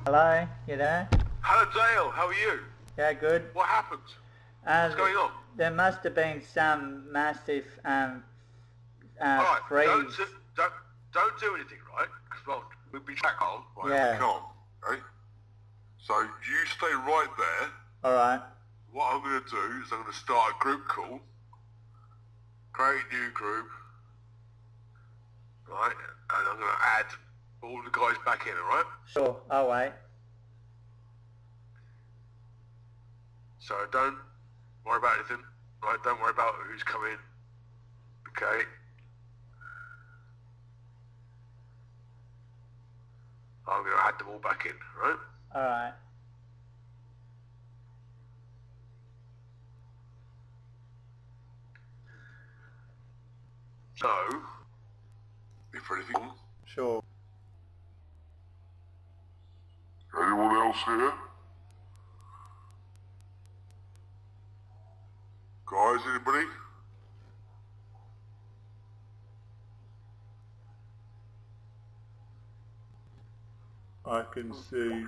Hello, you there? Hello Dale, how are you? Yeah, good. What happened? What's going on? There must have been some massive Alright, freeze. don't do anything, right? Because we'll be back on. Right, Yeah. we can't, okay? So you stay right there. Alright. What I'm going to do is I'm going to start a group call. Create a new group. Right, and I'm going to add all the guys back in, alright? Sure, I'll wait. So don't worry about anything, right? Don't worry about who's coming, okay? I'm going to add them all back in, right? Alright. So, if anything... Sure. Anyone else here? Guys, anybody? I can see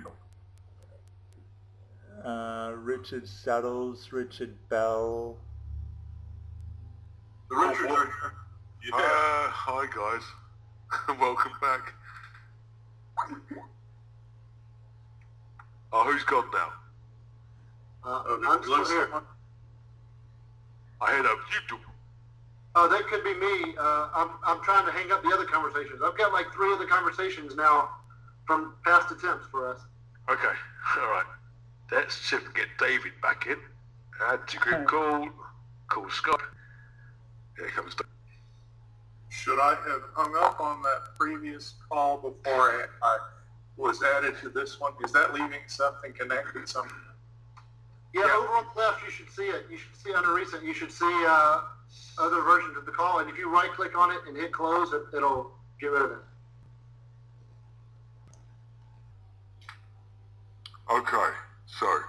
Richard Saddles, Richard Bell. The Richards are here. Hi guys. Welcome back. Oh, who's gone now? I'm still here. I heard up YouTube. That could be me. I'm trying to hang up the other conversations. I've got like 3 other conversations now from past attempts for us. Okay, alright. Let's see if we can get David back in. Add to group call. Call Scott. Here comes David. Should I have hung up on that previous call before I was added to this one? Is that leaving something connected? Something? Yeah, over on the left you should see it. You should see under recent, you should see other versions of the call, and if you right click on it and hit close, it'll get rid of it. Okay, so,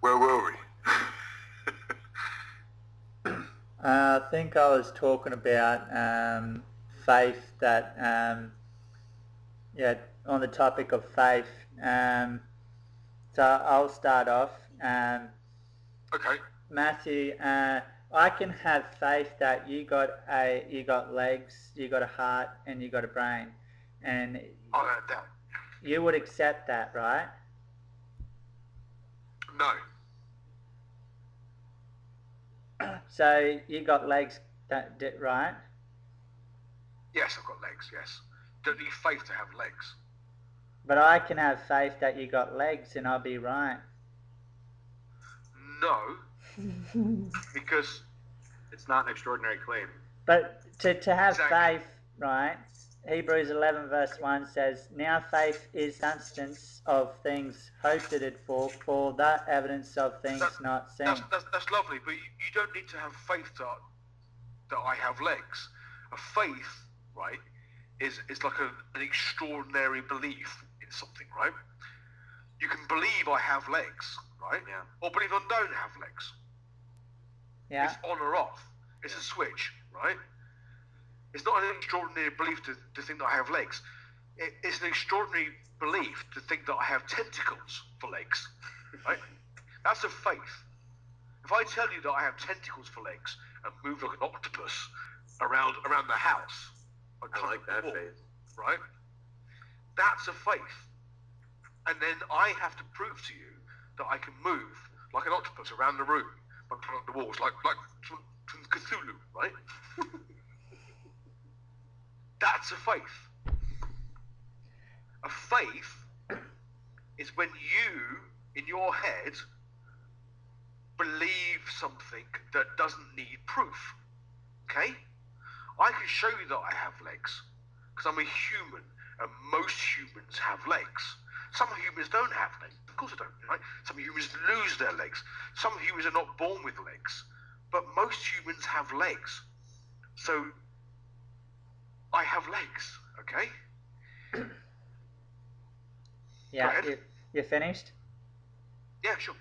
where were we? I think I was talking about faith, that, yeah, on the topic of faith. So I'll start off. Okay. Matthew, I can have faith that you got legs, you got a heart, and you got a brain, and I'll add that. you would accept that, right? No. So you got legs, right? Yes, I've got legs, yes. Don't need faith to have legs. But I can have faith that you got legs, and I'll be right. No, because it's not an extraordinary claim. But to have Exactly. faith, right? Hebrews 11 verse 1 says, "Now faith is substance of things hoped for the evidence of things not seen." That's lovely, but you don't need to have faith that I have legs. A faith, right, is like an extraordinary belief in something, right? You can believe I have legs, right? Yeah. Or believe I don't have legs. Yeah. It's on or off. It's a switch, right? It's not an extraordinary belief to think that I have legs. It's an extraordinary belief to think that I have tentacles for legs, right? That's a faith. If I tell you that I have tentacles for legs and move like an octopus around the house, I like that wall, faith. right? That's a faith. And then I have to prove to you that I can move like an octopus around the room, like the walls, like from Cthulhu, right? That's a faith. A faith is when you, in your head, believe something that doesn't need proof. Okay? I can show you that I have legs, because I'm a human, and most humans have legs. Some humans don't have legs. Of course they don't, right? Some humans lose their legs. Some humans are not born with legs. But most humans have legs. So, I have legs, okay? Yeah, you finished? Yeah, sure.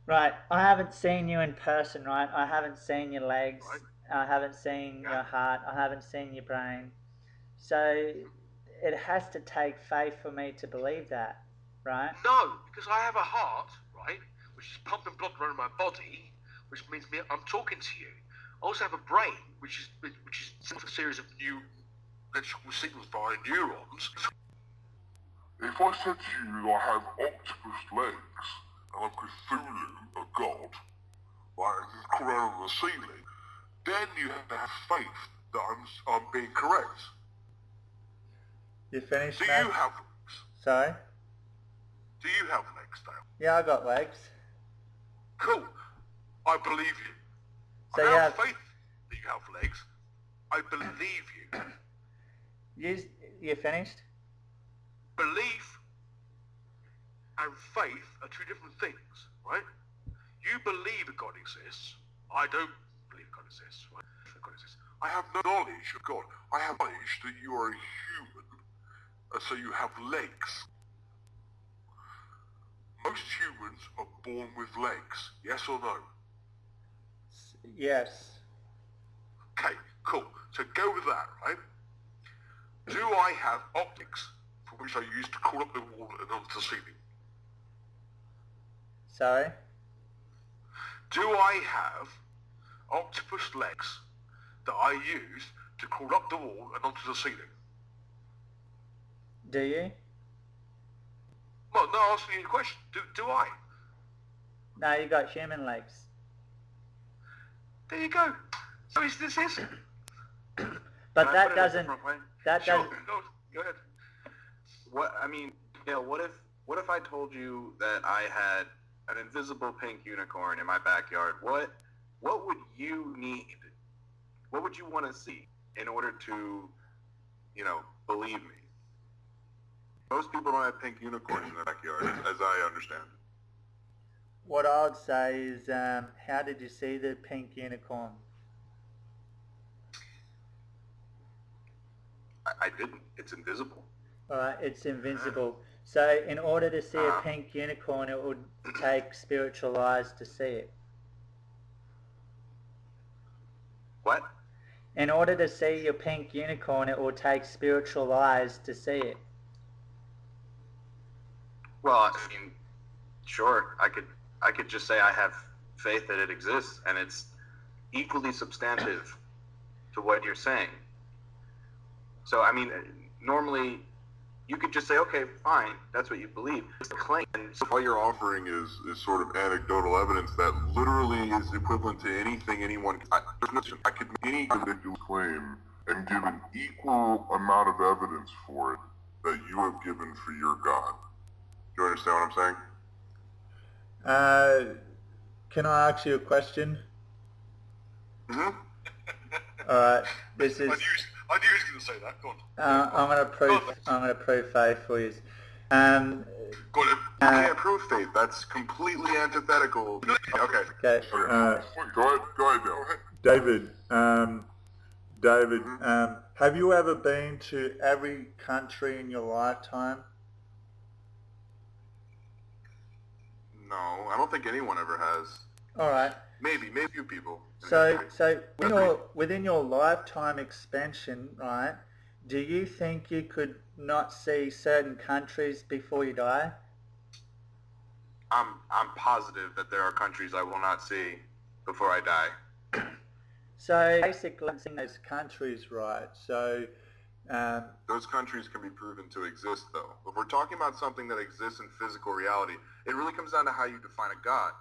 Right, I haven't seen you in person, right? I haven't seen your legs. Right. I haven't seen your heart. I haven't seen your brain. So it has to take faith for me to believe that, right? No, because I have a heart, right, which is pumping blood around my body, which means I'm talking to you. I also have a brain, which is a series of new electrical signals via neurons. If I said to you I have octopus legs and I'm Cthulhu, a god, like crawling on the ceiling, then you have to have faith that I'm being correct. You finished, Do mate? you have legs? Sorry? Do you have legs, Dale? Yeah, I got legs. Cool. I believe you. So I you have have... faith that you have legs. I believe you. You finished? Belief and faith are two different things, right? You believe a God exists. I don't believe God exists, right? God exists. I have no knowledge of God. I have knowledge that you are a human, and so you have legs. Most humans are born with legs, yes or no? Yes. Okay, cool. So go with that, right? Do I have optics, for which I use to crawl up the wall and onto the ceiling? Sorry? Do I have octopus legs that I use to crawl up the wall and onto the ceiling? Do you? Well, no, I'm asking you a question. Do I? No, you got human legs. There you go. So this is... But Can I that put it a doesn't... different way? That Sure, doesn't... go ahead. What I mean, Dale, what if I told you that I had an invisible pink unicorn in my backyard? What would you need? What would you want to see in order to, believe me? Most people don't have pink unicorns in their backyard, as I understand. What I would say is, how did you see the pink unicorn? I didn't. It's invisible. Alright, it's invisible. So in order to see a pink unicorn, it would take spiritual eyes to see it. What? In order to see your pink unicorn, it will take spiritual eyes to see it. Well, I mean, sure. I could just say I have faith that it exists, and it's equally substantive to what you're saying. So, I mean, normally you could just say, okay, fine, that's what you believe. It's a claim. So all you're offering is sort of anecdotal evidence that literally is equivalent to anything anyone... I could make any individual claim and give an equal amount of evidence for it that you have given for your God. Do you understand what I'm saying? Can I ask you a question? Mm-hmm. Alright, this is... I knew he was going to say that. Go on. I'm gonna prove faith for you. Go on. You can't prove faith. That's completely antithetical. Okay. Okay. Go ahead, Bill. David, have you ever been to every country in your lifetime? No, I don't think anyone ever has. All right. Maybe a few people. So within your lifetime expansion, right? Do you think you could not see certain countries before you die? I'm positive that there are countries I will not see before I die. So basically, seeing those countries, right? So those countries can be proven to exist, though. If we're talking about something that exists in physical reality, it really comes down to how you define a God.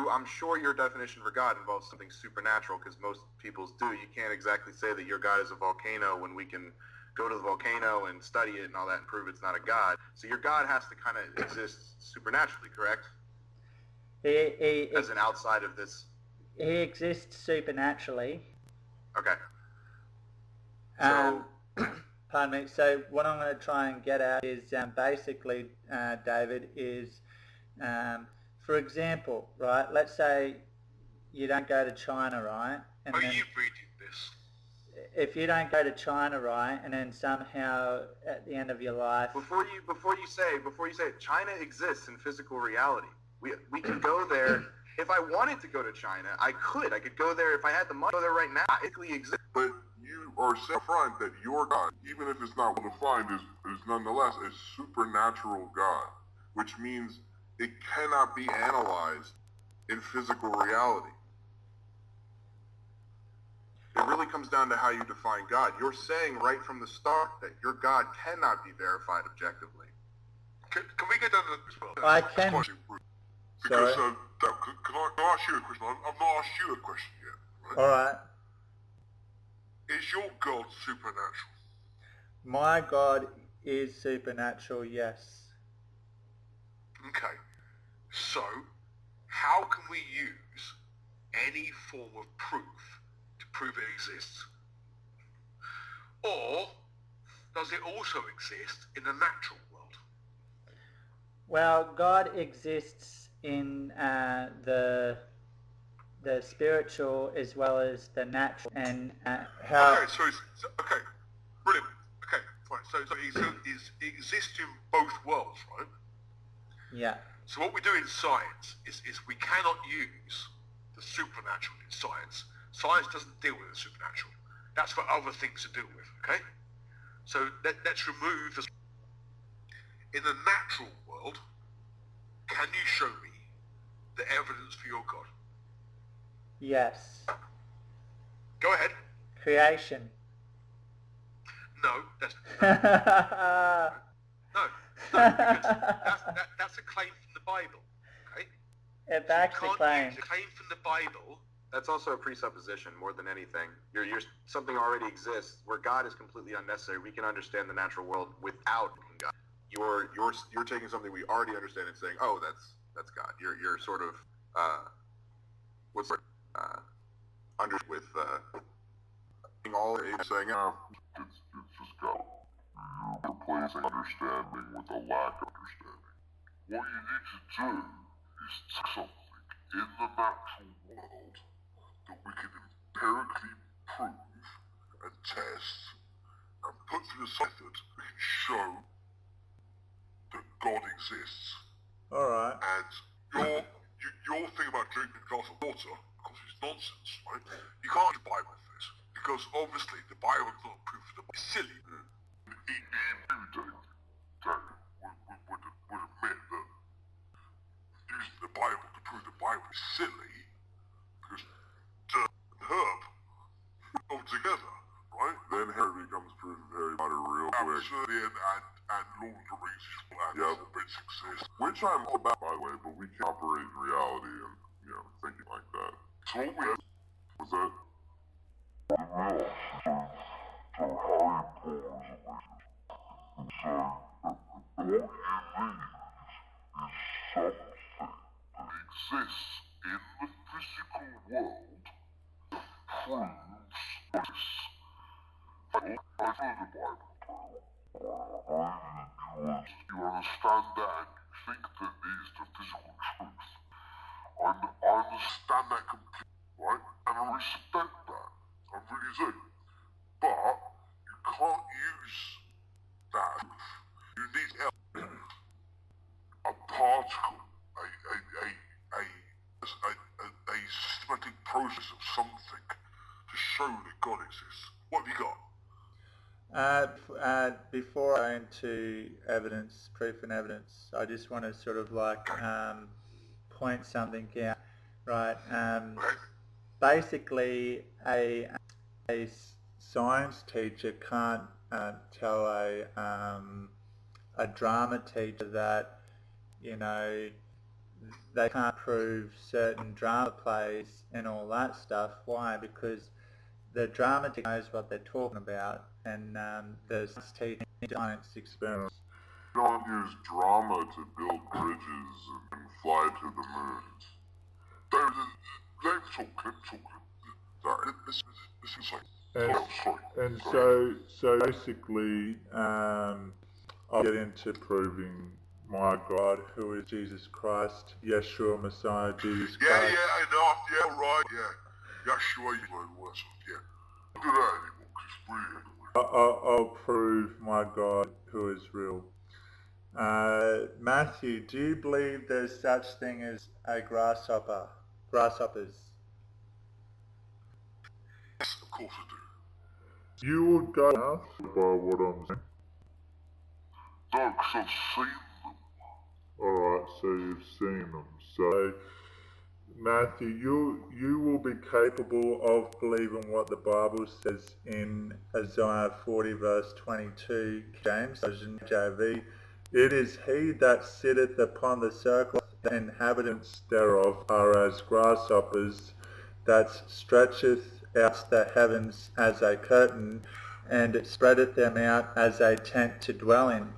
I'm sure your definition for God involves something supernatural, because most people's do. You can't exactly say that your God is a volcano when we can go to the volcano and study it and all that and prove it's not a God. So your God has to kind of exist supernaturally, correct? As an outside of this. He exists supernaturally. Okay. Pardon me. So what I'm going to try and get at is basically, David, is for example, right? Let's say you don't go to China, right? And Are then, you reading this? if you don't go to China, right, and then somehow at the end of your life, Before you say it, China exists in physical reality. We can go there. If I wanted to go to China, I could go there if I had the money. Go there right now. It physically exists. But you are saying up front that your God, even if it's not well defined, is nonetheless a supernatural God, which means it cannot be analyzed in physical reality. It really comes down to how you define God. You're saying right from the start that your God cannot be verified objectively. Can we get down to this one? I can. Because Sorry. can I ask you a question? I've not asked you a question yet. Right? All right. Is your God supernatural? My God is supernatural, yes. Okay. So, how can we use any form of proof to prove it exists? Or does it also exist in the natural world? Well, God exists in the spiritual as well as the natural, and how. Okay, okay, brilliant. Okay, fine. So it exists in both worlds, right? Yeah. So what we do in science is we cannot use the supernatural in science. Science doesn't deal with the supernatural. That's for other things to deal with, okay? So let's remove the... In the natural world, can you show me the evidence for your God? Yes. Go ahead. Creation. No, that's... No, because that's a claim from the Bible, okay? It's actually You can't claimed. use a claim from the Bible. That's also a presupposition more than anything. You're something already exists where God is completely unnecessary. We can understand the natural world without God. You're taking something we already understand and saying, oh, that's God. You're sort of what's the under with all saying it's just God. You're replacing understanding with a lack of understanding. What you need to do is take something in the natural world that we can empirically prove and test and put through a method we can show that God exists. Alright. And your thing about drinking a glass of water, of course, is nonsense, right? You can't use the Bible for this, because obviously the Bible is not proof of the Bible. It's silly. Would admit that using the Bible to prove the Bible is silly, because dirt and herb go together, right? Then Harry becomes proof of Harry Potter real quick. Absolutely, and Lord of the Rings is flat. Yeah. Bits exist. Which I'm all about, by the way, but we can operate in reality and, thinking like that. So what we Was that? Exists in the physical world proves this. I heard the Bible. You understand that and you think that is the physical truth. I understand that completely, right? And I respect that. I really do. But you can't use that. You need a particle, a systematic process of something to show that God exists. What have you got? Before I go into evidence, proof and evidence, I just want to sort of like point something out, right? Basically, a science teacher can't tell a drama teacher that, they can't prove certain drama plays and all that stuff. Why? Because the drama teacher knows what they're talking about, and the science teacher science experiments. You don't use drama to build bridges and fly to the moon. Let's talk. Sorry, this is like... And so basically, I'll get into proving my God, who is Jesus Christ, Yeshua Messiah, Jesus Christ. I know. Yeah, right. Yeah. Yeshua, you learn words. Yeah. Don't do that anymore, because it's really... I'll prove my God who is real. Matthew, do you believe there's such thing as a grasshopper? Grasshoppers? Yes, of course I do. You will go now by what I'm saying. No, because I've seen them. Alright, so you've seen them. So, Matthew, you will be capable of believing what the Bible says in Isaiah 40 verse 22, James, version JV. It is he that sitteth upon the circle, the inhabitants thereof are as grasshoppers, that stretcheth out the heavens as a curtain, and spreadeth them out as a tent to dwell in.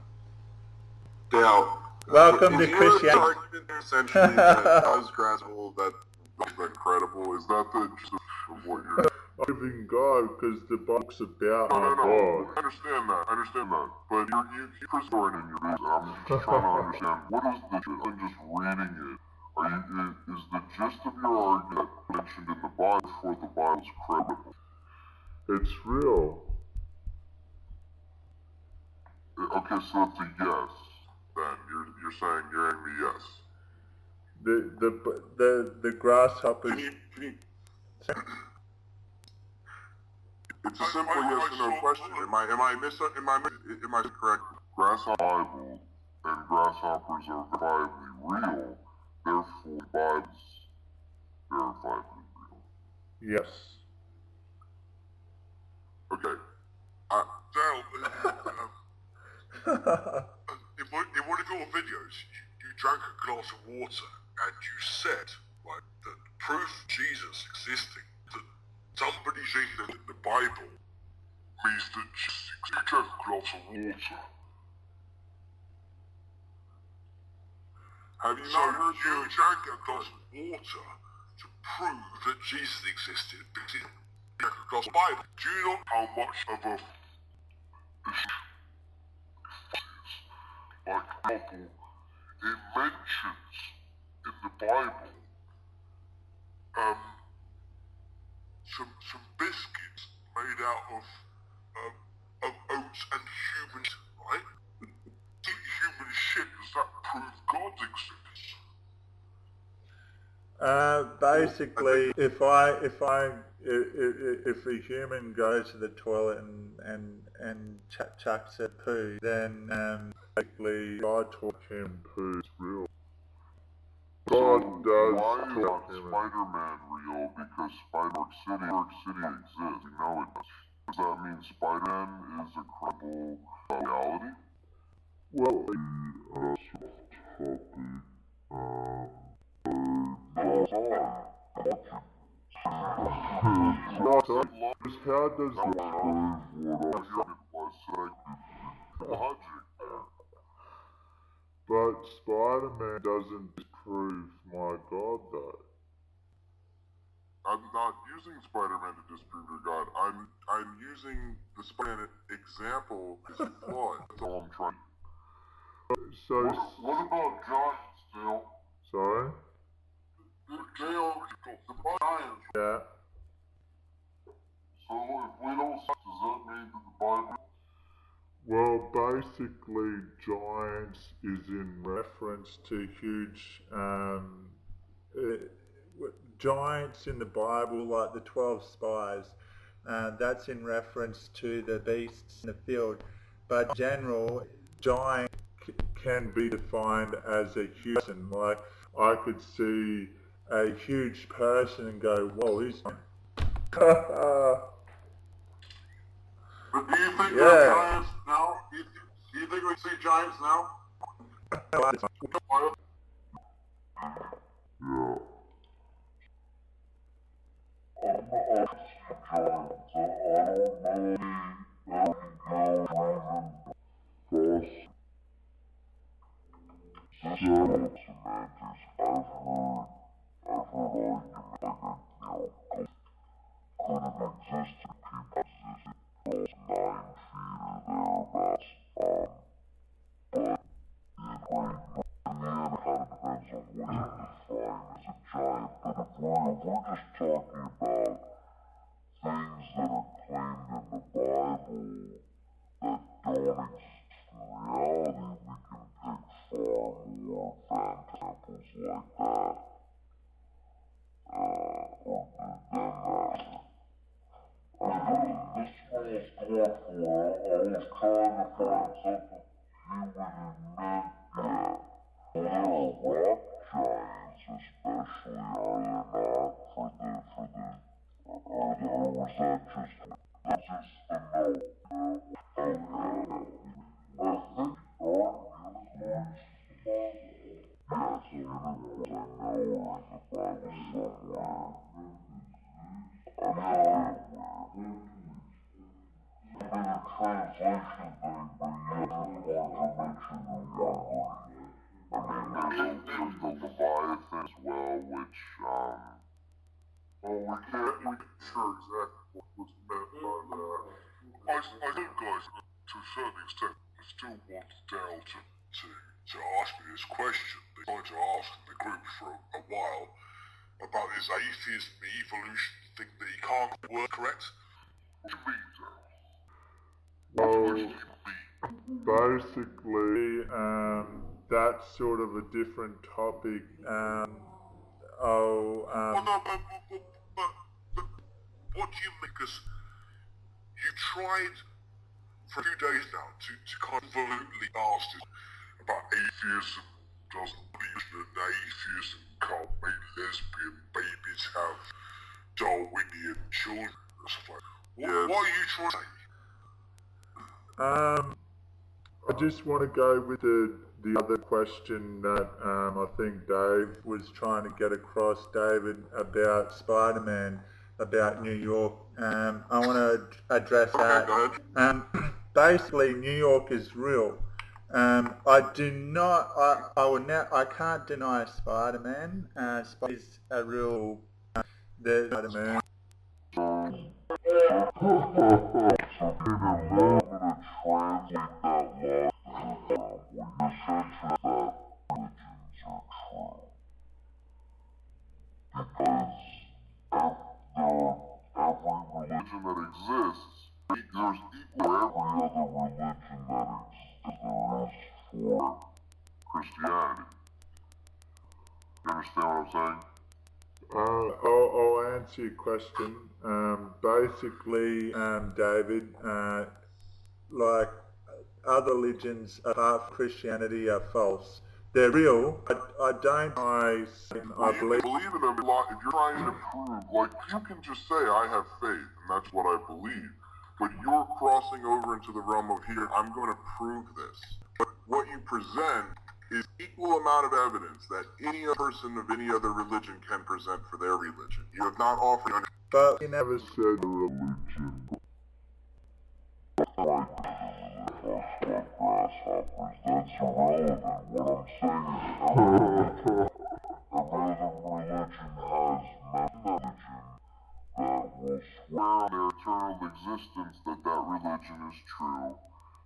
Dale, Welcome to is your Christianity. argument there essentially that does graspable that Is that credible? Is that the gist of what you're giving God? Because the book's about our God. I understand that. But you keep restoring in your reason. I'm just trying to understand. What is the gist? I'm just reading it. Is the gist of your argument mentioned in the Bible for the Bible's credible? It's real. Okay, so that's a yes. Then you're saying you're in the yes. The grasshoppers. Can you It's a simple yes or no question. Am I correct? Grasshopper Bible and grasshoppers are verifiably real. Therefore, the Bible's verifiably real. Yes. Okay. Dale, in one of your videos, you drank a glass of water and you said, like, that proof Jesus existing, that somebody's in the Bible Means that you drank a glass of water. Have you So not heard you drank a glass of water to prove that Jesus existed because you drank a glass of Bible. Do you know how much of a like example, it mentions in the Bible some biscuits made out of oats and human, right? eat human shit? Does that prove God exists? Basically, if a human goes to the toilet and chucks a poo, then basically God taught him poo is real. God does talk him. Spider-Man real because New York City exists. You know it does. Does that mean Spider-Man is a credible reality? Well, how does That was logic there. But Spider-Man doesn't disprove my God though. I'm not using Spider-Man to disprove your God. I'm using the Spider-Man example as a flawed. That's all I'm trying. So What about giants, Dale? sorry? Dale, the giants. Yeah. So if we don't, does that mean that the Bible? Well, basically, giants is in reference to huge giants in the Bible, like the 12 spies. That's in reference to the beasts in the field. But in general, giant can be defined as a huge person. Like, I could see a huge person and go, whoa, he's But do you think Yeah. there are giants now? Do you think we see giants now? was trying to find something he would admit, yeah. Rock giants especially, are they not? Or was that just a note? Okay. I think yes, I know in the Bible somewhere. I'm not been a translation thing, but yeah, there's a mention in one. I mean, there's the Leviathan as well, which, well, we can't sure exactly what was meant by that. I think, guys, to a certain extent, I still want Dale to ask me this question. They tried to ask in the group for a while about his atheism, the evolution thing that he can't work correct. What do you mean, Dale? Basically, that's sort of a different topic. Well, no, but what do you mean? Because you tried for a few days now to convolutely ask this about atheism doesn't believe that atheism can't make lesbian babies have Darwinian children or stuff like that. What are you trying to say? I just want to go with the other question that I think Dave was trying to get across, David, about Spider-Man, about New York. I want to address that. Go ahead. Basically, New York is real. I do not. I can't deny Spider-Man. Spider is a real. There's Spider-Man. Religion that exists, there's equal every other religion that exists there is for Christianity. You understand what I'm saying? I'll answer your question. Basically, David, like other religions apart from Christianity are false. They're real. I don't. I believe. Believe in them a lot. If you're trying to prove, like, you can just say, I have faith, and that's what I believe. But you're crossing over into the realm of here, I'm going to prove this. But what you present is equal amount of evidence that any other person of any other religion can present for their religion. You have not offered. But you never said religion. Grasshoppers, that's irrelevant. What I'm saying is every other religion has religion that will swear on their eternal existence that religion is true.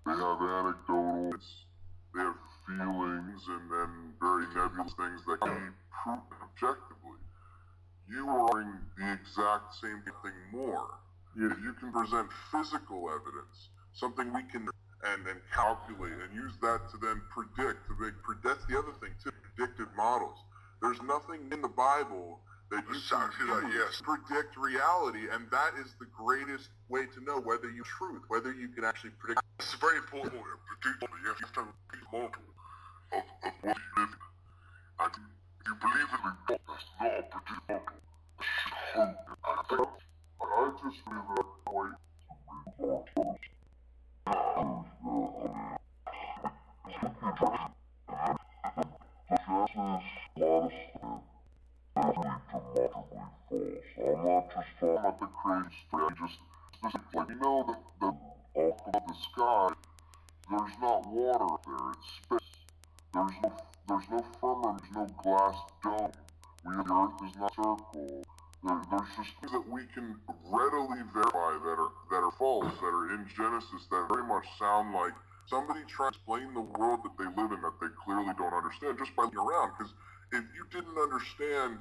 They have anecdotes, they have feelings, and then very nebulous things that can be proved objectively. You are doing the exact same thing more. If you can present physical evidence, something we can and calculate and use that to then predict. That's the other thing too, predictive models. There's nothing in the Bible that you can predict reality, and that is the greatest way to know whether you truth, whether you can actually predict. It's a very important point. Predict, you have to have a model of what you live in. And if you believe in God, that's not a predict model. I just believe that way. I'm not just talking about the crazy story. Like, you know that off of the sky, there's not water up there. It's space. There's no firmament. There's no glass dome. The Earth is not circle. There's just things that we can readily verify that are false, that are in Genesis, that very much sound like somebody trying to explain the world that they live in that they clearly don't understand just by looking around. Because if you didn't understand,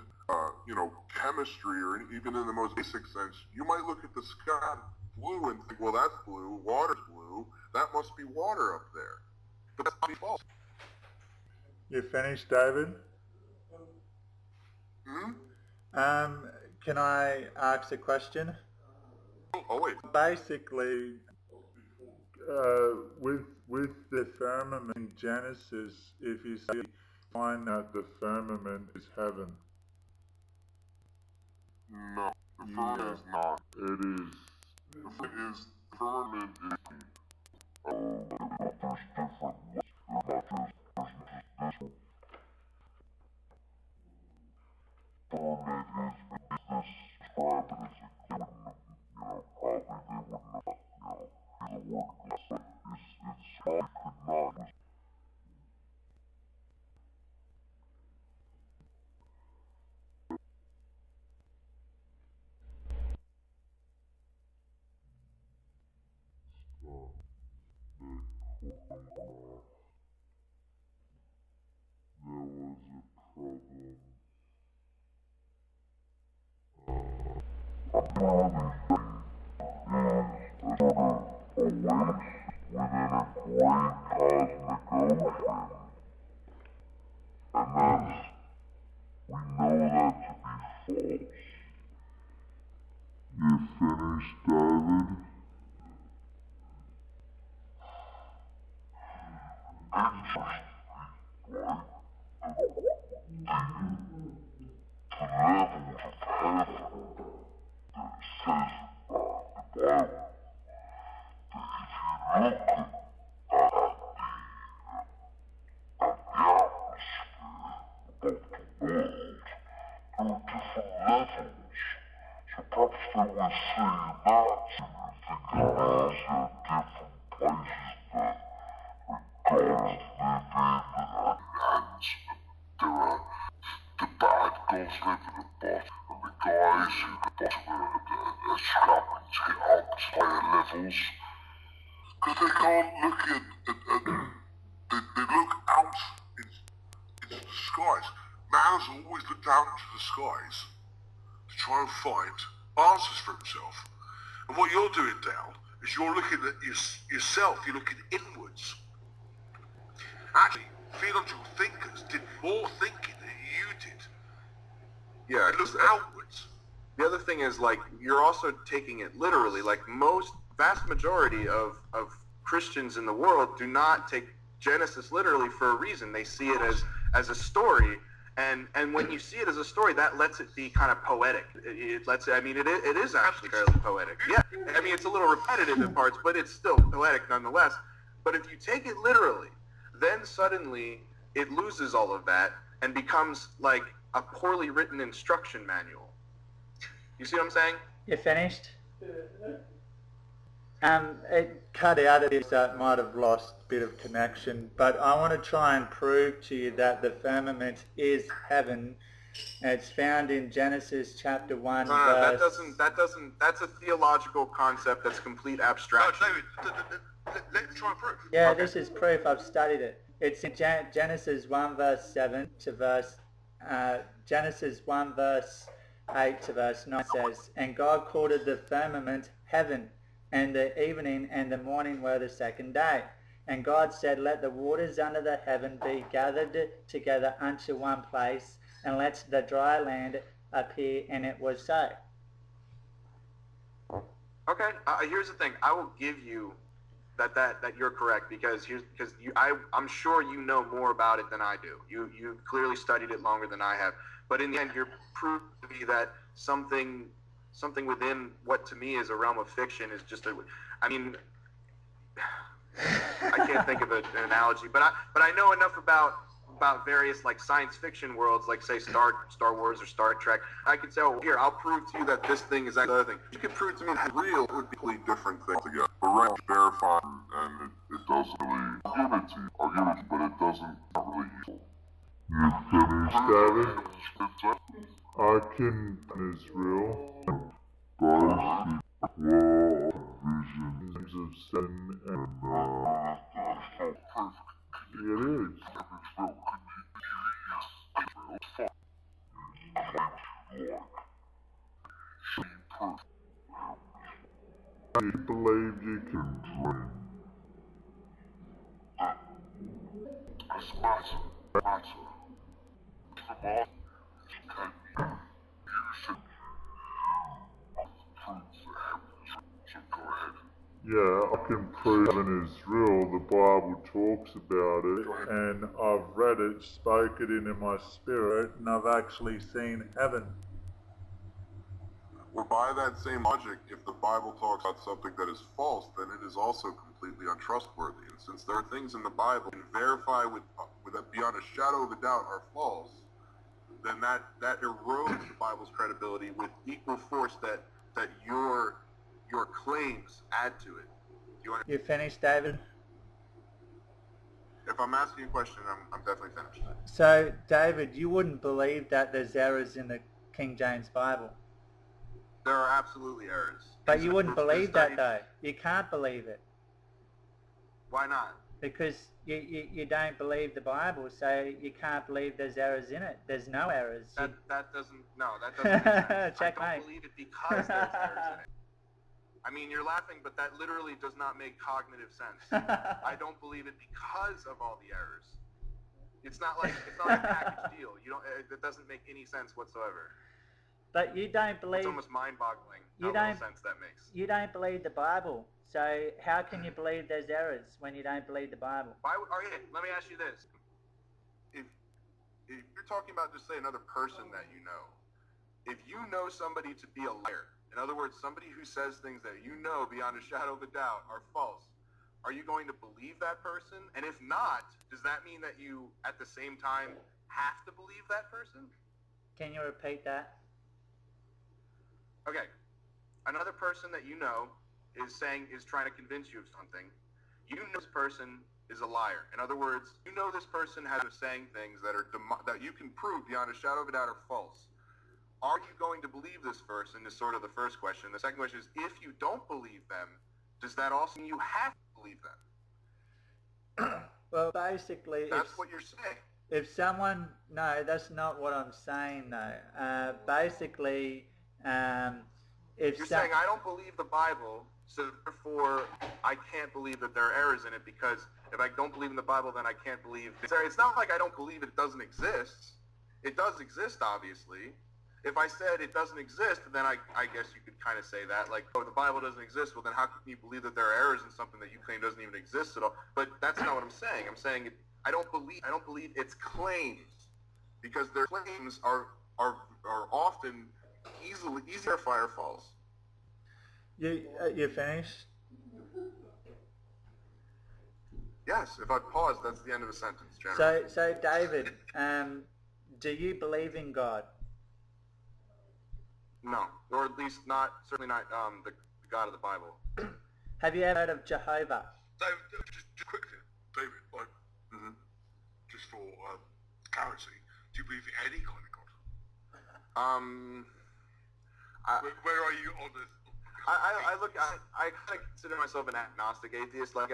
chemistry, or even in the most basic sense, you might look at the sky blue and think, well, that's blue, water's blue, that must be water up there. But that's not false. You finished, David? Can I ask a question? Oh, wait. Basically, with the firmament in Genesis, if you find that the firmament is heaven. No, the firmament is not. It is. The firmament is. There's different. There's not just this. Firmament is this described as a given, probably they would not, use a word like it's could not. Because they can't look at they look out into the skies. Man has always looked out into the skies to try and find answers for himself. And what you're doing, Dale, is you're looking at yourself, you're looking inwards. Actually, theological thinkers did more thinking than you did. Yeah, They looked outwards. the other thing is, like, you're also taking it literally. Like, vast majority of Christians in the world do not take Genesis literally for a reason. They see it as a story, and when you see it as a story, that lets it be kind of poetic. It lets it, I mean, it is actually fairly poetic. Yeah, I mean, it's a little repetitive in parts, but it's still poetic nonetheless. But if you take it literally, then suddenly it loses all of that and becomes like a poorly written instruction manual. You see what I'm saying? You finished? It cut out of this, so it might have lost a bit of connection, but I want to try and prove to you that the firmament is heaven. It's found in Genesis chapter 1 verse... That's a theological concept that's complete abstraction. No, David, let's try and prove. Yeah, okay. This is proof. I've studied it. It's in Genesis 1 verse 7 to verse... Genesis 1 verse 8 to verse 9 says, "And God called the firmament heaven, and the evening and the morning were the second day. And God said, Let the waters under the heaven be gathered together unto one place, and let the dry land appear, and it was so." Okay, here's the thing. I will give you that you're correct, because I'm sure you know more about it than I do. You clearly studied it longer than I have. But in the end, you're proved to me that something within what to me is a realm of fiction is just I can't think of an analogy, but I know enough about various like science fiction worlds, like say Star Wars or Star Trek. I could say, oh, here, I'll prove to you that this thing is actually the other thing. You can prove to me that real, it would be completely different things together. The right is verified, and it doesn't really, I'll give it to you, but it doesn't, not really useful. You finished, David? I can, is real. God is visions of sin and, it is. I believe you can dream. That's matter. Yeah, I can prove disprove heaven is real. The Bible talks about it, and I've read it, spoke it into my spirit, and I've actually seen heaven. Well, by that same logic, if the Bible talks about something that is false, then it is also completely untrustworthy. And since there are things in the Bible you can verify with beyond a shadow of a doubt are false, then that erodes the Bible's credibility with equal force that your claims add to it. You finished, David? If I'm asking a question, I'm definitely finished. So, David, you wouldn't believe that there's errors in the King James Bible? There are absolutely errors. But you wouldn't believe that, though. You can't believe it. Why not? Because you don't believe the Bible, so you can't believe there's errors in it. There's no errors. That doesn't make sense. Checkmate. I don't believe it because there's errors in it. I mean, you're laughing, but that literally does not make cognitive sense. I don't believe it because of all the errors. It's not like a package deal. It doesn't make any sense whatsoever. But you don't believe... It's almost mind-boggling how little sense that makes. You don't believe the Bible. So how can you believe there's errors when you don't believe the Bible? Okay, let me ask you this. If you're talking about, just say, another person that you know, if you know somebody to be a liar, in other words, somebody who says things that you know beyond a shadow of a doubt are false, are you going to believe that person? And if not, does that mean that you, at the same time, have to believe that person? Can you repeat that? Okay. Another person that you know is trying to convince you of something. You know this person is a liar. In other words, you know this person has saying things that you can prove beyond a shadow of a doubt are false. Are you going to believe this person is sort of the first question. The second question is, if you don't believe them, does that also mean you have to believe them? Well, basically... That's what you're saying. If someone... No, that's not what I'm saying, though. Basically, if... You're saying, I don't believe the Bible, so therefore I can't believe that there are errors in it, because if I don't believe in the Bible, then I can't believe... It's not like I don't believe it doesn't exist. It does exist, obviously. If I said it doesn't exist, then I guess you could kind of say that, like, oh, the Bible doesn't exist, well, then how can you believe that there are errors in something that you claim doesn't even exist at all? But that's not what I'm saying. I'm saying I don't believe its claims, because their claims are often easy to verify are false. You finished? Yes, if I pause, that's the end of the sentence, generally. So David, do you believe in God? No, or at least certainly not the God of the Bible. Have you ever heard of Jehovah? David, just quickly, David, just for clarity, do you believe in any kind of God? Where are you on this? I kind of consider myself an agnostic atheist. Like,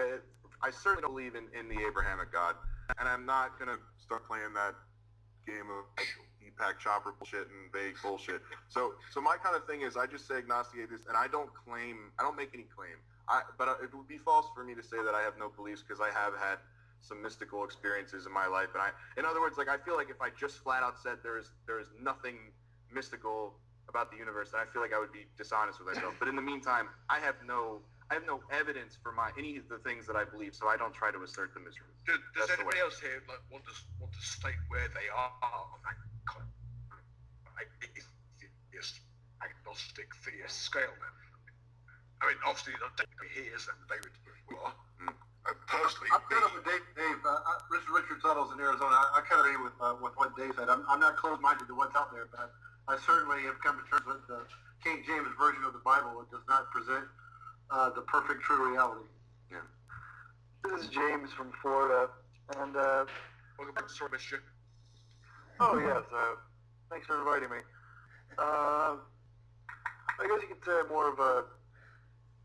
I certainly don't believe in the Abrahamic God, and I'm not gonna start playing that game of pack chopper bullshit and vague bullshit. So my kind of thing is, I just say agnostic atheist, and I don't make any claim. But it would be false for me to say that I have no beliefs, because I have had some mystical experiences in my life. And in other words, like, I feel like if I just flat out said there is nothing mystical about the universe, then I feel like I would be dishonest with myself. But in the meantime, I have no evidence for any of the things that I believe, so I don't try to assert them as true. Does anybody else here want to state where they are on that kind of atheist, agnostic, theist scale then? I mean, obviously, David hears and David will. Personally, I'm kind of with Dave. Richard Suttles in Arizona. I kind of agree with what Dave said. I'm not closed-minded to what's out there, but I certainly have come to terms with the King James version of the Bible. It does not present the perfect, true reality. Yeah. This is James from Florida, and welcome back to Sorry Mister. Oh yes, thanks for inviting me. I guess you could say I'm more of a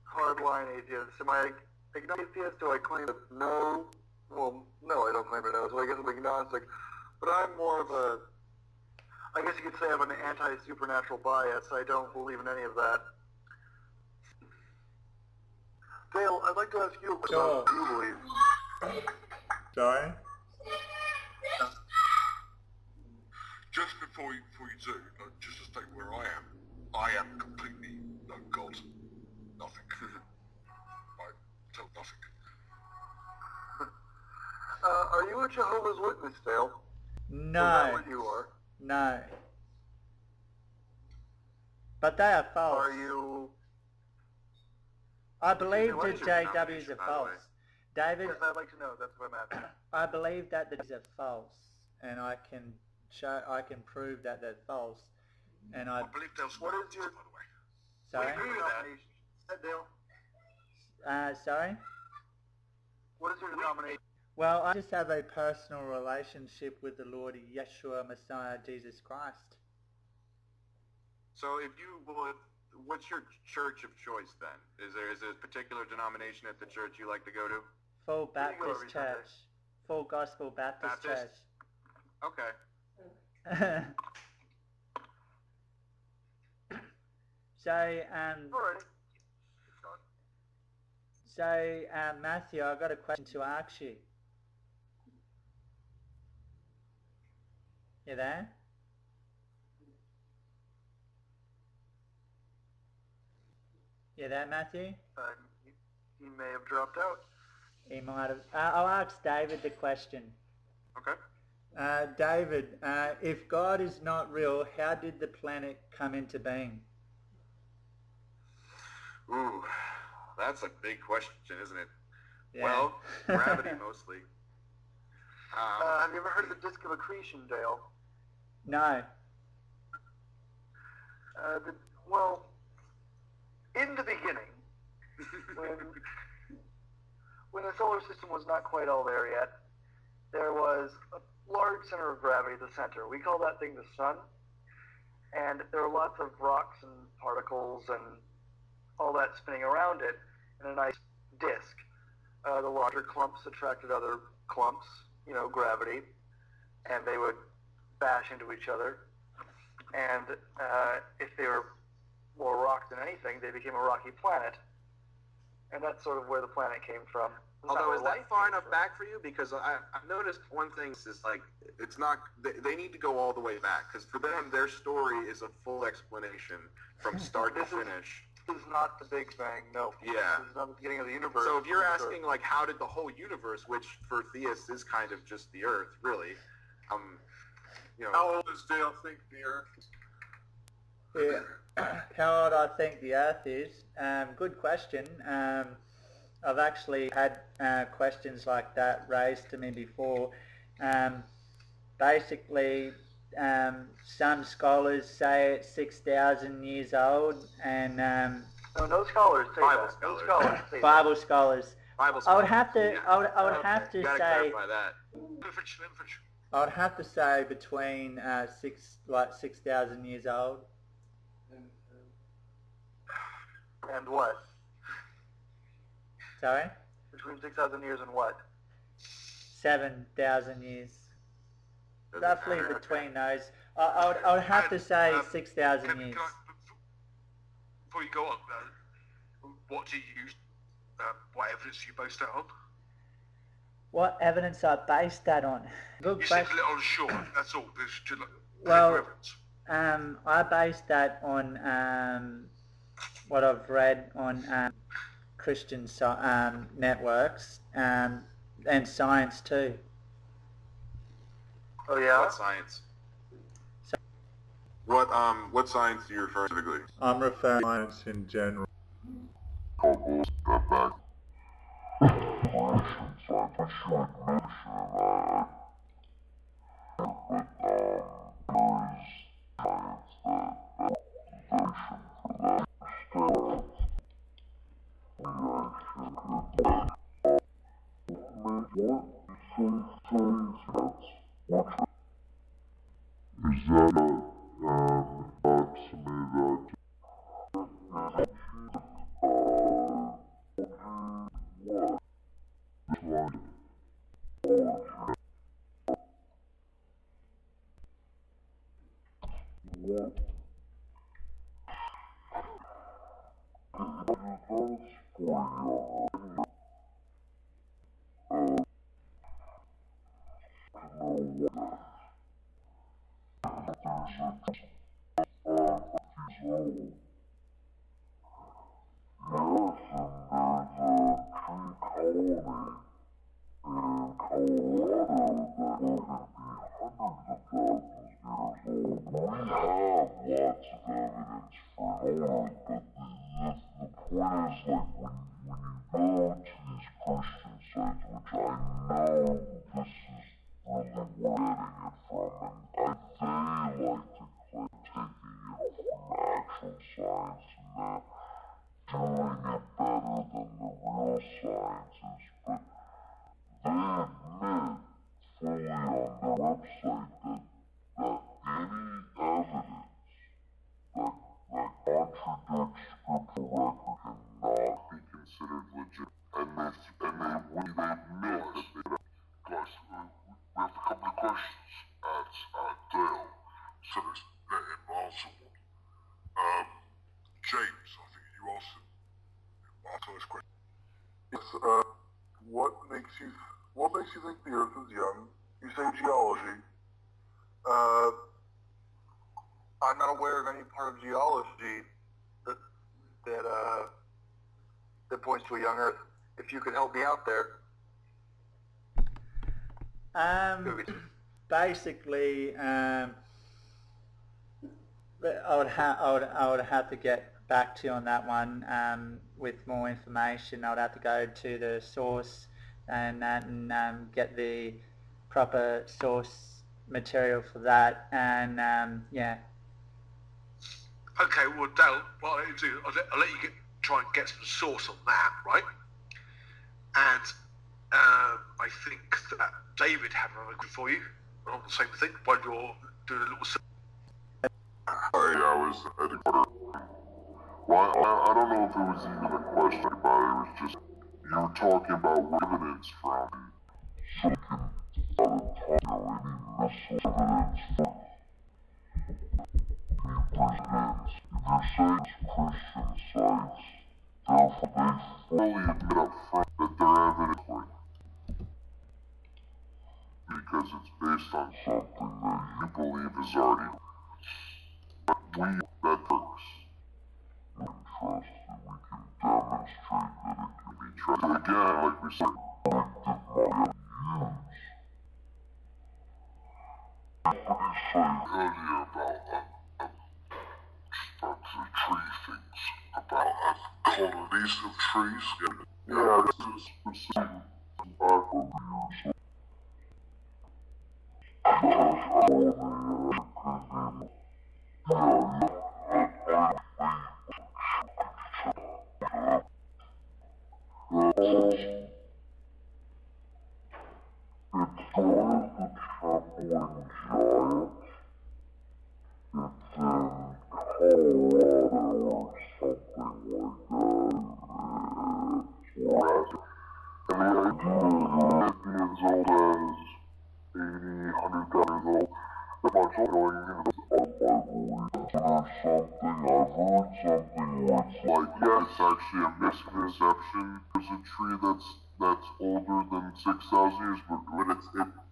hardline atheist. Am I agnostic atheist? Do I claim that no? Well, no, I don't claim it no, so I guess I'm agnostic. But I'm more of a, I guess you could say I have an anti-supernatural bias. I don't believe in any of that. Dale, I'd like to ask you a question about what you believe. Sorry? Just before you do, just to state where I am completely no God, nothing. I tell nothing. a Jehovah's Witness, Dale? Is that No, what you are? no. But they are false. Are you... I believe What the is your JWs denomination, are by the way? false. David, Yes, I'd like to know. That's what I'm asking. I believe that these are false, and I can prove that they're false. And I believe Dale's What right, is your... by the way. sorry, What is your denomination? Is that Dale? sorry. What is your denomination? Well, I just have a personal relationship with the Lord Yeshua Messiah Jesus Christ. So if you would, what's your church of choice then? Is there a particular denomination at the church you like to go to? Full Where do you go Baptist every Sunday? Church. Full Gospel Baptist Baptist? Okay. Church. So, Alrighty. Matthew, I've got a question to ask you. You there? You there, Matthew? He may have dropped out. He might have. I'll ask David the question. Okay. David, if God is not real, how did the planet come into being? Ooh, that's a big question, isn't it? Yeah. Well, gravity mostly. Have you ever heard of the disk of accretion, Dale? No. Well, in the beginning, when the solar system was not quite all there yet, there was a large center of gravity at the center. We call that thing the sun. And there are lots of rocks and particles and all that spinning around it in a nice disk. The larger clumps attracted other clumps, gravity, and they would bash into each other. And if they were more rock than anything, they became a rocky planet. And that's sort of where the planet came from. Although, is that far enough back for you? Because I've noticed one thing is like, it's not, they need to go all the way back. Because for them, their story is a full explanation from start to finish. This is not the Big Bang, no. Yeah. This is not the beginning of the universe. So if you're asking, like, how did the whole universe, which for theists is kind of just the Earth, really, How old does Dale think the Earth is? Yeah. How old I think the Earth is? Good question. I've actually had questions like that raised to me before. Basically, some scholars say it's 6,000 years old, and no scholars say Bible that. scholars. No scholars say Bible scholars. Bible I would scholars. have to. Yeah. I would have to You gotta say. clarify that. I would have to say between 6,000 years old. that. And what? Sorry, Between 6,000 years and what? 7,000 years. Doesn't Roughly matter. between those. I would have to say 6,000 years. Before you go on, what do you use? What evidence do you base that on? What evidence I based that on? Good You said a question. little unsure. That's all. There's just Well, evidence. I based that on what I've read on Christian networks and science too. Oh, yeah? What science? What science do you refer to specifically? I'm referring to science in general. Step back. Is that to me Colorado James, I think you also answer this question. Yes, what makes you think the Earth is young? You say geology. I'm not aware of any part of geology that points to a young Earth. If you could help me out there. Basically, I would have to get back to you on that one with more information. I would have to go to the source and get the proper source material for that, and yeah. Okay, well, Dale, what I'll let you do, I'll let you try and get some source on that, right? And I think that David had another question for you on the same thing while you're doing a little. I was at the quarter. Well, I don't know if it was even a question, but it was just you were talking about evidence from. So you can any missile evidence from. Presidents, if you're saying Christian sites, therefore they fully admit up front that they're evidence for you. Because it's based on something that you believe is already. But that works. We can trust that we can demonstrate that it can be trusted. Again, like we said, collective mind use. Earlier about the tree things, about colonies of trees. Yeah, this is specific. Actually a misconception. There's a tree that's older than 6,000 years, but it's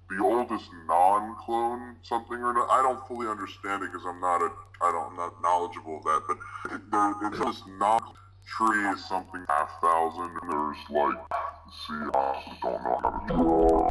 the oldest non-clone something or not. I don't fully understand it because I'm not knowledgeable of that. But it's this non-tree is something 5,000, and there's like I don't know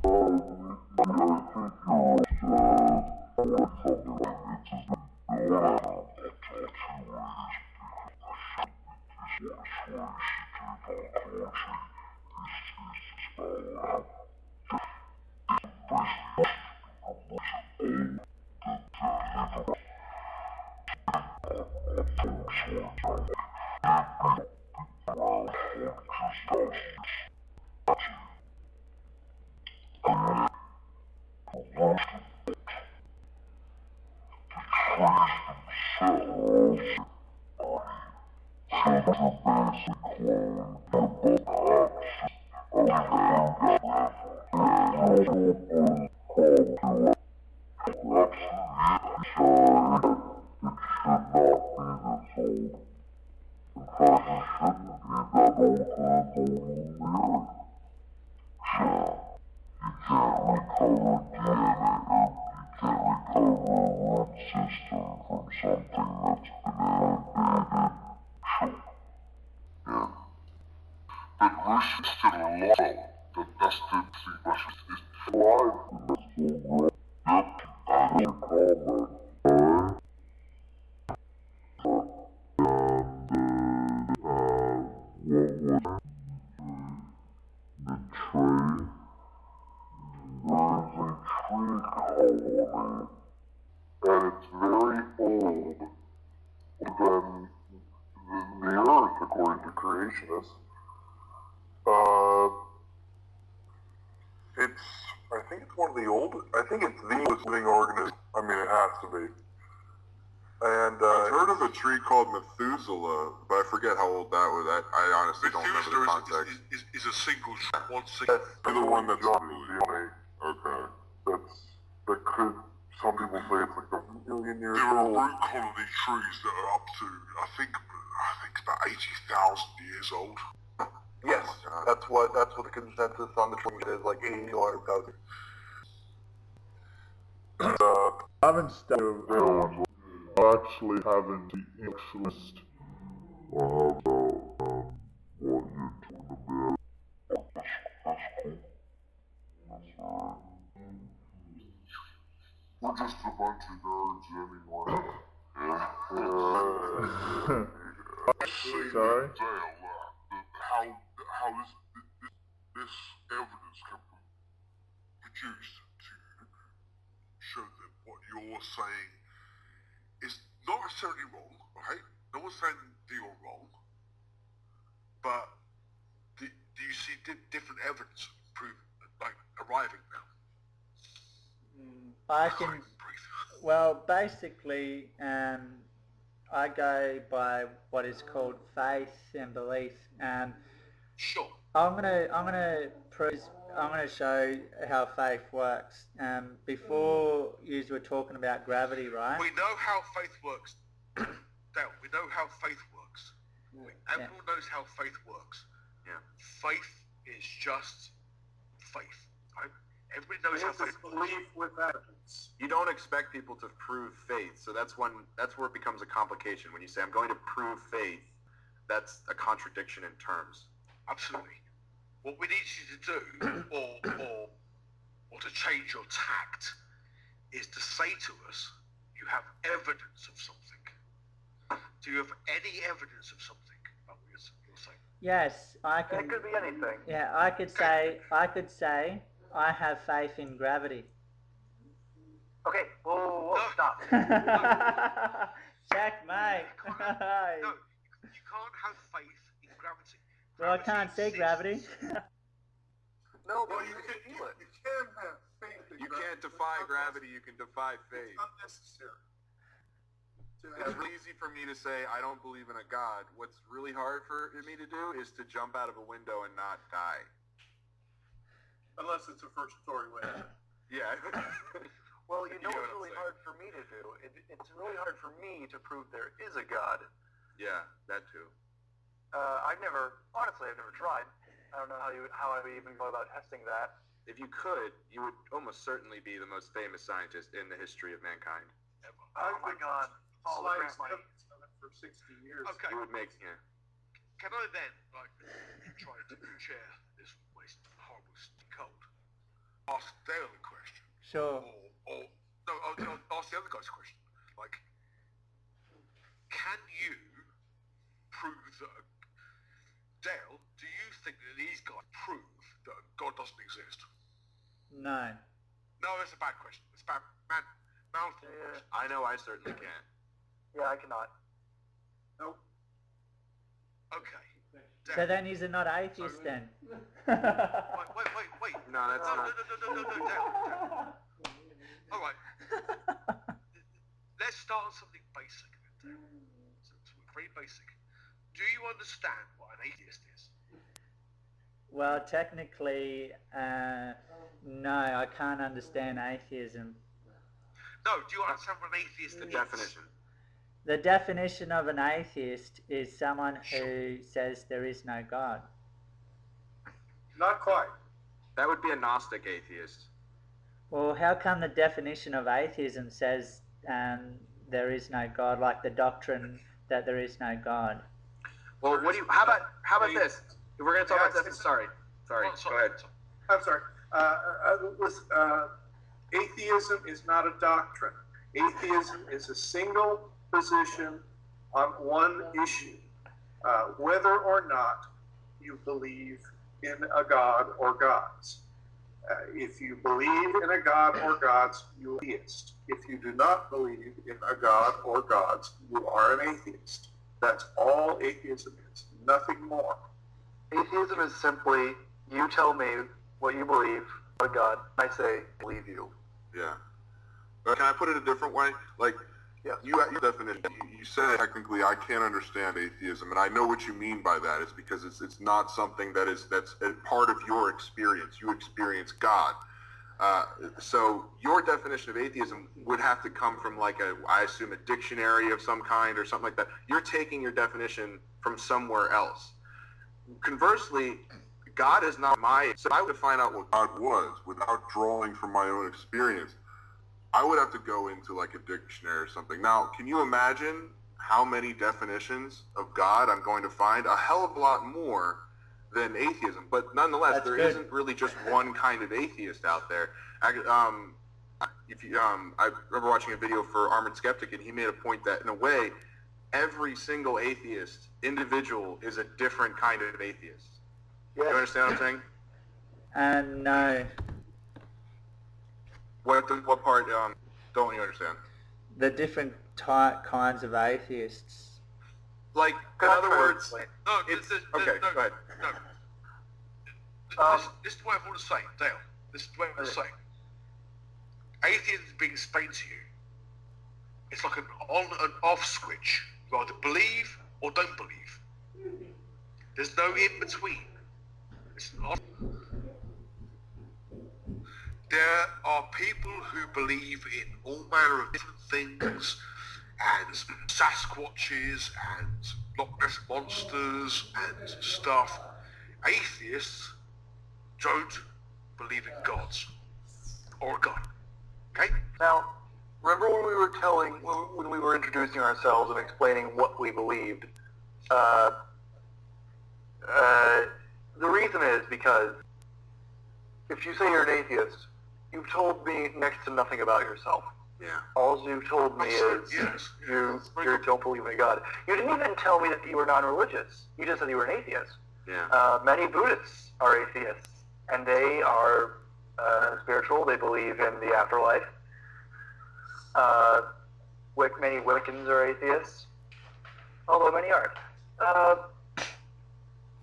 how to holy, and it's very old than the earth, according to creationists. I think it's one of the oldest, I think it's the oldest living organism. I mean, it has to be. And I've heard of a tree called Methuselah, but I forget how old that was. I honestly don't remember the context. Is a single tree, one single. the one that's the only. Okay. That could. Some people say it's like a million years There are old. root colony trees that are up to, I think about 80,000 years old. Yes, that's what the consensus on the tree is, like 80 or 1,000. I haven't studied it. I actually haven't the interest about what you're talking about. We're just a bunch of nerds anyway. Sorry? How this evidence can be produced to show that what you're saying is not necessarily wrong, right? No one's saying that you're wrong, but do you see different evidence arriving now? I can, well, basically, I go by what is called faith and belief. Sure. I'm gonna show how faith works. Before you were talking about gravity, right? We know how faith works. Dale, we know how faith works. Everyone knows how faith works. Yeah. Faith is just faith. Right? Everybody knows how faith works. Belief with evidence. You don't expect people to prove faith, so that's where it becomes a complication. When you say, I'm going to prove faith, that's a contradiction in terms. Absolutely. What we need you to do, or to change your tact, is to say to us, you have evidence of something. Do you have any evidence of something about what you're saying? Yes, I can. It could be anything. Yeah, I could say I have faith in gravity. Okay, whoa, No. stop. Checkmate. No, you can't have faith in gravity. Well, I can't see gravity. No, but Well, you can feel it. You can have faith in You gravity. can't defy gravity, you can defy faith. It's unnecessary. It's really easy for me to say I don't believe in a God. What's really hard for me to do is to jump out of a window and not die. Unless it's a first-story window. Yeah. Well, you know You know what's what I'm really saying. hard for me to do? It's really hard for me to prove there is a God. Yeah, that too. I've never tried. I don't know how I would even go about testing that. If you could, you would almost certainly be the most famous scientist in the history of mankind. Oh my God. All the grant money. For 60 years. Okay. You would make, yeah. Can I then, try to share this waste horrible cold? Ask Dale a question. Sure. I'll ask the other guy's question. Can you prove that Dale, do you think that these guys prove that God doesn't exist? No. No, that's a bad question. It's a bad mouthful Yeah. question. I know I certainly can. Yeah, I cannot. Nope. Okay. So then he's not atheist then. Wait. No, that's not. No, Dale. All right. Let's start on something basic, Dale. Something very basic. Do you understand what an atheist is? Well, technically, no, I can't understand atheism. No, do you understand what an atheist The is? definition. The definition of an atheist is someone who says there is no God. Not quite. That would be a Gnostic atheist. Well, how come the definition of atheism says there is no God, like the doctrine that there is no God? Well, how about this? We're going to talk about this. Sorry, go ahead. I'm sorry. Atheism is not a doctrine. Atheism is a single position on one issue, whether or not you believe in a God or gods. If you believe in a God or gods, you are an atheist. If you do not believe in a God or gods, you are an atheist. That's all atheism is, nothing more. Atheism is simply, you tell me what you believe about God, I say, believe you. Yeah. Can I put it a different way? Like, Yes. your definition, you said technically I can't understand atheism, and I know what you mean by that. It's because it's not something that's a part of your experience. You experience God. So your definition of atheism would have to come from I assume a dictionary of some kind or something like that. You're taking your definition from somewhere else. Conversely, God is not so I would find out what God was without drawing from my own experience. I would have to go into a dictionary or something. Now, can you imagine how many definitions of God I'm going to find? A hell of a lot more than atheism. But nonetheless, there isn't really just one kind of atheist out there. I remember watching a video for Armored Skeptic, and he made a point that, in a way, every single atheist, individual, is a different kind of atheist. Yes. You understand what I'm saying? No. What part don't you understand? The different kinds of atheists. In other words, No, okay, no, go ahead. No. This is what I want to say, Dale. This is what I want to say. Atheism is being explained to you. It's like an on and off switch. You either believe or don't believe. There's no in between. It's not. There are people who believe in all manner of different things, and Sasquatches, and Loch Ness monsters, and stuff. Atheists don't believe in gods, or a God. Okay? Now, remember when we were introducing ourselves and explaining what we believed? The reason is because if you say you're an atheist, you've told me next to nothing about yourself. Yeah. All you've told me is you don't believe in a God. You didn't even tell me that you were non-religious. You just said you were an atheist. Yeah. Many Buddhists are atheists, and they are spiritual. They believe in the afterlife. Many Wiccans are atheists, although many aren't.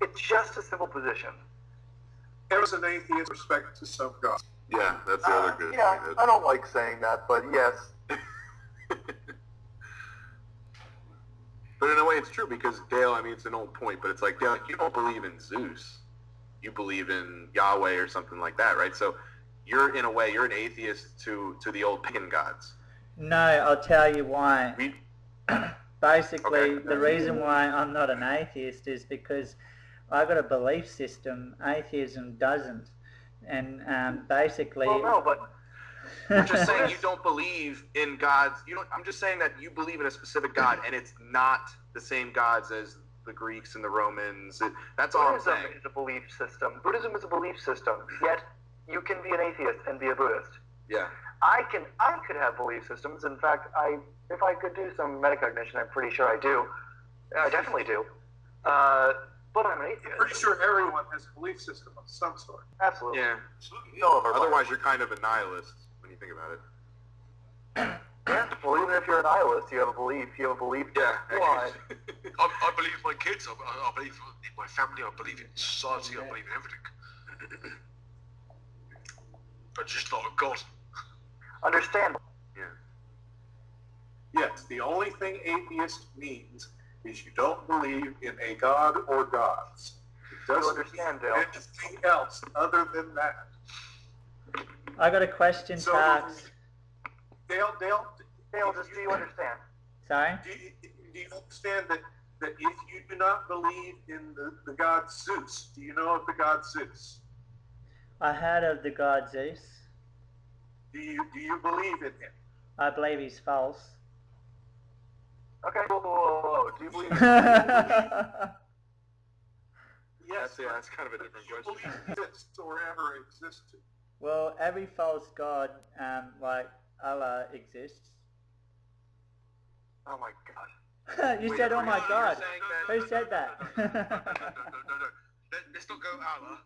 It's just a simple position. There was an atheist with respect to some gods. Yeah, that's the other good. Yeah, I don't like saying that, but yes. But in a way, it's true because Dale. I mean, it's an old point, but it's Dale, you don't believe in Zeus. You believe in Yahweh or something like that, right? So you're in a way you're an atheist to the old pagan gods. No, I'll tell you why. Basically, Okay. the reason why I'm not an atheist is because I've got a belief system. Atheism doesn't. And basically... Well, no, but... I'm just saying you don't believe in gods. I'm just saying that you believe in a specific god, and it's not the same gods as the Greeks and the Romans. That's all I'm saying. Buddhism is a belief system. Buddhism is a belief system, yet you can be an atheist and be a Buddhist. Yeah. I could have belief systems. In fact, if I could do some metacognition, I'm pretty sure I do. I definitely do. But I'm an atheist. Pretty sure everyone has a belief system of some sort. Absolutely. Yeah. No of our Otherwise, you're kind of a nihilist when you think about it. Yeah. Well, even if you're a nihilist, you have a belief. You have a belief. Yeah. Why? I believe in my kids. I believe in my family. I believe in society. I believe in everything. But just not a God. Understand. Yeah. Yes, the only thing atheist means is you don't believe in a God or gods. It doesn't understand, mean Dale. anything else other than that. I got a question to ask. Dale, Just do you understand? Sorry? do you understand that if you do not believe in the god Zeus, do you know of the god Zeus? I heard of the god Zeus. Do you believe in him? I believe he's false. Okay. Whoa. Do you believe? Yes. That's kind of a different Do you question. believe this or ever existed? Well, every false god, like Allah, exists. Oh my God. You said, oh my God. You're Who said that? No. Let's not go Allah.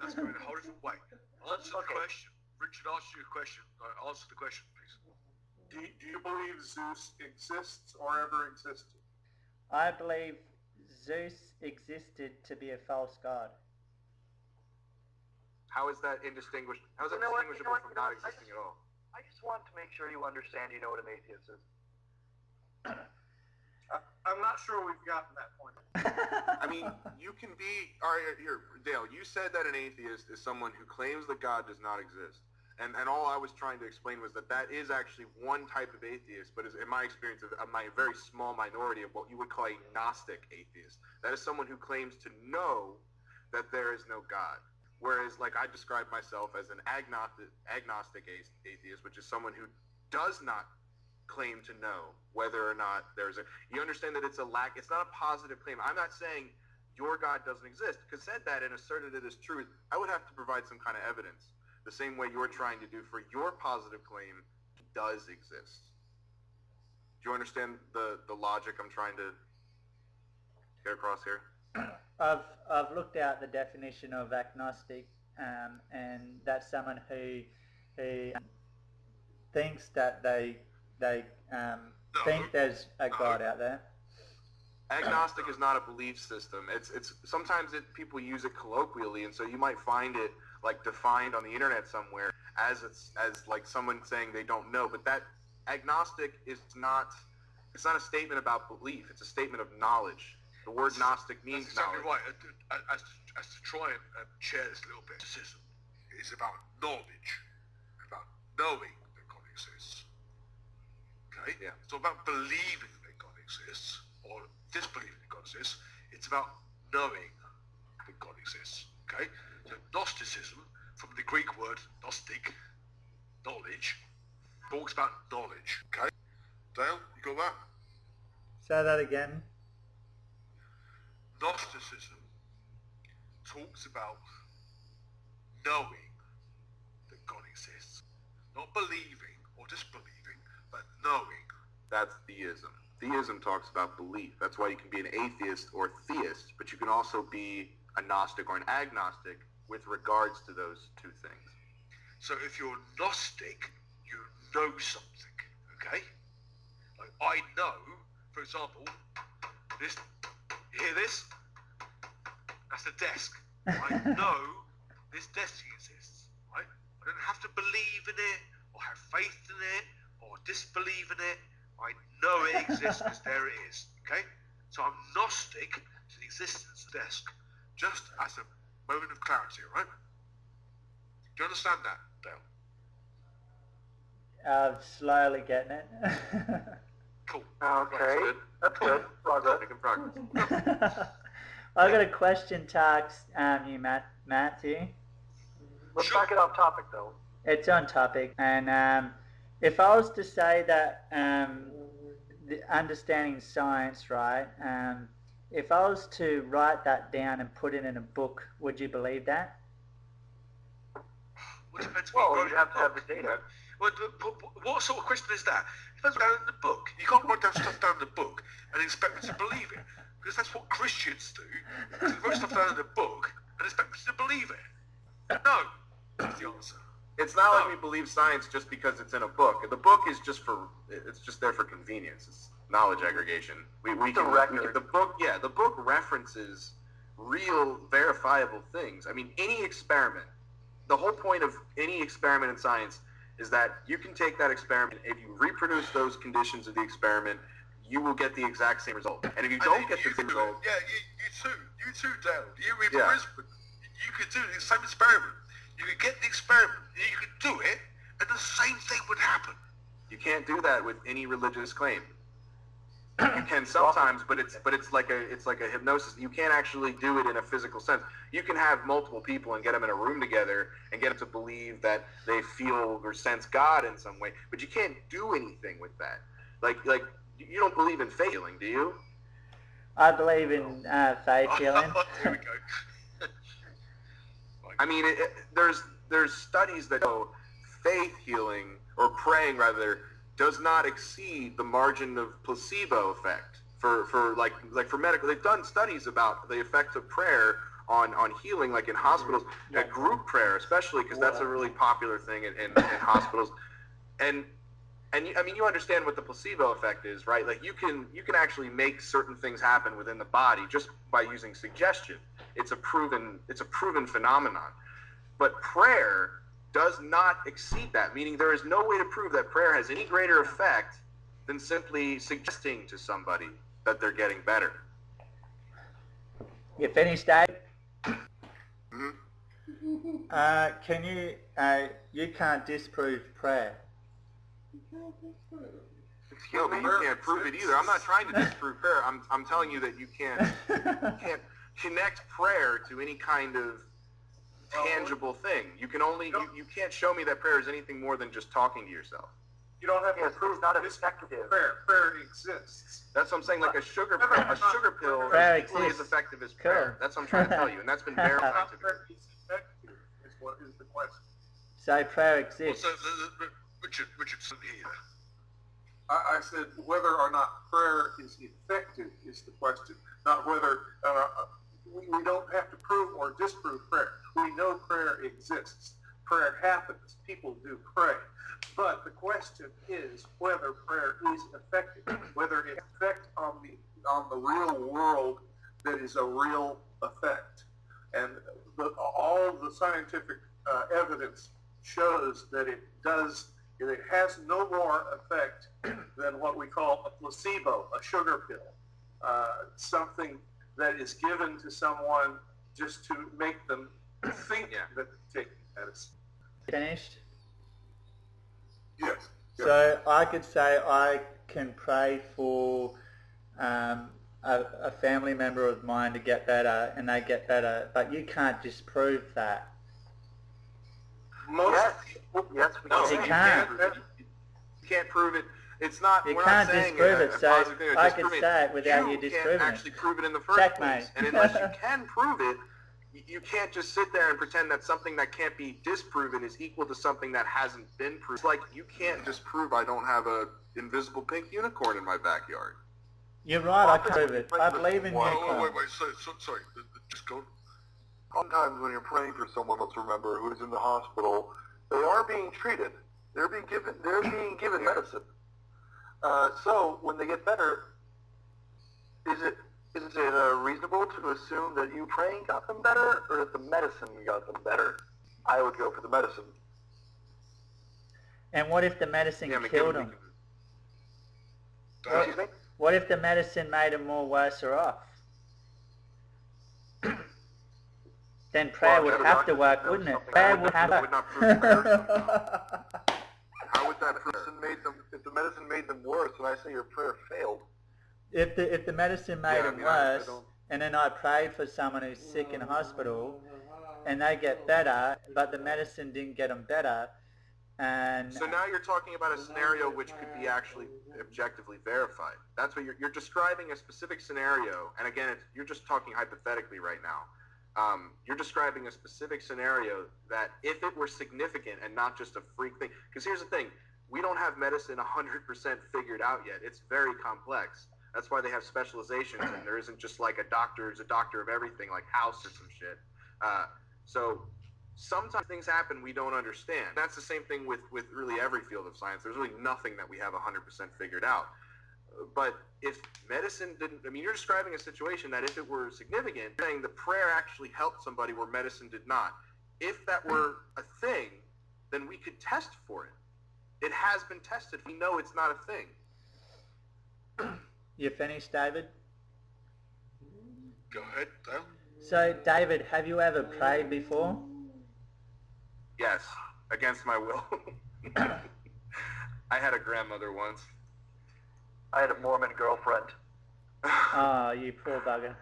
That's going a whole different way. I'm Answer the question. Richard, answer your question. Answer the question, please. Do you believe Zeus exists or ever existed? I believe Zeus existed to be a false god. How is that indistinguishable? How is that You know what? distinguishable from not existing at all? I just want to make sure you understand you know what an atheist is. I'm not sure we've gotten that point. I mean, you can be... All right, here, Dale, you said that an atheist is someone who claims that God does not exist. And all I was trying to explain was that is actually one type of atheist, but is, in my experience, a very small minority of what you would call a Gnostic atheist. That is someone who claims to know that there is no God. Whereas, like, I describe myself as an agnostic atheist, which is someone who does not claim to know whether or not there's a... You understand that it's not a positive claim. I'm not saying your God doesn't exist, because said that and asserted it as truth, I would have to provide some kind of evidence, the same way you're trying to do for your positive claim does exist. Do you understand the logic I'm trying to get across here? I've looked out the definition of agnostic, and that's someone who thinks that they think there's a God out there. Agnostic is not a belief system. It's sometimes people use it colloquially, and so you might find it like defined on the internet somewhere as like someone saying they don't know. But that agnostic is not. It's not a statement about belief. It's a statement of knowledge. The word Gnostic means That's exactly knowledge. right. As to try and share this a little bit, Gnosticism is about knowledge, about knowing that God exists. Okay? Yeah. It's not about believing that God exists or disbelieving that God exists. It's about knowing that God exists. Okay? So Gnosticism, from the Greek word gnostic, knowledge, talks about knowledge. Okay? Dale, you got that? Say that again. Gnosticism talks about knowing that God exists. Not believing or disbelieving, but knowing. That's theism. Theism talks about belief. That's why you can be an atheist or theist, but you can also be a Gnostic or an agnostic with regards to those two things. So if you're Gnostic, you know something, okay? Like I know, for example, this, you hear this? That's the desk. I know this desk exists, right? I don't have to believe in it, or have faith in it, or disbelieve in it. I know it exists because there it is, okay? So I'm Gnostic to the existence of the desk, just as a moment of clarity, right? Do you understand that, Dale? I'm slowly getting it. Cool. Okay, that's good. Progress. Making progress. I've got a question to ask you, Matthew. Let's back it off topic, though. It's on topic, and if I was to say that the understanding science, right? If I was to write that down and put it in a book, would you believe that? Well, you'd have to have the data. What sort of question is that? If that's down in the book, you can't write down stuff down in the book and expect me to believe it, because that's what Christians do. They write stuff down in the book and expect me to believe it. No, that's the answer. It's not like we believe science just because it's in a book. The book is just there for convenience. It's knowledge aggregation. The book references real, verifiable things. I mean, any experiment. The whole point of any experiment in science is that you can take that experiment, if you reproduce those conditions of the experiment, you will get the exact same result. And if you don't get the same result... Yeah, you too, Dale. You could do the same experiment. You could get the experiment, and you could do it, and the same thing would happen. You can't do that with any religious claim. You can sometimes, but it's like a hypnosis. You can't actually do it in a physical sense. You can have multiple people and get them in a room together and get them to believe that they feel or sense God in some way, but you can't do anything with that. Like you don't believe in faith healing, do you? I believe in faith healing. Here we go. I mean, there's studies that show faith healing, or praying rather, does not exceed the margin of placebo effect for medical. They've done studies about the effect of prayer on healing, like in hospitals, group prayer especially, because that's a really popular thing in hospitals. And you understand what the placebo effect is, right? Like you can actually make certain things happen within the body just by using suggestion. It's a proven phenomenon. But prayer does not exceed that, meaning there is no way to prove that prayer has any greater effect than simply suggesting to somebody that they're getting better. You finished, Dave? Mm-hmm. Can you? You can't disprove prayer. No, but you can't prove it either. I'm not trying to disprove prayer. I'm telling you that you can't connect prayer to any kind of tangible thing. You can only you can't show me that prayer is anything more than just talking to yourself. You don't have to prove not effective. Prayer exists. That's what I'm saying. Like a sugar pill prayer is equally as effective as prayer. That's what I'm trying to tell you, and that's been verified. Prayer is effective. Is what is the question? So prayer exists. Well, so Richardson here. I said whether or not prayer is effective is the question, not whether we don't have to prove or disprove prayer. We know prayer exists. Prayer happens. People do pray. But the question is whether prayer is effective, whether it affects on the real world that is a real effect. And all the scientific evidence shows that it does. It has no more effect than what we call a placebo, a sugar pill, something that is given to someone just to make them think that they're taking medicine. Finished? Yes. So I could say I can pray for a family member of mine to get better, and they get better, but you can't disprove that. Yes, we can. You can't. You can't prove it. It's not. You we're can't not saying disprove it. So I could disprove say it without you disproving can't actually it. prove it in the first place. And unless you can prove it, you can't just sit there and pretend that something that can't be disproven is equal to something that hasn't been proved. It's like you can't disprove I don't have a invisible pink unicorn in my backyard. You're right. I can prove it. I believe in unicorns. Wait. Sorry. Just go. Sometimes when you're praying for someone, let's remember, who's in the hospital, they are being treated. They're being given medicine. So when they get better, is it reasonable to assume that you praying got them better, or that the medicine got them better? I would go for the medicine. And what if the medicine killed them? Excuse me? What if the medicine made them more worse or off? Then prayer would have to work, wouldn't it? Prayer would have to. How would that prove? If the medicine made them worse, then I say your prayer failed. If the medicine made them worse, and then I prayed for someone who's sick in hospital, and they get better, but the medicine didn't get them better, and so now you're talking about a scenario which could be actually objectively verified. That's what you're describing a specific scenario, and again, you're just talking hypothetically right now. You're describing a specific scenario that if it were significant and not just a freak thing, because here's the thing, we don't have medicine 100% figured out yet. It's very complex. That's why they have specializations, and there isn't just like a doctor is a doctor of everything, like House or some shit. So sometimes things happen we don't understand. That's the same thing with really every field of science. There's really nothing that we have 100% figured out. But if medicine didn't, you're describing a situation that if it were significant, saying the prayer actually helped somebody where medicine did not. If that were a thing, then we could test for it. It has been tested. We know it's not a thing. You finished, David? Go ahead, Dale. So, David, have you ever prayed before? Yes, against my will. I had a grandmother once. I had a Mormon girlfriend. Oh, you poor bugger.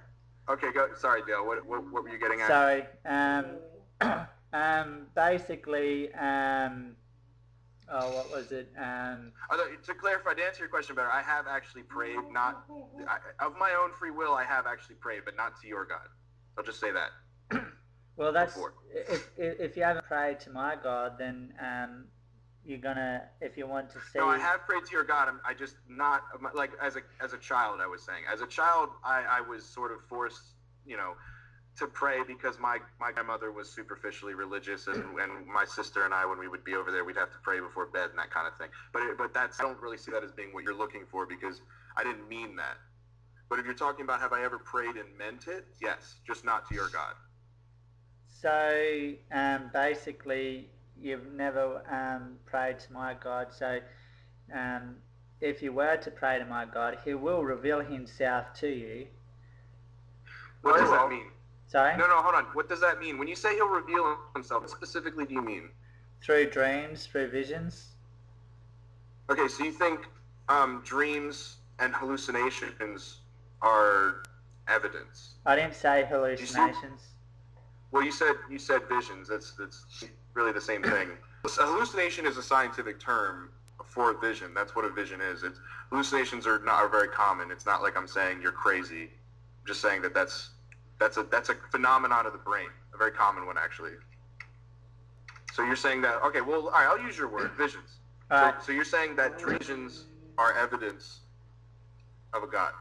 Okay, go. Sorry, Dale. What were you getting at? Sorry. Basically, what was it? To clarify, to answer your question better, I have actually prayed, of my own free will, I have actually prayed, but not to your God. I'll just say that. Well, that's, if you haven't prayed to my God, then you're gonna, if you want to see... No, I have prayed to your God. I just not, like, as a child, I was saying. As a child, I was sort of forced, to pray because my grandmother was superficially religious, and my sister and I, when we would be over there, we'd have to pray before bed and that kind of thing. But I don't really see that as being what you're looking for, because I didn't mean that. But if you're talking about have I ever prayed and meant it, yes, just not to your God. So basically, you've never prayed to my God. So if you were to pray to my God, he will reveal himself to you. What does that mean? Sorry? No, hold on. What does that mean? When you say he'll reveal himself, what specifically do you mean? Through dreams, through visions. Okay, so you think dreams and hallucinations are evidence? I didn't say hallucinations. Well, you said visions. That's really the same thing. A hallucination is a scientific term for a vision. That's what a vision is. Hallucinations are very common. It's not like I'm saying you're crazy. I'm just saying that's a phenomenon of the brain, a very common one, actually. So you're saying that, okay, well, all right, I'll use your word, visions. So you're saying that visions are evidence of a God?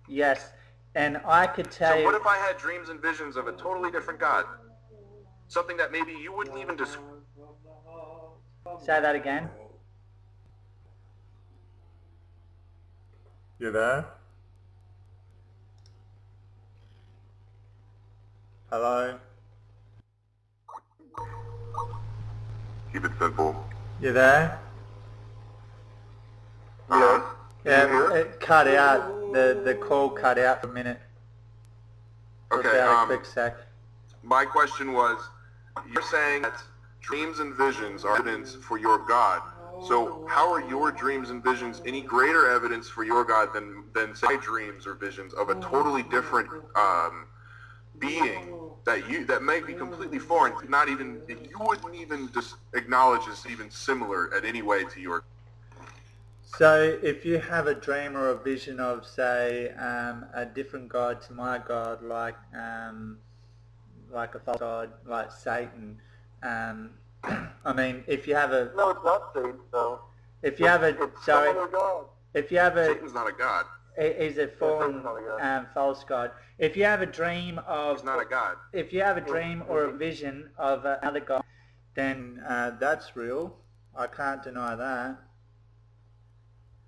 Yes, and I could tell you... So what if I had dreams and visions of a totally different God? Something that maybe you wouldn't even describe. Say that again. You there? Hello? Keep it simple. You there? Yeah, it cut out. The call cut out for a minute. Okay, about a quick sec. My question was, you're saying that dreams and visions are evidence for your God. So how are your dreams and visions any greater evidence for your God than say dreams or visions of a totally different being that may be completely foreign, not even you wouldn't even just acknowledge as even similar at any way to your? So if you have a dream or a vision of, say, a different God to my God, like a false God, like Satan, I mean, if you have a... No, it's not Satan, though. If you have a... Sorry. If you have a... Satan's not a God. He's a fallen false God. If you have a dream of... He's not a God. If you have a dream or a vision of another God, then that's real. I can't deny that.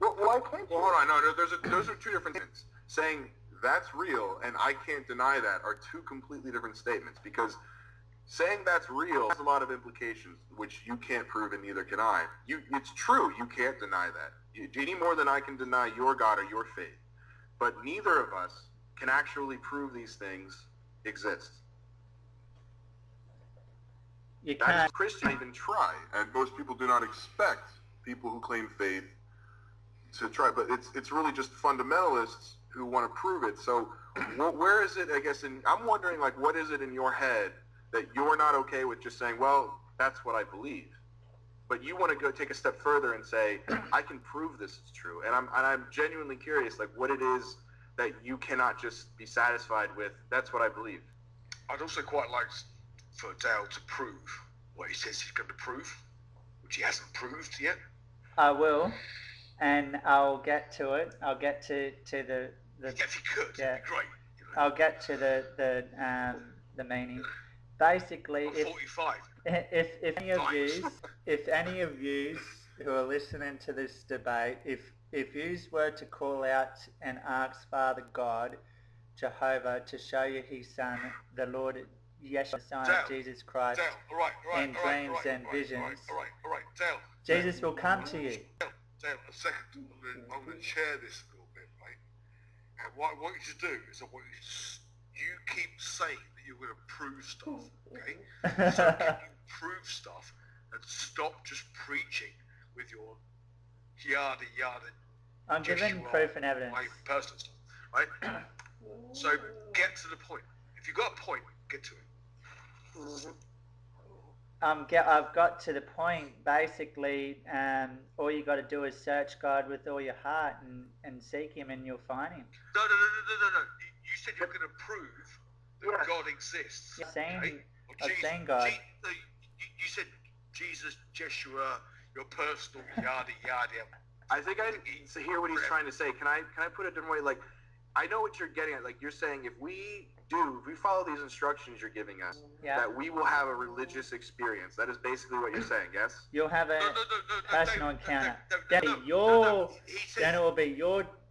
Well, why can't you? Well, hold on. No, those are two different things. Saying that's real and I can't deny that are two completely different statements, because saying that's real has a lot of implications which you can't prove and neither can I. It's true. You can't deny that. Any more than I can deny your God or your faith. But neither of us can actually prove these things exist. You That can't... is Christians even try. And most people do not expect people who claim faith to try, but it's really just fundamentalists who want to prove it. So where is it, I guess, I'm wondering, like, what is it in your head that you're not okay with just saying, well, that's what I believe, but you want to go take a step further and say, I can prove this is true. And I'm genuinely curious, like, what it is that you cannot just be satisfied with, that's what I believe. I'd also quite like for Dale to prove what he says he's going to prove, which he hasn't proved yet. I will, and I'll get to it. I'll get to the If he could, yeah. it'd be great. I'll get to the meaning. Basically, I'm 45. if any of you who are listening to this debate, if you were to call out and ask Father God, Jehovah, to show you His Son, the Lord Yeshua, Son of Jesus Christ, Dale, all right, in dreams and visions, all right, Dale. Jesus will come to you. Dale, a second. I'm going to share this a little bit, right? And what I want you to do is I want you keep saying that you're going to prove stuff, okay? So can you prove stuff and stop just preaching with your yada yada? I'm giving proof and evidence. My personal stuff, right? So get to the point. If you've got a point, get to it. I've got to the point. Basically, all you got to do is search God with all your heart and seek Him, and you'll find Him. No. You said you're going to prove that God exists. I've seen, okay? I've seen God. You said Jesus, Jeshua, your personal yada yada. I think I hear what he's trying to say. Can I put it a different way? Like, I know what you're getting at. Like, you're saying if we follow these instructions you're giving us, that we will have a religious experience. That is basically what you're saying, yes? You'll have a personal encounter. Then it will be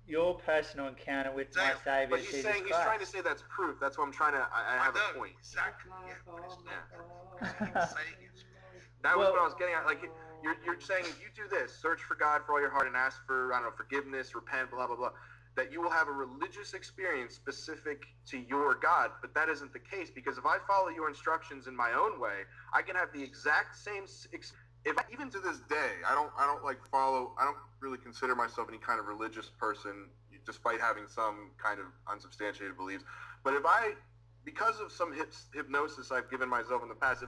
your personal encounter with my Savior But he's Jesus saying, he's Christ. trying to say that's proof. That's what I'm trying to, I have a point. Exactly. Yeah, but it's not saying it. That was what I was getting at. Like, you're saying if you do this, search for God for all your heart and ask for, I don't know, forgiveness, repent, blah, blah, blah, that you will have a religious experience specific to your God. But that isn't the case, because if I follow your instructions in my own way, I can have the exact same Even to this day, I don't really consider myself any kind of religious person, despite having some kind of unsubstantiated beliefs. But because of some hypnosis I've given myself in the past,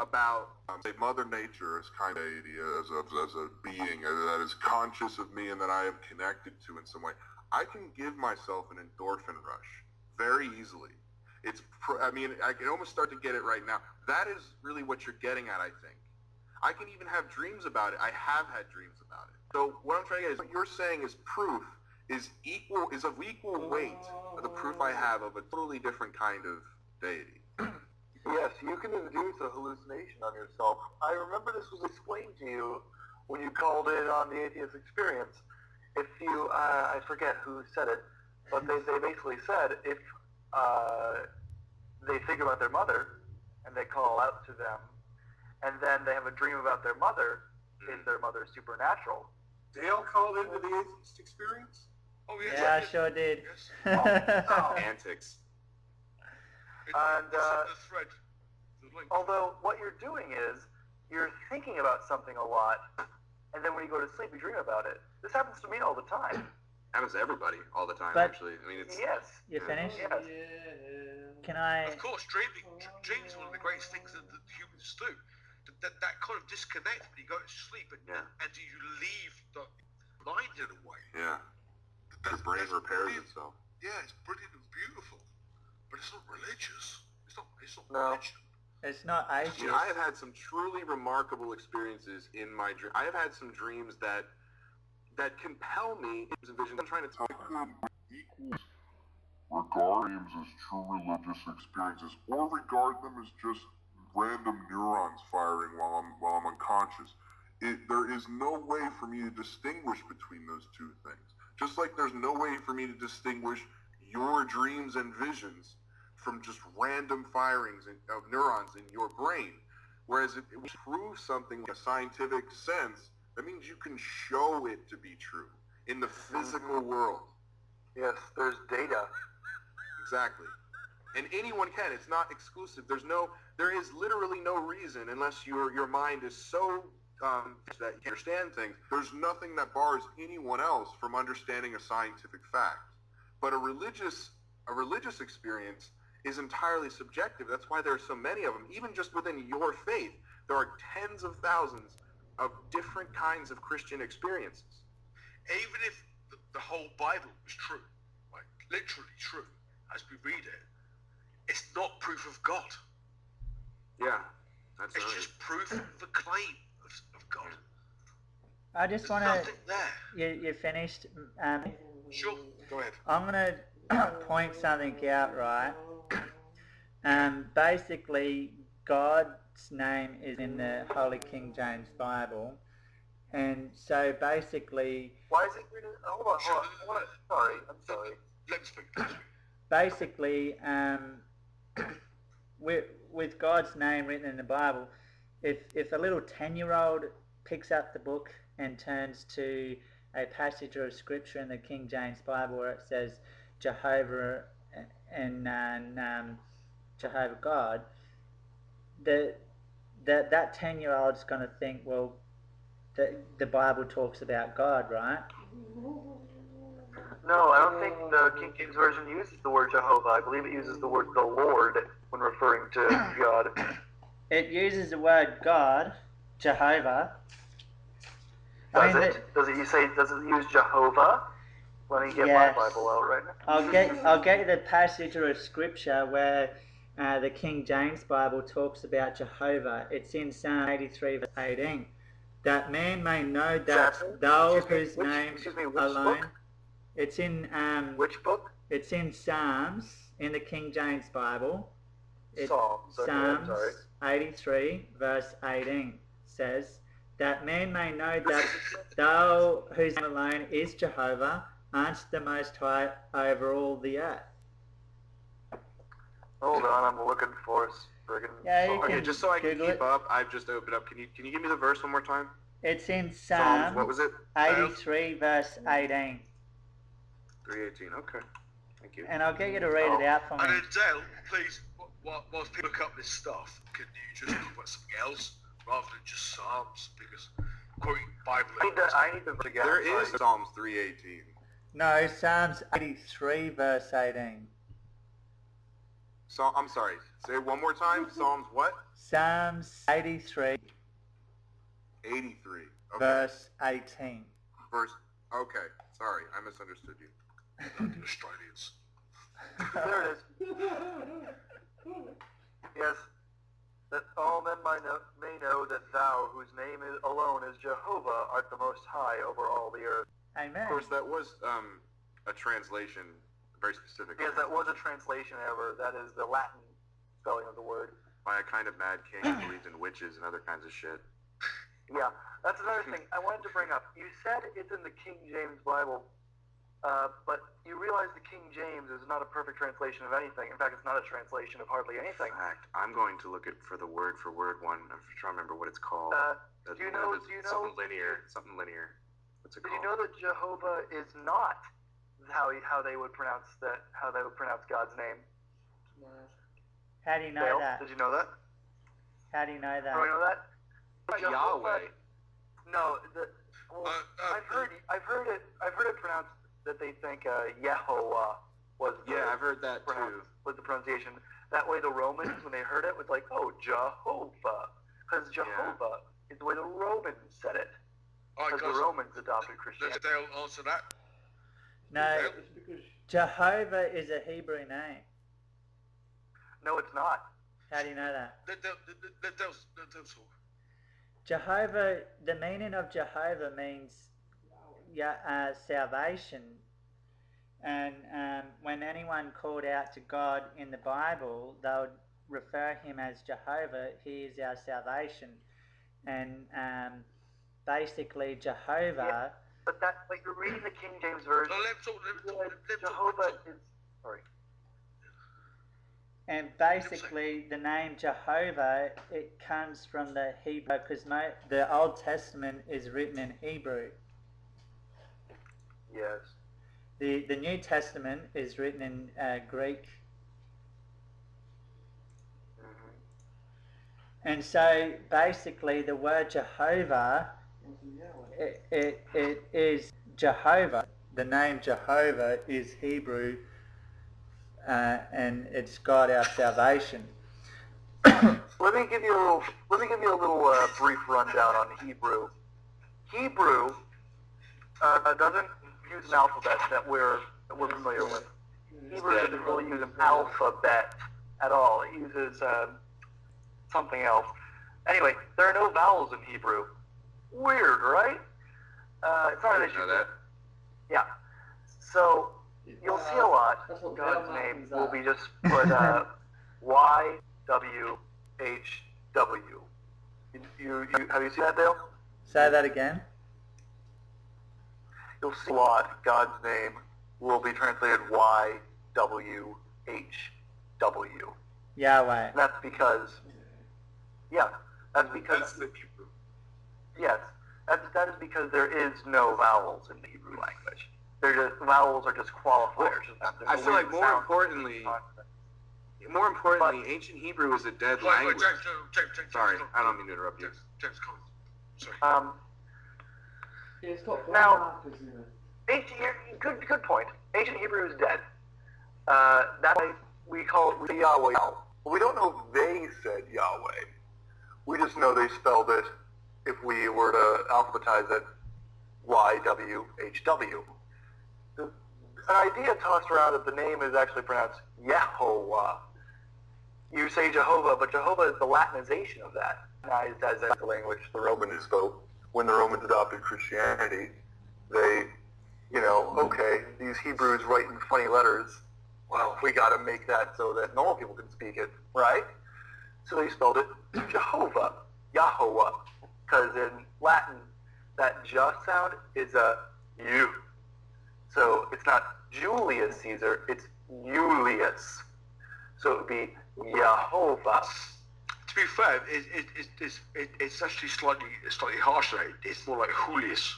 about say Mother Nature as kind of as a being that is conscious of me and that I am connected to in some way, I can give myself an endorphin rush very easily. I can almost start to get it right now. That is really what you're getting at, I think. I can even have dreams about it. I have had dreams about it. So what I'm trying to get is, what you're saying is proof is of equal weight of the proof I have of a totally different kind of deity. Yes, you can induce a hallucination on yourself. I remember this was explained to you when you called in on the Atheist Experience. If you, I forget who said it, but they basically said if they think about their mother and they call out to them, and then they have a dream about their mother, is their mother supernatural? Dale called into the Atheist Experience? Oh, yes. Yeah, I sure did. Yes. Antics. And the thread. The link. although what you're doing is you're thinking about something a lot, and then when you go to sleep, you dream about it. This happens to me all the time. Happens to everybody all the time, But- actually. I mean, it's... Yes. You finished? Yes. Can I? Of course, dreaming is one of the greatest things that humans do. That kind of disconnect when you go to sleep and you leave the mind in a way. Yeah. Your brain repairs itself. Yeah, it's brilliant and beautiful, but it's not religious. It's not No. religion. It's not atheist. I have had some truly remarkable experiences in my dream. I have had some dreams that compel me in visions. I'm trying to I could equals regard dreams as true religious experiences, or regard them as just random neurons firing while I'm unconscious. There is no way for me to distinguish between those two things. Just like there's no way for me to distinguish your dreams and visions from just random firings of neurons in your brain. Whereas if we prove something in a scientific sense, that means you can show it to be true in the physical world. Yes, there's data. Exactly. And anyone can. It's not exclusive. There is literally no reason, unless your mind is so that you can understand things. There's nothing that bars anyone else from understanding a scientific fact. But a religious experience is entirely subjective. That's why there are so many of them. Even just within your faith, there are tens of thousands of different kinds of Christian experiences. Even if the whole Bible was true, like literally true, as we read it, it's not proof of God. Yeah, that's It's right. just proof of the claim of God. I just There's want nothing to. there. You finished? Sure, go ahead. I'm going to point something out, right? Basically, God's name is in the Holy King James Bible, and so basically, Why is it written? Hold on. I'm sorry. Let me speak. basically, with God's name written in the Bible, if a little 10-year-old picks up the book and turns to a passage of scripture in the King James Bible where it says Jehovah and Jehovah God, that 10-year-old's going to think, well, the Bible talks about God, right? No, I don't think the King James Version uses the word Jehovah. I believe it uses the word the Lord when referring to God. It uses the word God, Jehovah. Does it use Jehovah? Let me get Yes. my Bible out right now. I'll get you the passage of scripture where the King James Bible talks about Jehovah. It's in Psalm 83 verse 18. That man may know that thou whose name Excuse me, which alone. book? It's in Which book? It's in Psalms, in the King James Bible. Psalms. Okay, Psalms sorry. 83, verse 18 says, that men may know that thou, whose name alone is Jehovah, art the Most High over all the earth. Hold on, I'm looking for a friggin' Yeah, you song. can Okay, just so I can Google keep it. up, I've just opened up. Can you give me the verse one more time? It's in Psalms, what Psalm was it? 83, verse 18. 318. Okay, thank you. And I'll get you to read it out for me. And then Dale, please, whilst people look up this stuff, can you just talk about something else rather than just Psalms? Because quoting Bible. I need the verse again. There sorry. is Psalms 3:18. No, Psalms 83, verse 18. So I'm sorry. Say it one more time. Psalms what? Psalms 83, 83. Okay. verse 18. Verse. Okay. Sorry, I misunderstood you. Australians. There it is. Yes, that all men may know that thou, whose name is alone is Jehovah, art the Most High over all the earth. Amen. Of course, that was a translation, very specific. Yes, that was a translation error. That is the Latin spelling of the word. By a kind of mad king who believed in witches and other kinds of shit. Yeah, that's another thing I wanted to bring up. You said it's in the King James Bible, but you realize the King James is not a perfect translation of anything. In fact, it's not a translation of hardly anything. In fact, I'm going to look at for the word one. I'm trying to remember what it's called. Do you know? Something linear. Something linear. What's it Did called? you know that Jehovah is not how they would pronounce God's name? How do you know Dale, that? did you know that? How do you know that? Do you know that? Yahweh. No, I've heard it pronounced that they think Yehovah was I've heard that too. Was the pronunciation. That way the Romans, when they heard it, was like, oh, Jehovah. Because Jehovah is the way the Romans said it. Because the Romans adopted Christianity. Let Dale answer that. No, Jehovah is a Hebrew name. No, it's not. How do you know that? Let Dale talk. Jehovah, the meaning of Jehovah means salvation. And when anyone called out to God in the Bible, they would refer him as Jehovah. He is our salvation. And basically Jehovah... Yeah, but you're reading the King James Version. No, let him talk. Jehovah is... Sorry. And basically, the name Jehovah, it comes from the Hebrew, because the Old Testament is written in Hebrew. Yes. The New Testament is written in Greek. Mm-hmm. And so, basically, the word Jehovah, it is Jehovah. The name Jehovah is Hebrew. And it's God our salvation. Let me give you a little brief rundown on Hebrew. Hebrew doesn't use an alphabet that we're familiar with. Hebrew doesn't really use an alphabet at all. It uses something else. Anyway, there are no vowels in Hebrew. Weird, right? It's not an issue. Yeah. So you'll see a lot. God's name will be just put YWHW. Have you seen that, Dale? Say that again. You'll see a lot. God's name will be translated YWHW. Yahweh. And that's because. That's because. That's the Hebrew. Yes, that is because there is no vowels in the Hebrew language. Vowels are just qualifiers. I feel like more importantly, ancient Hebrew is a dead language. James, Sorry, I don't mean to interrupt you. James, come on. Sorry. It's got Now, markers in it. good point. Ancient Hebrew is dead. That's why we call it Yahweh. Well, we don't know if they said Yahweh. We just know they spelled it, if we were to alphabetize it, YWHW. An idea tossed around that the name is actually pronounced Yehovah. You say Jehovah, but Jehovah is the Latinization of that. As the language the Romans spoke. When the Romans adopted Christianity, they okay, these Hebrews writing funny letters, well, we got to make that so that normal people can speak it, right? So they spelled it Jehovah, Yahweh, because in Latin, that J sound is a U. So it's not Julius Caesar, it's Julius. So it would be Jehovah. To be fair, it's actually slightly harsher. It's more like Julius.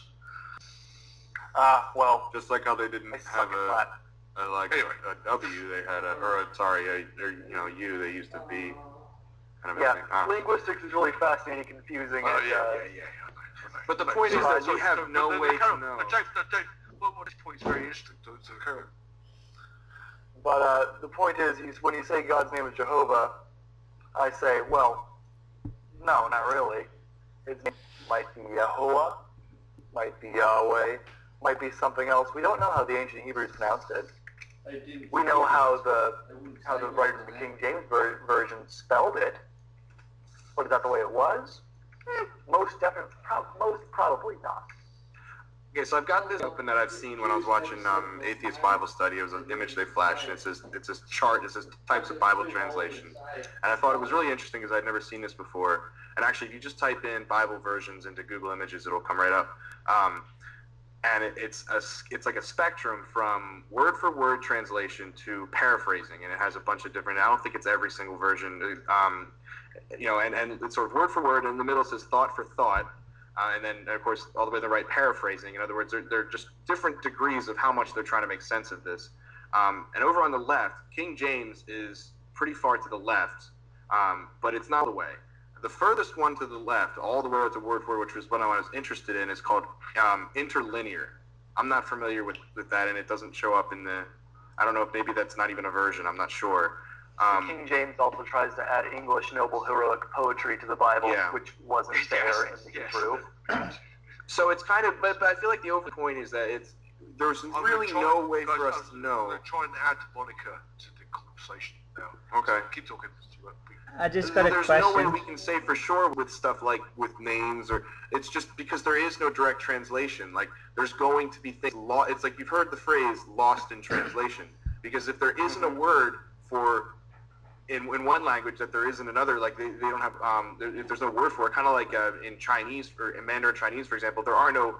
Well, Just like how they didn't have a W, they had U, they used a B. Kind of yeah, thing. linguistics is really fascinating and confusing. But the point is that we have no way to know. This point is very interesting to Karen. But the point is, when you say God's name is Jehovah, I say, well, no, not really. His name might be Yahuwah, might be Yahweh, might be something else. We don't know how the ancient Hebrews pronounced it. We know how the writer of the King James version spelled it. But is that the way it was? Most definitely, most probably not. Okay, so I've got this open that I've seen when I was watching Atheist Bible Study. It was an image they flashed, and it's this chart. It says types of Bible translation, and I thought it was really interesting because I'd never seen this before. And actually, if you just type in Bible versions into Google Images, it'll come right up. And it's like a spectrum from word for word translation to paraphrasing, and it has a bunch of different. I don't think it's every single version, and it's sort of word for word. In the middle it says thought for thought. And then, of course, all the way to the right, paraphrasing. In other words, they're just different degrees of how much they're trying to make sense of this. And over on the left, King James is pretty far to the left, but it's not all the way. The furthest one to the left, all the way to word for word, which was what I was interested in, is called interlinear. I'm not familiar with that, and it doesn't show up in the... I don't know if maybe that's not even a version. I'm not sure. King James also tries to add English noble heroic poetry to the Bible, which wasn't there in the Hebrew. So it's kind of, but I feel like the overall point is that there's really no way for us to know. I'm going to try and add Monica to the conversation now. Okay. Keep talking. I just got a There's question. no way we can say for sure with stuff like with names, or it's just because there is no direct translation. Like there's going to be things it's like you've heard the phrase lost in translation, because if there isn't a word for in one language that there isn't another, like they don't have if there's no word for it, kind of like in Chinese or in Mandarin Chinese, for example, there are no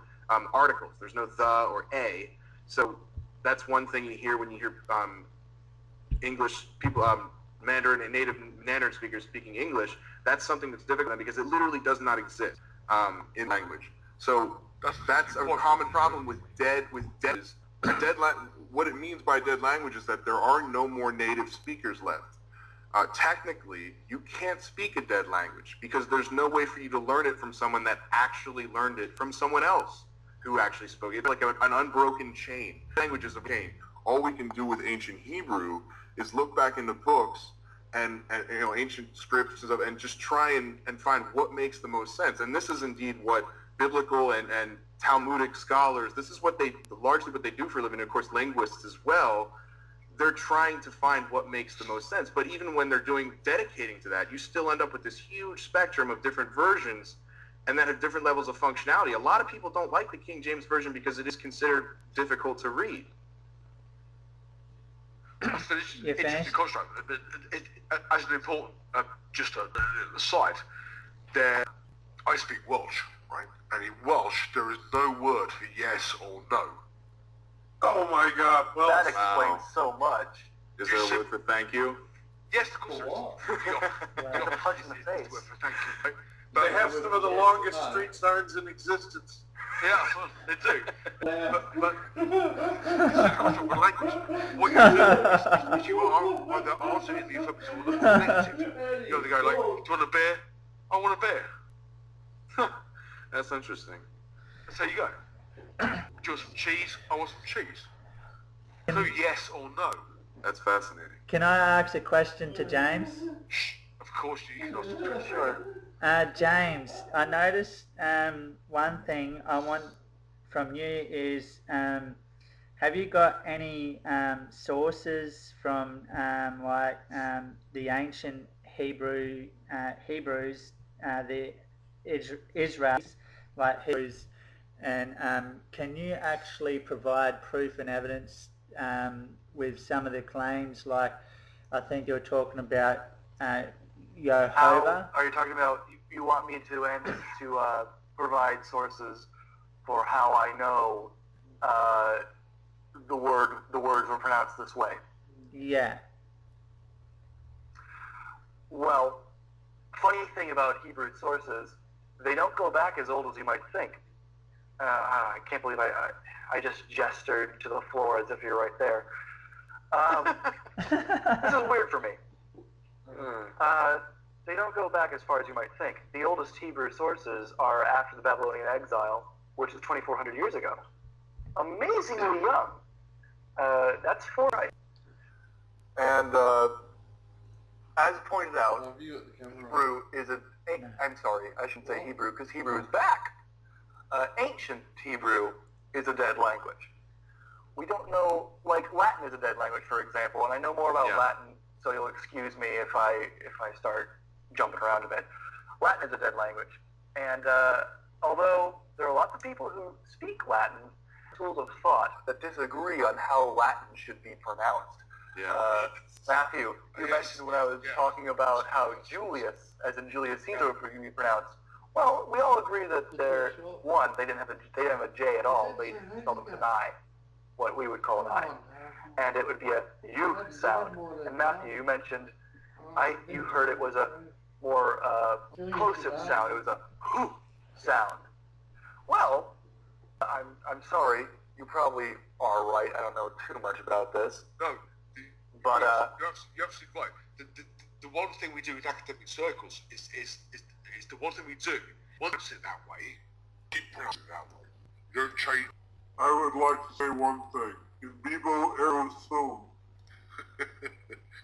articles. There's no the or a. So that's one thing you hear when you hear English people, Mandarin and native Mandarin speakers speaking English. That's something that's difficult because it literally does not exist in language. So that's a common problem with dead what it means by dead language is that there are no more native speakers left. Technically, you can't speak a dead language because there's no way for you to learn it from someone that actually learned it from someone else who actually spoke it. It's like an unbroken chain. Language is a chain. All we can do with ancient Hebrew is look back in the books and ancient scripts and stuff, and just try and find what makes the most sense. And this is indeed what biblical and Talmudic scholars, this is largely what they do for a living, and of course linguists as well. They're trying to find what makes the most sense. But even when they're dedicating to that, you still end up with this huge spectrum of different versions and that have different levels of functionality. A lot of people don't like the King James Version because it is considered difficult to read. So it's interesting construct. As an important, just an aside, I speak Welsh, right? And in Welsh, there is no word for yes or no. Oh my God! Well, that explains so much. Is there a word for thank you? Yes, of course there is. A punch in the face. Thank you. They have some of the longest street signs in existence. Yeah, well, they do. But with language, what you do is you are either answer in the affirmative or the negative. You know, they go like, do you want a bear? I want a bear. That's interesting. That's how you go. Do you want some cheese? I want some cheese. So yes or no. That's fascinating. Can I ask a question to James? Of course you can ask. Sure. James, I noticed one thing I want from you is have you got any sources from the ancient Hebrews, the Israelis, like Hebrews, And can you actually provide proof and evidence with some of the claims? Like, I think you were talking about Jehovah. Are you talking about? You want me to provide sources for how I know the words were pronounced this way? Yeah. Well, funny thing about Hebrew sources, they don't go back as old as you might think. I can't believe I just gestured to the floor as if you're right there. This is weird for me. They don't go back as far as you might think. The oldest Hebrew sources are after the Babylonian exile, which is 2,400 years ago. Amazingly young. That's foresight. And as pointed out, Hebrew is I'm sorry, I shouldn't say Hebrew, because Hebrew is back. Ancient Hebrew is a dead language. We don't know, like Latin is a dead language, for example, and I know more about Latin, so you'll excuse me if I start jumping around a bit. Latin is a dead language, and although there are lots of people who speak Latin, schools of thought that disagree on how Latin should be pronounced. Matthew, you mentioned when I was talking about how Julius, as in Julius Caesar, would be pronounced. Well, we all agree that they didn't have a J at all. They spelled it with an I, what we would call an I, and it would be a U sound. And Matthew, you mentioned, you heard it was a more plosive sound. It was a who sound. Well, I'm sorry. You probably are right. I don't know too much about this. No, but you're absolutely right. The one thing we do in academic circles is the one thing we do. Once it that way, keep pronouncing it that way. You don't change. I would like to say one thing. In vivo ergo sum.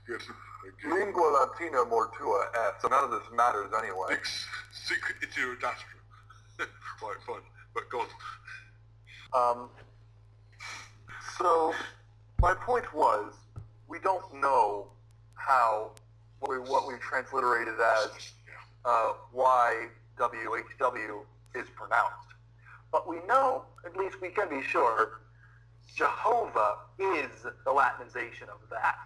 Yes. Okay. Lingua Latina mortua est. So none of this matters anyway. Secret iterodastra. Right, fine. But go on. So my point was, we don't know how what we transliterated as YWHW is pronounced. But we know, at least we can be sure, Jehovah is the Latinization of that.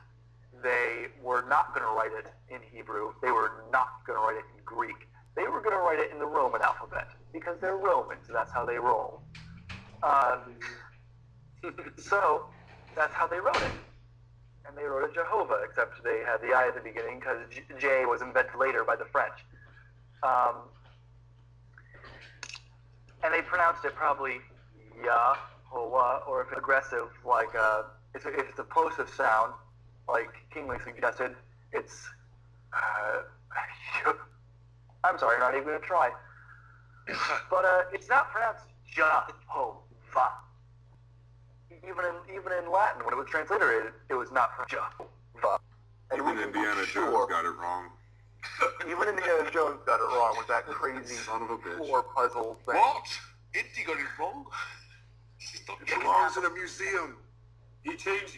They were not going to write it in Hebrew. They were not going to write it in Greek. They were going to write it in the Roman alphabet, because they're Romans, and that's how they roll. So, that's how they wrote it. And they wrote it Jehovah, except they had the I at the beginning, because J was invented later by the French. And they pronounced it probably Yahovah, or if it's aggressive, like if it's a plosive sound, like Kingsley suggested, it's I'm sorry, I'm not even going to try. But it's not pronounced Jehovah. Even in Latin, when it was transliterated, it was not Jehovah. Even Indiana Jones got it wrong. Even Indiana Jones got it wrong with that crazy son of a bitch. floor puzzle thing. What? Indy got it wrong? It belongs in a museum. He changed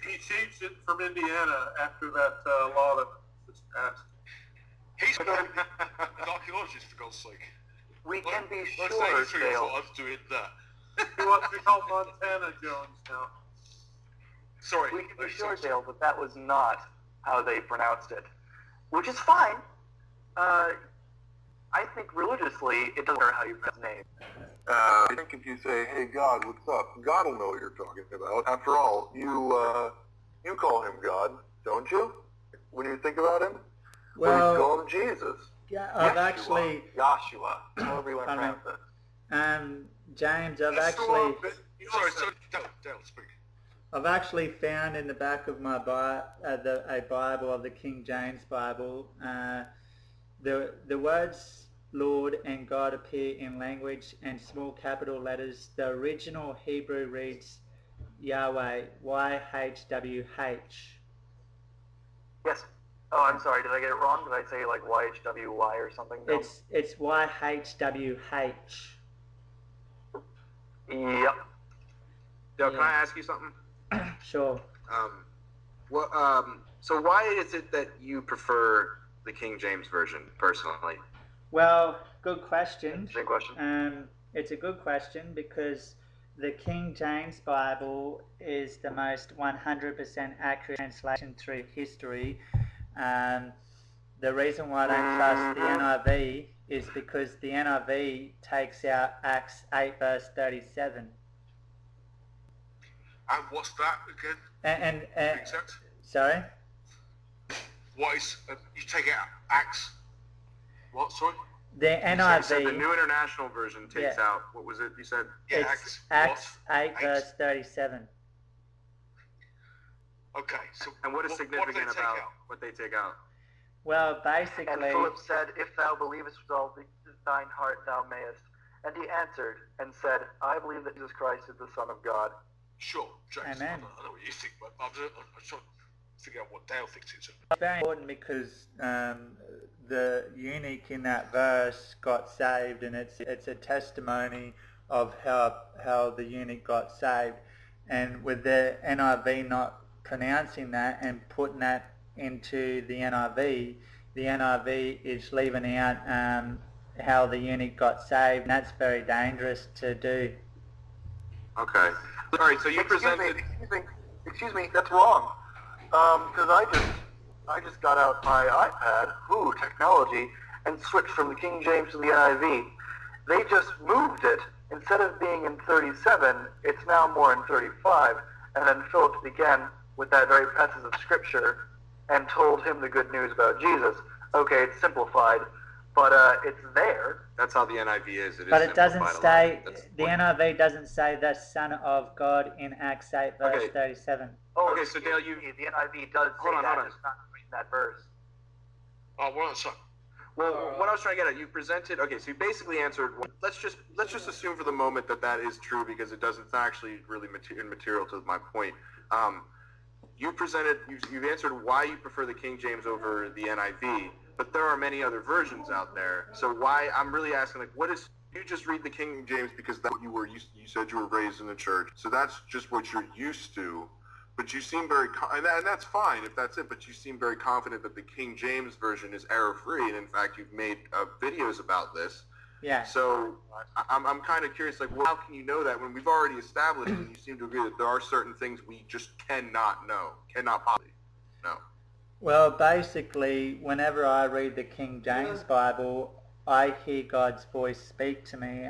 it from Indiana after that law that was passed. He's an archaeologist, for God's sake. We can be sure, Let's say Dale. I was doing that. He wants to call Montana Jones now. Sorry. We can be sure, Dale, that that was not how they pronounced it. Which is fine. I think religiously, it doesn't matter how you pronounce his name. I think if you say, hey, God, what's up? God will know what you're talking about. After all, you call him God, don't you? When you think about him? Well, or you call him Jesus. Yeah, I've actually... Joshua, however you want to pronounce it. James, I've actually... Sorry, Dale, speak. I've actually found in the back of my a Bible of the King James Bible, the words Lord and God appear in language and small capital letters. The original Hebrew reads Yahweh, Y-H-W-H. Yes. Oh, I'm sorry. Did I get it wrong? Did I say like Y-H-W-Y or something? No. It's Y-H-W-H. Yep. Dale, can I ask you something? Sure. So why is it that you prefer the King James Version, personally? Well, good question. Interesting question. It's a good question because the King James Bible is the most 100% accurate translation through history. The reason why I don't trust the NIV is because the NIV takes out Acts 8 verse 37. And what's that again? And exact? Sorry? What is, you take out Acts, what, sorry? The NIV... So the New International Version takes out, what was it you said? Yeah, Acts 8 verse 37. Okay, so and what is significant about what they take out? Well, basically... And Philip said, if thou believest with all thine heart, thou mayest. And he answered and said, I believe that Jesus Christ is the Son of God. Sure, James. Amen. I know what you think, but I'm trying to figure out what Dale thinks it's. It's very important because the eunuch in that verse got saved, and it's a testimony of how the eunuch got saved. And with the NIV not pronouncing that and putting that into the NIV is leaving out how the eunuch got saved, and that's very dangerous to do. Okay. All right, so you presented... Excuse me, that's wrong. Because I just got out my iPad, technology, and switched from the King James to the NIV. They just moved it. Instead of being in 37, it's now more in 35. And then Philip began with that very passage of Scripture and told him the good news about Jesus. Okay, it's simplified, but it's there. That's how the NIV is. But it doesn't say, the NIV doesn't say the Son of God in Acts 8 verse 37. Oh, okay, so Dale, the NIV does say that, it's not in that verse. Oh, well, sorry. Well, what I was trying to get at, you presented. Okay, so you basically answered. Let's just assume for the moment that is true because it's actually really immaterial to my point. You presented. You've answered why you prefer the King James over the NIV, but there are many other versions out there. So why? I'm really asking, like, what is? You just read the King James because that's what you were. You said you were raised in the church, so that's just what you're used to. But you seem very, and that's fine if that's it, but you seem very confident that the King James Version is error-free, and in fact, you've made videos about this. Yeah. So I'm kind of curious, like, well, how can you know that when we've already established, and you seem to agree that there are certain things we just cannot know, cannot possibly know? Well, basically, whenever I read the King James Bible, I hear God's voice speak to me.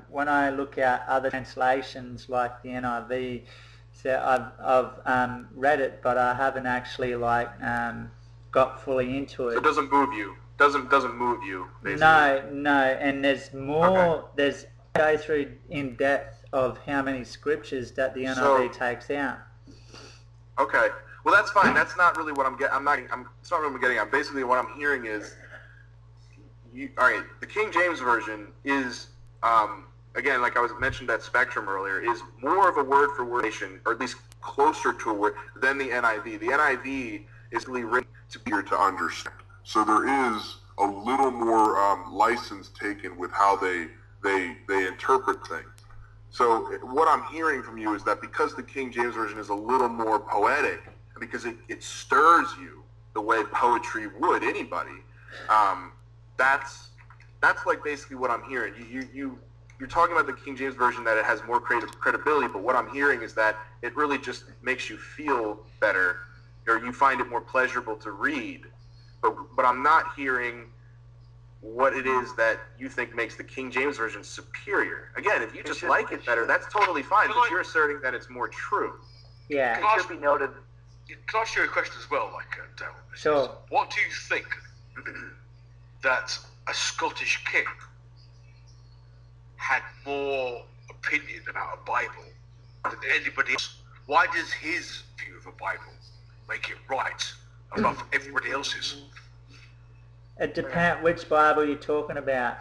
When I look at other translations like the NIV, so I've read it, but I haven't actually got fully into it. So it doesn't move you. Doesn't move you. Basically. No, and there's more. Okay. There's go through in depth of how many scriptures that the NIV takes out. Okay, well that's fine. That's not really what I'm getting. It's not what I'm getting at. Basically, what I'm hearing is, all right. The King James Version is. Again, like I was mentioned that spectrum earlier, is more of a word-for-word, or at least closer to a word, than the NIV. The NIV is really written to be easier to understand. So there is a little more license taken with how they interpret things. So what I'm hearing from you is that because the King James Version is a little more poetic, because it stirs you the way poetry would anybody, that's like basically what I'm hearing. You're talking about the King James Version, that it has more credibility, but what I'm hearing is that it really just makes you feel better, or you find it more pleasurable to read. But I'm not hearing what it is that you think makes the King James Version superior. Again, if you just like it better, that's totally fine, but you're asserting that it's more true. Yeah. It should be noted. Can I ask you a question as well, Dale? Sure. What do you think that a Scottish king had more opinion about a Bible than anybody else? Why does his view of a Bible make it right above everybody else's? It depends which Bible you're talking about.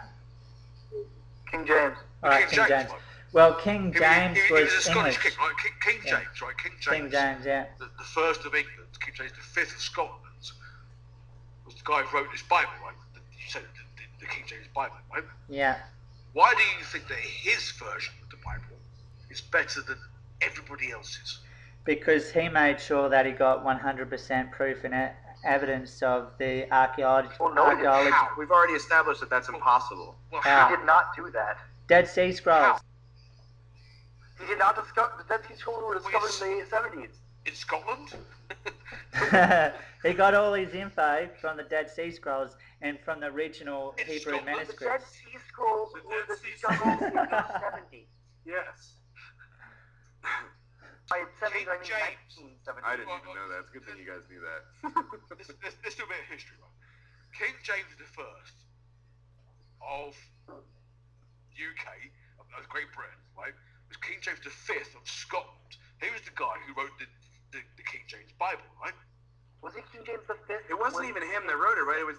King James. All right, King James. Well, King James was a Scottish English. king, right? King James, right? King James. King James, yeah. The first of England. King James, the fifth of Scotland, was the guy who wrote this Bible, right? You said the King James Bible, right? Yeah. Why do you think that his version of the Bible is better than everybody else's? Because he made sure that he got 100% proof and evidence of the archaeology. We've already established that that's impossible. Well, He did not do that. Dead Sea Scrolls. He did not discover, the Dead Sea Scrolls were discovered in the 70s. In Scotland? He got all his info from the Dead Sea Scrolls and from the original In Hebrew Scotland? The Dead manuscripts. Sea Scrolls were discovered in the 70s. Yes. By 70s, I mean James. 1970s. I didn't even know that. It's a good thing you guys knew that. Let's do a bit of history, right? King James I of UK, of Great Britain, right, was King James V of Scotland. He was the guy who wrote the King James Bible, right? Was it King James V? It wasn't even him that wrote it, right? It was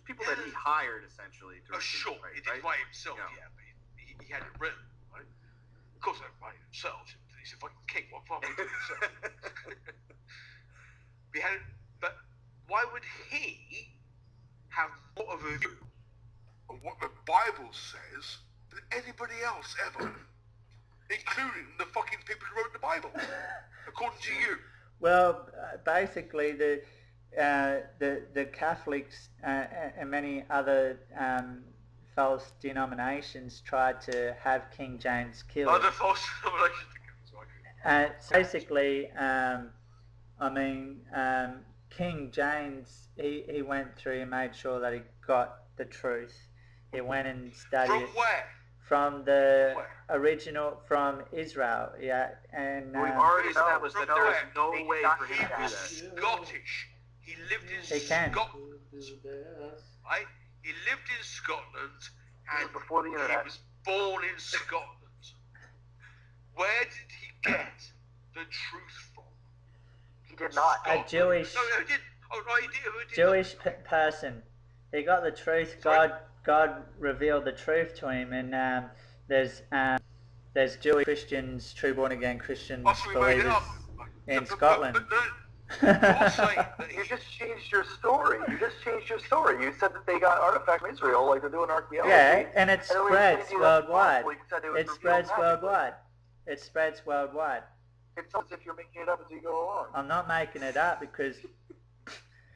people that he hired, essentially. To Sure, write, he didn't right? write himself, yeah, but he had it written, right? Of course, they write it themselves. He's a fucking king. What fucking do himself? But why would he have more of a view of what the Bible says than anybody else ever, including the fucking people who wrote the Bible, according to you? Well, basically, the Catholics and many other false denominations tried to have King James killed. Other false denominations. So basically, King James, he went through and made sure that he got the truth. He went and studied From it where? from the Where? original, from Israel, yeah, and We've already established that From there was where? no way for him He to do was that. Scottish. He lived in He can. Scotland, right? He lived in Scotland, and before the internet. he was born in Scotland. Where did he get the truth from? He did not. a Jewish No, he didn't. Oh, no, he did. He did Jewish person. He got the truth. God revealed the truth to him, and there's Jewish Christians, true born again Christians, not. We made it believers up. in Scotland. You're saying that You just changed your story. You said that they got artifacts from Israel, like they're doing archaeology. Yeah, and it And then we spreads said you worldwide. you said it was It revealed spreads magically. worldwide. It spreads worldwide. It's almost as if you're making it up as you go along. I'm not making it up because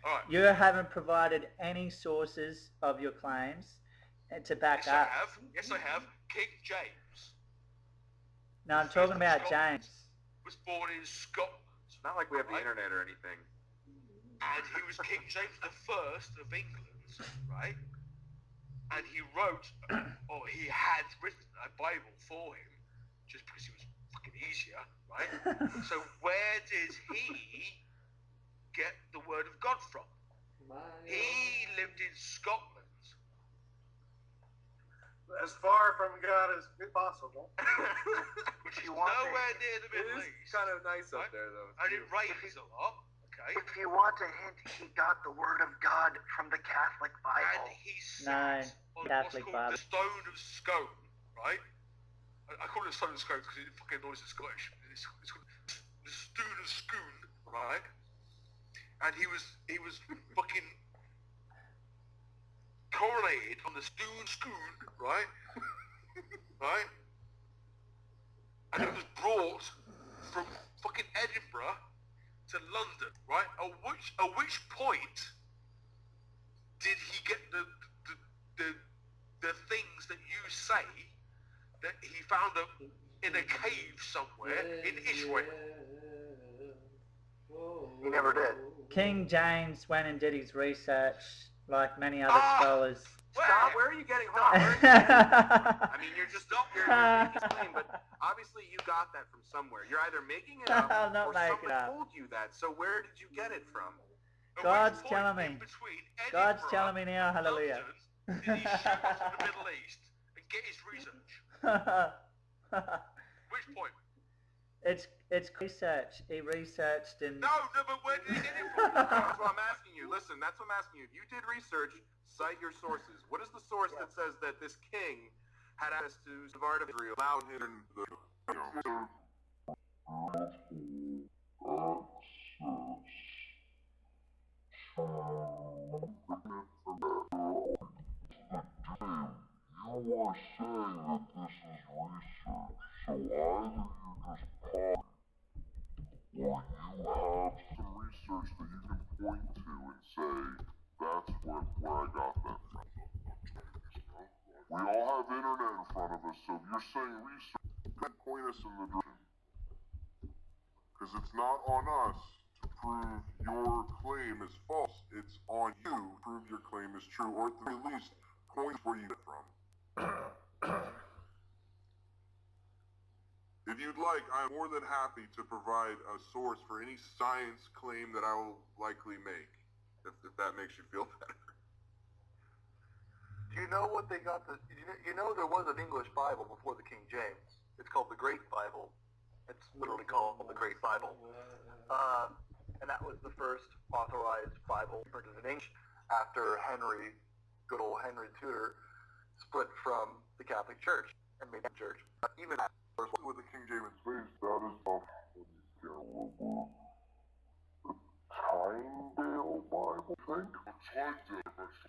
All right. you haven't provided any sources of your claims to back Yes, I up. have. Yes, I have. King James No, I'm talking about James. was born in Scotland. It's not like we have the Right. internet or anything. And he was King James I of England, right? And he wrote, or he had written a Bible for him, just because he was fucking easier, right? So where did he get the word of God from? He lived in Scotland. As far from God as possible. Which is you want nowhere to- near the It Middle is East. kind of nice up Right? there, though. And it rains a lot, okay? If you want a hint, he got the word of God from the Catholic And Bible. he No, sat on Catholic what's called Bible. the Stone of Scone, right? I call it Stone of Scone because it fucking annoys the Scottish. It's called the Stone of Scone, right? And he was fucking coronated on the Stone Scone, right? Right? And it was brought from fucking Edinburgh to London, right? At which point did he get the things that you say that he found them in a cave somewhere in Israel? He never did. King James went and did his research, like many other scholars. Stop, where are you getting hot? I mean, you're just you're making this claim, but obviously you got that from somewhere. You're either making it up I'm not or making someone it up. told you that. So where did you get it from? At God's which point telling me. in between God's Edinburgh telling me now, hallelujah. and London, did he shoot off to the Middle East and get his research? Which point? It's research. He researched and No, but where did he get it from? That's what I'm asking you. Listen, that's what I'm asking you. If you did research, cite your sources. What is the source that says that this king had access to the art of Israel, allowed him You are saying that this is research, so either you just pause or you have some research that you can point to and say, that's where I got that from. We all have internet in front of us, so if you're saying research, point us in the direction. Because it's not on us to prove your claim is false. It's on you to prove your claim is true, or at the very least, point where you get it from. If you'd like, I'm more than happy to provide a source for any science claim that I will likely make, if that makes you feel better. Do you know what they got? You know there was an English Bible before the King James. It's called the Great Bible. It's literally called the Great Bible. And that was the first authorized Bible printed in English after Henry, good old Henry Tudor, split from the Catholic Church and made a church. Even that, with the King James space, that is off the Tyndale Bible, I think? The Tyndale, that's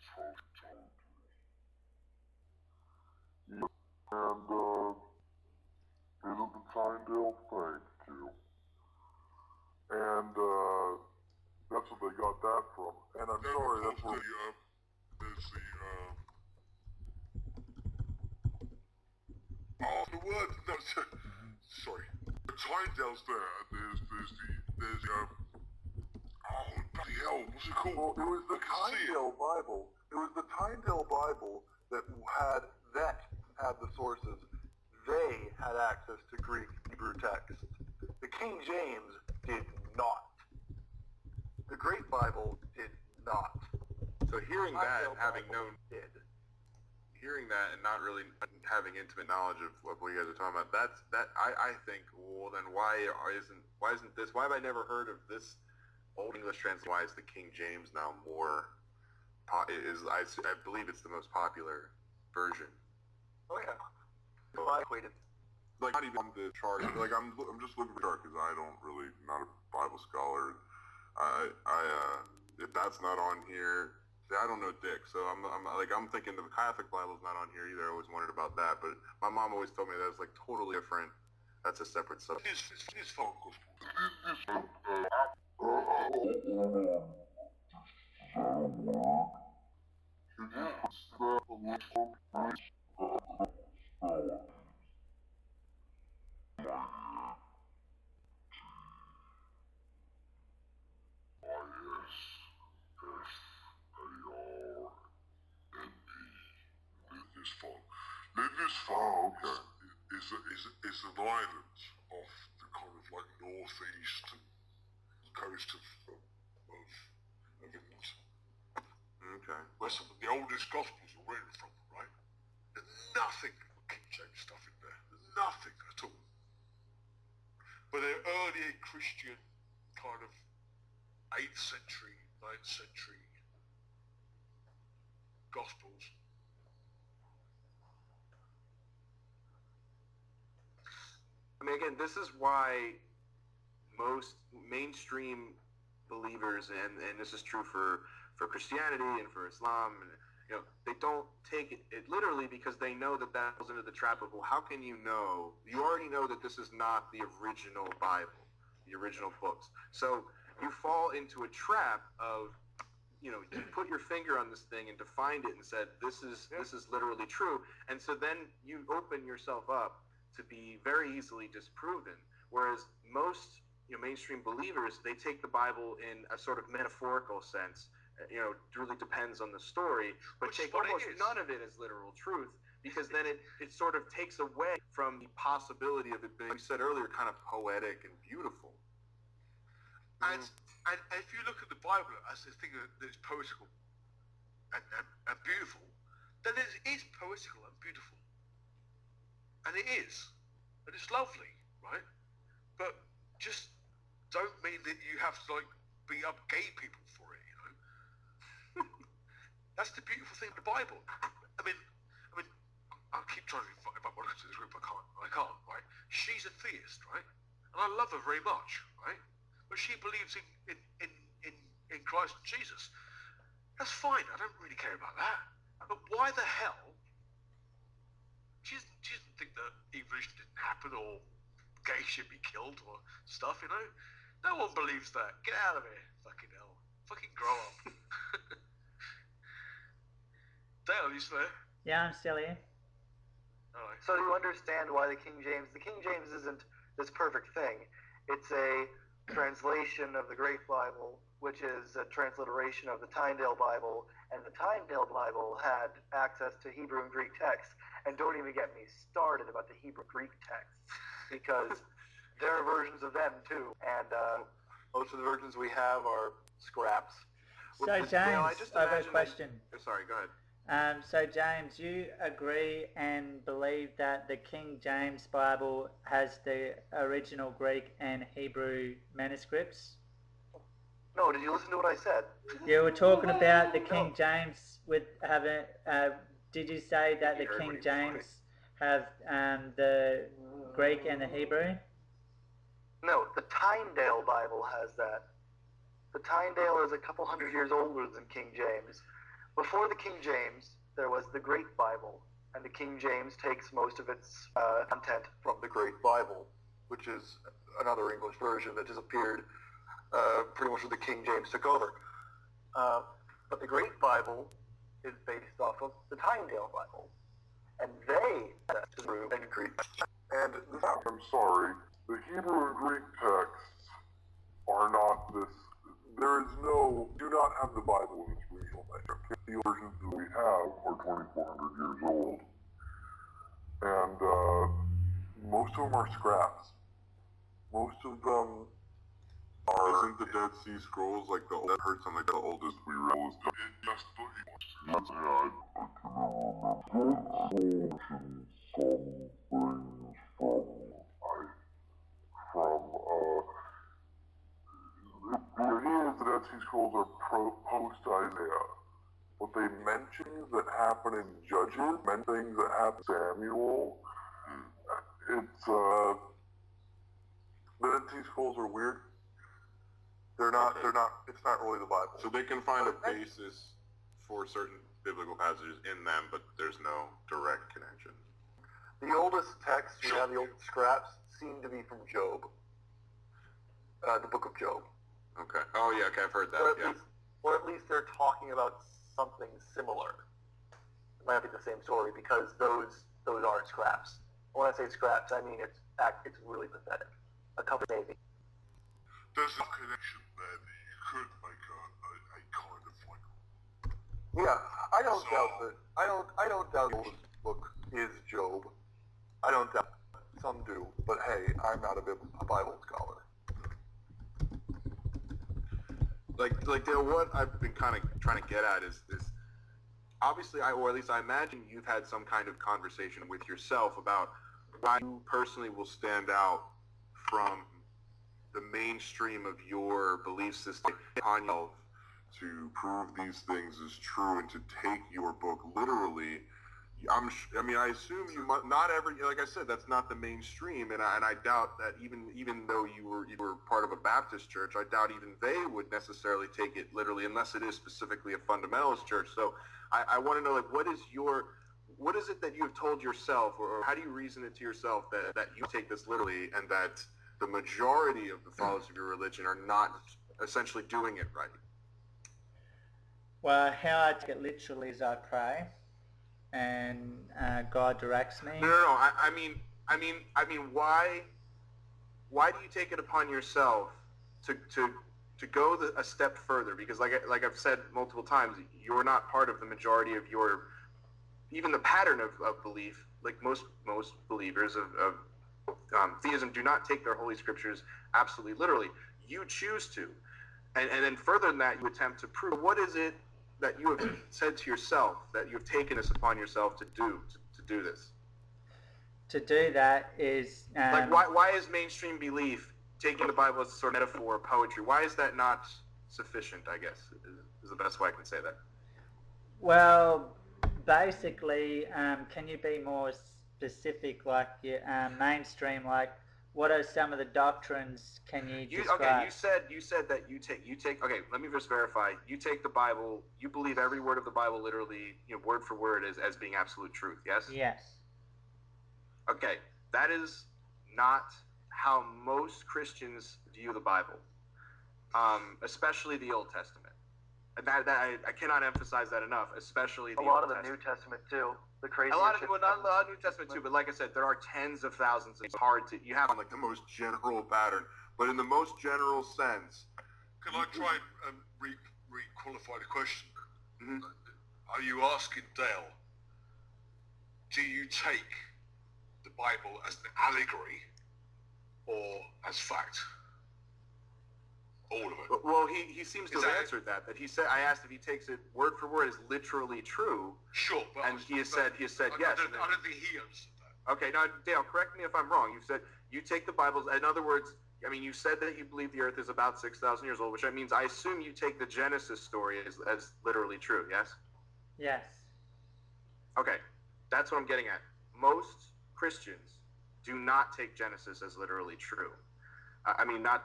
yeah, and, isn't the Tyndale fake, too? And, that's what they got that from. And I'm sorry, that's where there's the word, no, sorry. The Tyndale's there, there's oh, bloody hell, what's it called? Well, it was the Tyndale Bible. It was the Tyndale Bible that had the sources. They had access to Greek Hebrew text. The King James did not. The Great Bible did not. So hearing that, hearing that and not really having intimate knowledge of what you guys are talking about, I think, well then why isn't this, why have I never heard of this Old English translation? Why is the King James now more, I believe it's the most popular version. Oh yeah. So I equated. Like not even on the chart, like I'm just looking for the chart because I don't really, not a Bible scholar. If that's not on here, see, I don't know dick, so I'm thinking the Catholic Bible's not on here either. I always wondered about that, but my mom always told me that it's like totally different. That's a separate subject. It's focused. Oh, okay. Is an island off the kind of like northeastern coast of England. Okay. Where some of the oldest Gospels are written from, right? There's nothing but King James stuff in there. There's nothing at all. But they're early Christian kind of 8th century, 9th century Gospels. I mean, again, this is why most mainstream believers, and this is true for Christianity and for Islam, and, you know, they don't take it literally because they know that falls into the trap of, well, how can you know? You already know that this is not the original Bible, the original books. So you fall into a trap of, you know, you put your finger on this thing and defined it and said, this is literally true. And so then you open yourself up to be very easily disproven. Whereas most, you know, mainstream believers, they take the Bible in a sort of metaphorical sense. You know, it really depends on the story, but take almost none of it as literal truth, because then it sort of takes away from the possibility of it being, like you said earlier, kind of poetic and beautiful. And if you look at the Bible as a thing that is poetical and beautiful, then it is poetical and beautiful. And it is. And it's lovely, right? But just don't mean that you have to, like, beat up gay people for it, you know? That's the beautiful thing of the Bible. I mean, I keep trying to invite my mother to this group, I can't, right? She's a theist, right? And I love her very much, right? But she believes in Christ and Jesus. That's fine, I don't really care about that. But why the hell? She doesn't think that evolution didn't happen or gays should be killed or stuff, you know? No one believes that. Get out of here, fucking hell. Fucking grow up. Dale, you still there? Yeah, I'm still here. So you understand why the King James isn't this perfect thing. It's a translation of the Great Bible, which is a transliteration of the Tyndale Bible, and the Tyndale Bible had access to Hebrew and Greek texts. And don't even get me started about the Hebrew-Greek texts, because there are versions of them too, and most of the versions we have are scraps. So James, I have a question. Sorry, go ahead. So James, you agree and believe that the King James Bible has the original Greek and Hebrew manuscripts? No, did you listen to what I said? Yeah, we're talking about the King James with having. Did you say that the King James have the Greek and the Hebrew? No, the Tyndale Bible has that. The Tyndale is a couple hundred years older than King James. Before the King James, there was the Great Bible, and the King James takes most of its content from the Great Bible, which is another English version that disappeared pretty much when the King James took over. But the Great Bible is based off of the Tyndale Bible, and they disprove in Greek. And I'm sorry, the Hebrew and Greek texts are not this. There is no, do not have the Bible in its original language. The versions that we have are 2,400 years old. And most of them are scraps. Most of them are... Isn't the Dead Sea Scrolls like the old, that hurts on like the oldest we realized? Yes, that's I can remember some things from the idea is the Dead Sea Scrolls are post-Isaiah. What they mention that happen in Judges, things that happen in Samuel, it's, the Dead Sea Scrolls are weird. It's not really the Bible. So they can find a basis for certain biblical passages in them, but there's no direct connection. The oldest texts we have, the oldest scraps, seem to be from Job. The book of Job. Okay. Oh, yeah, okay, I've heard that, Or at least they're talking about something similar. It might not be the same story, because those aren't scraps. When I say scraps, I mean it's really pathetic. A couple maybe. There's a connection there that you could make a kind of like... Yeah, I don't doubt that. I don't doubt the oldest book is Job. I don't doubt it. Some do, but hey, I'm not a Bible scholar. Like Dale, what I've been kind of trying to get at is obviously, or at least I imagine you've had some kind of conversation with yourself about why you personally will stand out from the mainstream of your belief system on yourself to prove these things as true and to take your book literally. I assume you might not every, like I said, that's not the mainstream, and I doubt that even though you were part of a Baptist church, I doubt even they would necessarily take it literally unless it is specifically a fundamentalist church. So I want to know, like, what is it that you have told yourself, or how do you reason it to yourself that you take this literally, and that the majority of the followers of your religion are not essentially doing it right? Well, how I take it literally is I pray, and God directs me. No. I mean, why do you take it upon yourself to go a step further? Because like I've said multiple times, you're not part of the majority of even the pattern of belief. Like most believers of theism do not take their holy scriptures absolutely literally. You choose to, and then further than that, you attempt to prove. What is it that you have said to yourself, that you have taken this upon yourself to do this? To do that is... like, why is mainstream belief taking the Bible as a sort of metaphor or poetry? Why is that not sufficient, I guess, is the best way I can say that? Well, basically, can you be more specific, like mainstream, like what are some of the doctrines can you describe? Okay, you said that you take okay, let me just verify. You take the Bible, you believe every word of the Bible literally, word for word as being absolute truth, yes? Yes. Okay, that is not how most Christians view the Bible, especially the Old Testament. I cannot emphasize that enough, especially A lot of the New Testament too. The crazy. A lot of New Testament too, but like I said, there are tens of thousands. It's hard to you have like the most general pattern, but in the most general sense. Can I try and re-qualify the question? Mm-hmm. Are you asking Dale, do you take the Bible as an allegory or as fact? All of it. Well, he seems to have answered that. That he said, I asked if he takes it word for word as literally true. Sure, but he has said yes. I don't think he understood that. Okay, now Dale, correct me if I'm wrong. You said you take the Bible. In other words, I mean, you said that you believe the Earth is about 6,000 years old, which means I assume you take the Genesis story as literally true. Yes. Yes. Okay, that's what I'm getting at. Most Christians do not take Genesis as literally true. I mean, not,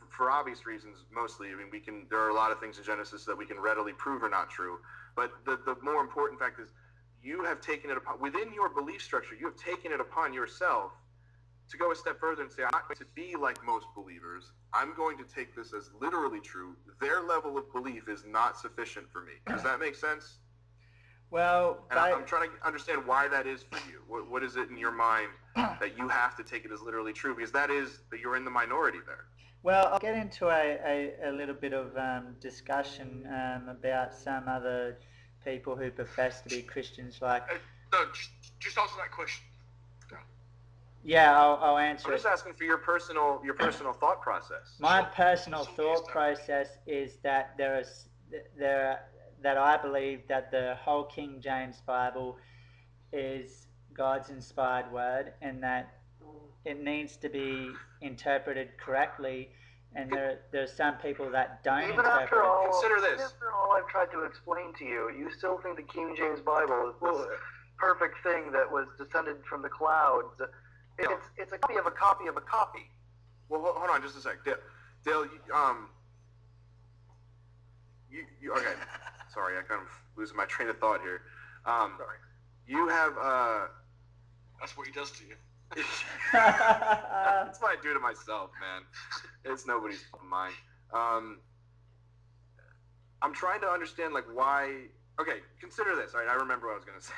for obvious reasons, mostly. I mean, there are a lot of things in Genesis that we can readily prove are not true. But the more important fact is you have taken it upon, within your belief structure, you have taken it upon yourself to go a step further and say, I'm not going to be like most believers. I'm going to take this as literally true. Their level of belief is not sufficient for me. Does that make sense? Well, I'm trying to understand why that is for you. What is it in your mind that you have to take it as literally true? Because that you're in the minority there. Well, I'll get into a little bit of discussion about some other people who profess to be Christians. Like, no, just answer that question. Yeah, I'll answer. I'm just asking for your personal thought process. My personal thought process is that that I believe that the whole King James Bible is God's inspired word, and that it needs to be interpreted correctly. And there are some people that don't interpret it. Consider this. After all I've tried to explain to you, you still think the King James Bible is this perfect thing that was descended from the clouds. It's a copy of a copy of a copy. Well, hold on just a sec. Dale, you okay. Sorry, I kind of losing my train of thought here. Sorry. You have, That's what he does to you. That's what I do to myself, man. It's nobody's fault of mine. I'm trying to understand, like, why... Okay, consider this. All right, I remember what I was going to say.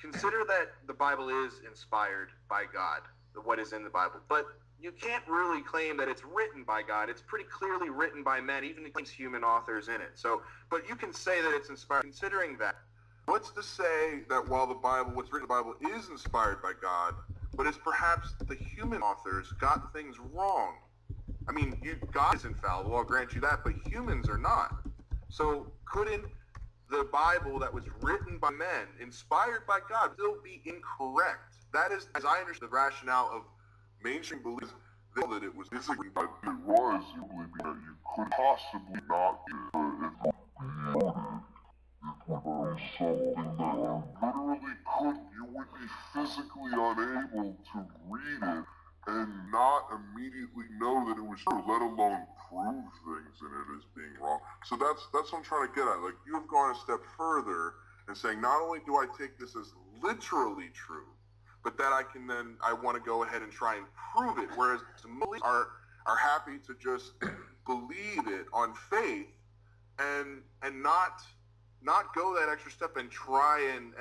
Consider that the Bible is inspired by God, what is in the Bible. But you can't really claim that it's written by God. It's pretty clearly written by men, even if there's human authors in it. So, but you can say that it's inspired. Considering that, what's to say that while what's written in the Bible is inspired by God, but it's perhaps the human authors got things wrong? I mean, God is infallible, I'll grant you that, but humans are not. So couldn't the Bible that was written by men, inspired by God, still be incorrect? That is, as I understand the rationale of mainstream beliefs, that it was basically that it was, you believe that you could possibly not do it if there was something that you would be physically unable to read it and not immediately know that it was true, let alone prove things in it as being wrong. So that's what I'm trying to get at. Like, you have gone a step further and saying, not only do I take this as literally true, but that I want to go ahead and try and prove it, whereas most are happy to just believe it on faith and not go that extra step and try and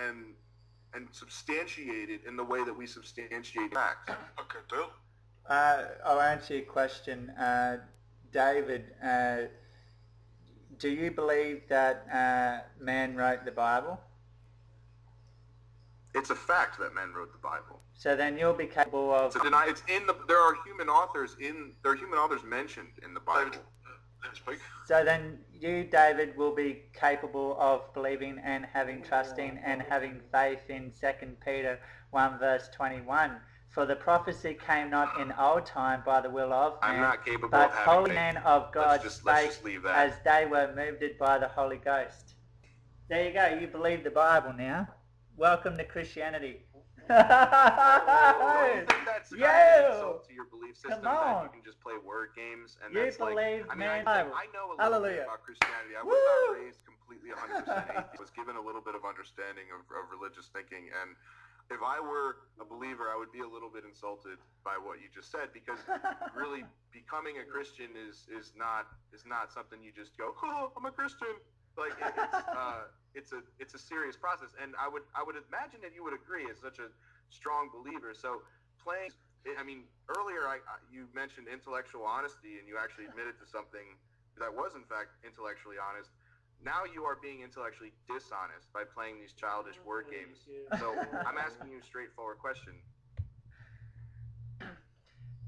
substantiate it in the way that we substantiate facts. Okay, Dale? I'll answer your question. David, do you believe that man wrote the Bible? It's a fact that men wrote the Bible. So then you'll be capable of... So it's there are human authors mentioned in the Bible. So then you, David, will be capable of believing and having trusting and having faith in 2 Peter 1 verse 21. For the prophecy came not in old time by the will of man, I'm not capable but of having holy faith. men of God spake as they were moved by the Holy Ghost. There you go, you believe the Bible now. Welcome to Christianity. You think that's an insult to your belief system that you can just play word games and that's believe like, I know a little bit about Christianity. I was not raised completely 100% atheist. I was given a little bit of understanding of religious thinking, and If I were a believer, I would be a little bit insulted by what you just said, because really becoming a Christian is not something you just go, oh, I'm a Christian. Like it's a serious process, and I would imagine that you would agree as such a strong believer. So playing, I mean, earlier you mentioned intellectual honesty, and you actually admitted to something that was in fact intellectually honest. Now you are being intellectually dishonest by playing these childish word games. So I'm asking you a straightforward question.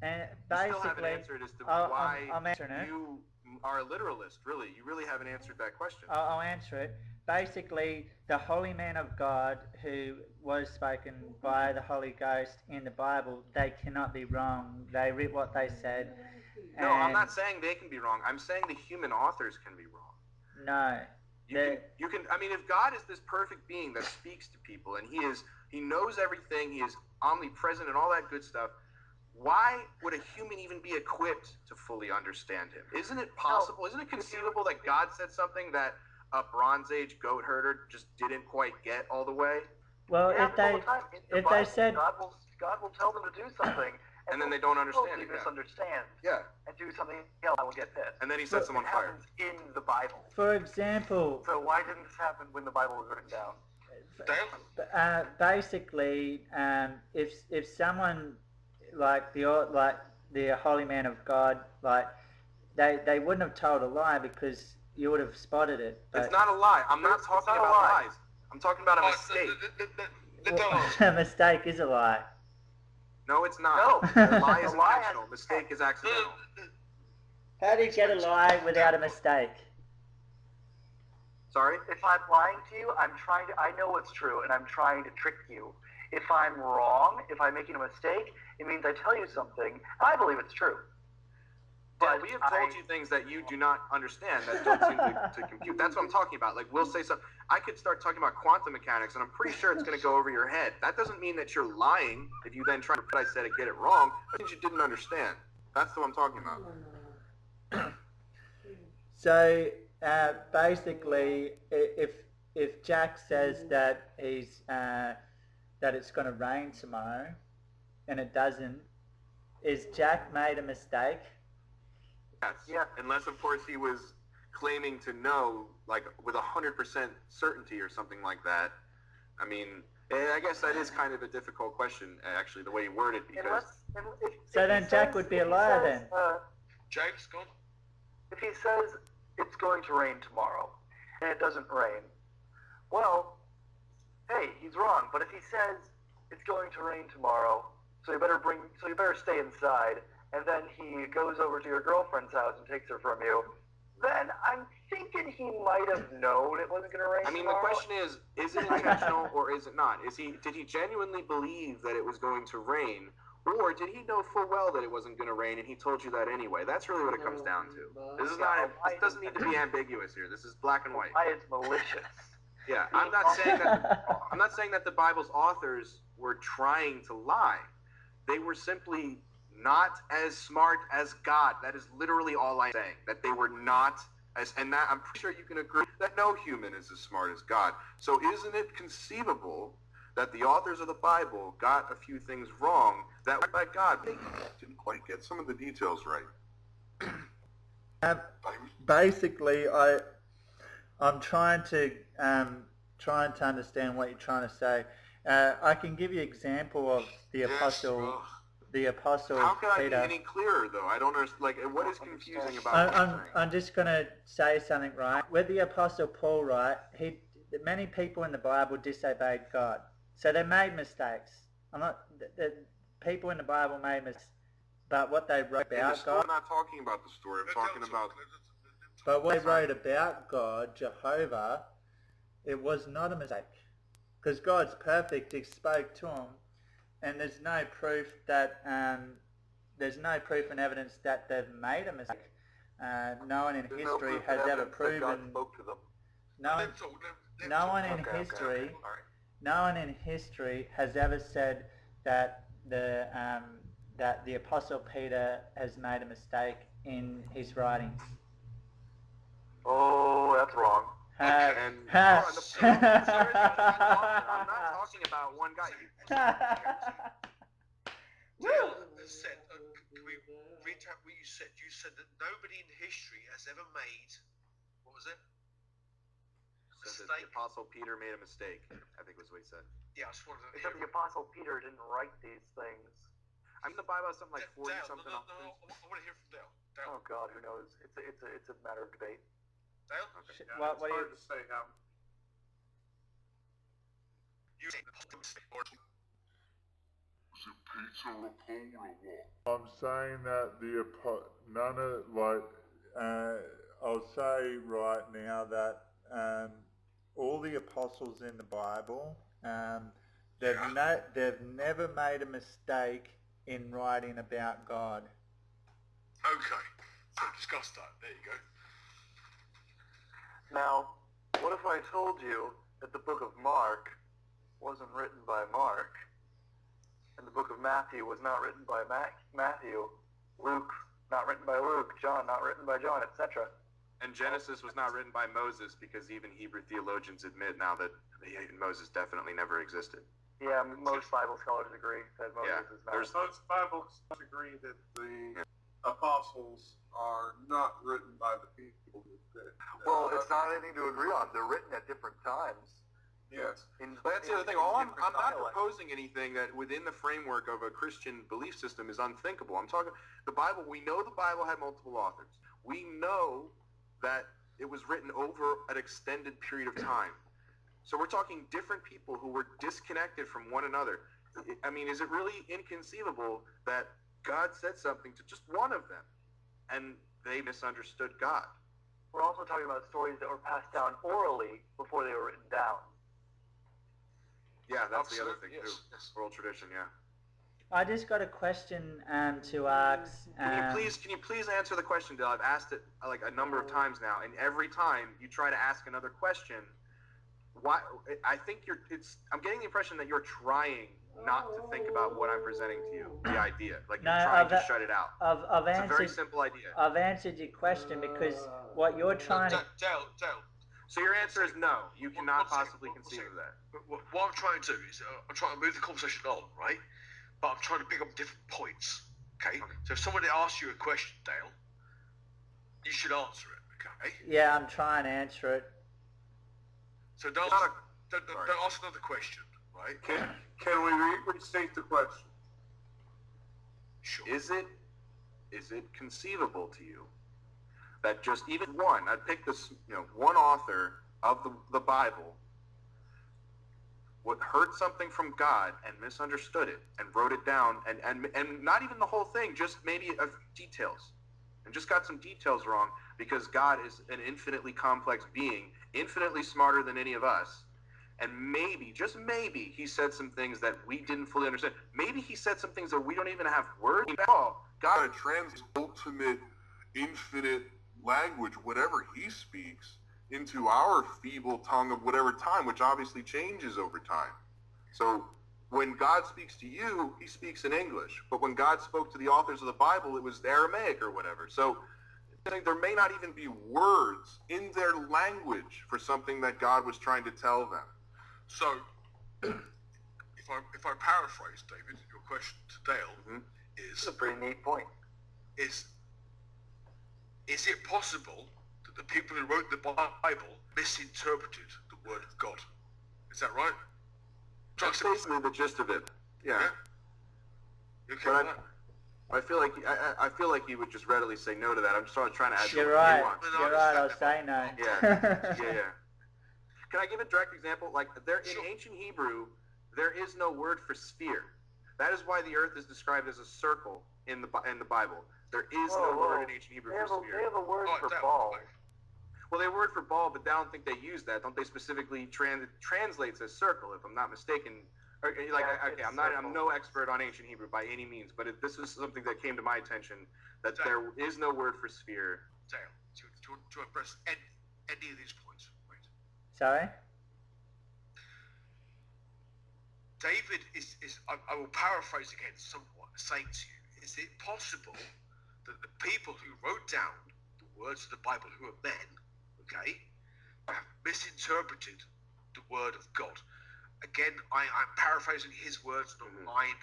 And You still haven't answered as to why you are a literalist, really. You really haven't answered that question. I'll answer it. Basically, the holy man of God who was spoken by the Holy Ghost in the Bible, they cannot be wrong. They read what they said. No, I'm not saying they can be wrong. I'm saying the human authors can be wrong. No. You can. I mean, if God is this perfect being that speaks to people, and He knows everything, He is omnipresent and all that good stuff, why would a human even be equipped to fully understand Him? Isn't it possible? Isn't it conceivable that God said something that a Bronze Age goat herder just didn't quite get all the way? Well, if they said God will tell them to do something, and then they don't understand it. Misunderstand. Yeah. And do something else that will get pissed. And then He sets them on fire. It happens in the Bible. For example. So why didn't this happen when the Bible was written down? Basically, if someone like the holy man of God, like they wouldn't have told a lie because you would have spotted it. It's not a lie. I'm not talking about lies. I'm talking about a mistake. A mistake is a lie. No, it's not. No. A lie is intentional. Mistake is accidental. How do you get a lie without a mistake? Sorry? If I'm lying to you, I know what's true, and I'm trying to trick you. If I'm wrong, if I'm making a mistake, it means I tell you something, and I believe it's true. But we have told you things that you do not understand, that don't seem to compute. That's what I'm talking about. Like, we'll say something. I could start talking about quantum mechanics, and I'm pretty sure it's going to go over your head. That doesn't mean that you're lying if you then try to what I said and get it wrong. That means you didn't understand. That's what I'm talking about. So, basically, if Jack says that that it's going to rain tomorrow, and it doesn't, is Jack made a mistake? Yes. Yeah. Unless, of course, he was claiming to know, like, with 100% certainty or something like that. I mean, I guess that is kind of a difficult question, actually, the way you worded it, because... So then Jack would be a liar then? James, go on. If he says it's going to rain tomorrow, and it doesn't rain, well, hey, he's wrong. But if he says it's going to rain tomorrow, so you better stay inside, and then he goes over to your girlfriend's house and takes her from you, then I'm thinking he might have known it wasn't going to rain tomorrow. The question is it intentional or is it not? Did he genuinely believe that it was going to rain, or did he know full well that it wasn't going to rain and he told you that anyway? That's really what it comes down to. This doesn't need to be ambiguous here. This is black and white. Why it's malicious. Yeah, I'm not saying that the Bible's authors were trying to lie. They were simply not as smart as God. That is literally all I'm saying. That they were not as, and that I'm pretty sure you can agree that no human is as smart as God. So isn't it conceivable that the authors of the Bible got a few things wrong that by God they didn't quite get some of the details right? Basically, I'm trying to understand what you're trying to say. I can give you an example of the apostle. The apostle How can Peter. I be any clearer, though? I don't understand. Like, what is confusing about? I'm just going to say something, right? With the apostle Paul, right? Many people in the Bible disobeyed God, so they made mistakes. People in the Bible made mistakes, but what they wrote about God. I'm not talking about the story. I'm talking about. But what they wrote about God, Jehovah, it was not a mistake, because God's perfect. He spoke to him. And there's no proof and evidence that they've made a mistake. No one in history has ever proven. God spoke to them. No one in history has ever said that the apostle Peter has made a mistake in his writings. Oh, that's wrong. And I'm not talking about one guy. Dale said, can we recap what you said? You said that nobody in history has ever made, what was it? Said that the Apostle Peter made a mistake, I think was what he said. Yeah, I just wanted to Except the Apostle Peter didn't write these things. I mean, the Bible has something like 40 Dale, something. No, I want to hear from Dale. Oh God, who knows? It's a matter of debate. Dale? Okay. Yeah, What it's do hard you... to say how. You said Was it Peter or Paul or what? I'm saying that none of, like, I'll say right now that all the apostles in the Bible, they've never made a mistake in writing about God. okay, so discuss that. There you go. Now, what if I told you that the book of Mark wasn't written by Mark, and the book of Matthew was not written by Matthew, Luke not written by Luke, John not written by John, etc. And Genesis was not written by Moses, because even Hebrew theologians admit now that Moses definitely never existed. Yeah, most Bible scholars agree that Moses is not. Most Bible scholars agree that the apostles are not written by the people that Well, it's not anything to agree on. They're written at different times. yes. But that's the other thing. I'm not proposing anything that within the framework of a Christian belief system is unthinkable. I'm talking the Bible. We know the Bible had multiple authors. We know that it was written over an extended period of time. So we're talking different people who were disconnected from one another. I mean, is it really inconceivable that God said something to just one of them and they misunderstood God? We're also talking about stories that were passed down orally before they were written down. Yeah, that's the other thing Absolutely, too. yes. Oral tradition, yeah. I just got a question to ask. Can you please answer the question, Dale? I've asked it like a number of times now, and every time you try to ask another question, why? I think I'm getting the impression that you're trying not to think about what I'm presenting to you, the idea, like you're trying to shut it out. It's a very simple idea. I've answered your question because what you're trying to... Dale. So your answer is no. You cannot possibly conceive of that. But what I'm trying to do is I'm trying to move the conversation on, right? But I'm trying to pick up different points, okay? So if somebody asks you a question, Dale, you should answer it, okay? Yeah, I'm trying to answer it. So don't ask another question, right? Can we restate the question? Sure. Is it conceivable to you that just even one, I'd pick this, one author of the Bible would heard something from God and misunderstood it and wrote it down and not even the whole thing, just maybe a few details, and just got some details wrong because God is an infinitely complex being, infinitely smarter than any of us, and maybe, just maybe, he said some things that we didn't fully understand. Maybe he said some things that we don't even have words at all. God translates ultimate, infinite language, whatever he speaks, into our feeble tongue of whatever time, which obviously changes over time. So when God speaks to you, he speaks in English. But when God spoke to the authors of the Bible, it was Aramaic or whatever. So there may not even be words in their language for something that God was trying to tell them. So if I paraphrase, David, your question to Dale is... It's a pretty neat point. Is it possible that the people who wrote the Bible misinterpreted the Word of God? Is that right? That's basically the gist of it. Yeah. You okay But with that? I feel like he would just readily say no to that. I'm just trying to add You're some right. nuance. You're right. I'll say no. Yeah. Can I give a direct example? Like in ancient Hebrew, there is no word for sphere. That is why the earth is described as a circle in the Bible. There is no word in ancient Hebrew for sphere. They have a word for Dale, ball. Well, they have a word for ball, but I don't think they use that. Don't they specifically translates as circle, if I'm not mistaken? I'm no expert on ancient Hebrew by any means, but this is something that came to my attention, that there is no word for sphere. Dale, to address any of these points, right? Sorry? David I will paraphrase again somewhat, saying to you, is it possible that the people who wrote down the words of the Bible, who are men, okay, have misinterpreted the word of God. Again, I'm paraphrasing his words, not mine,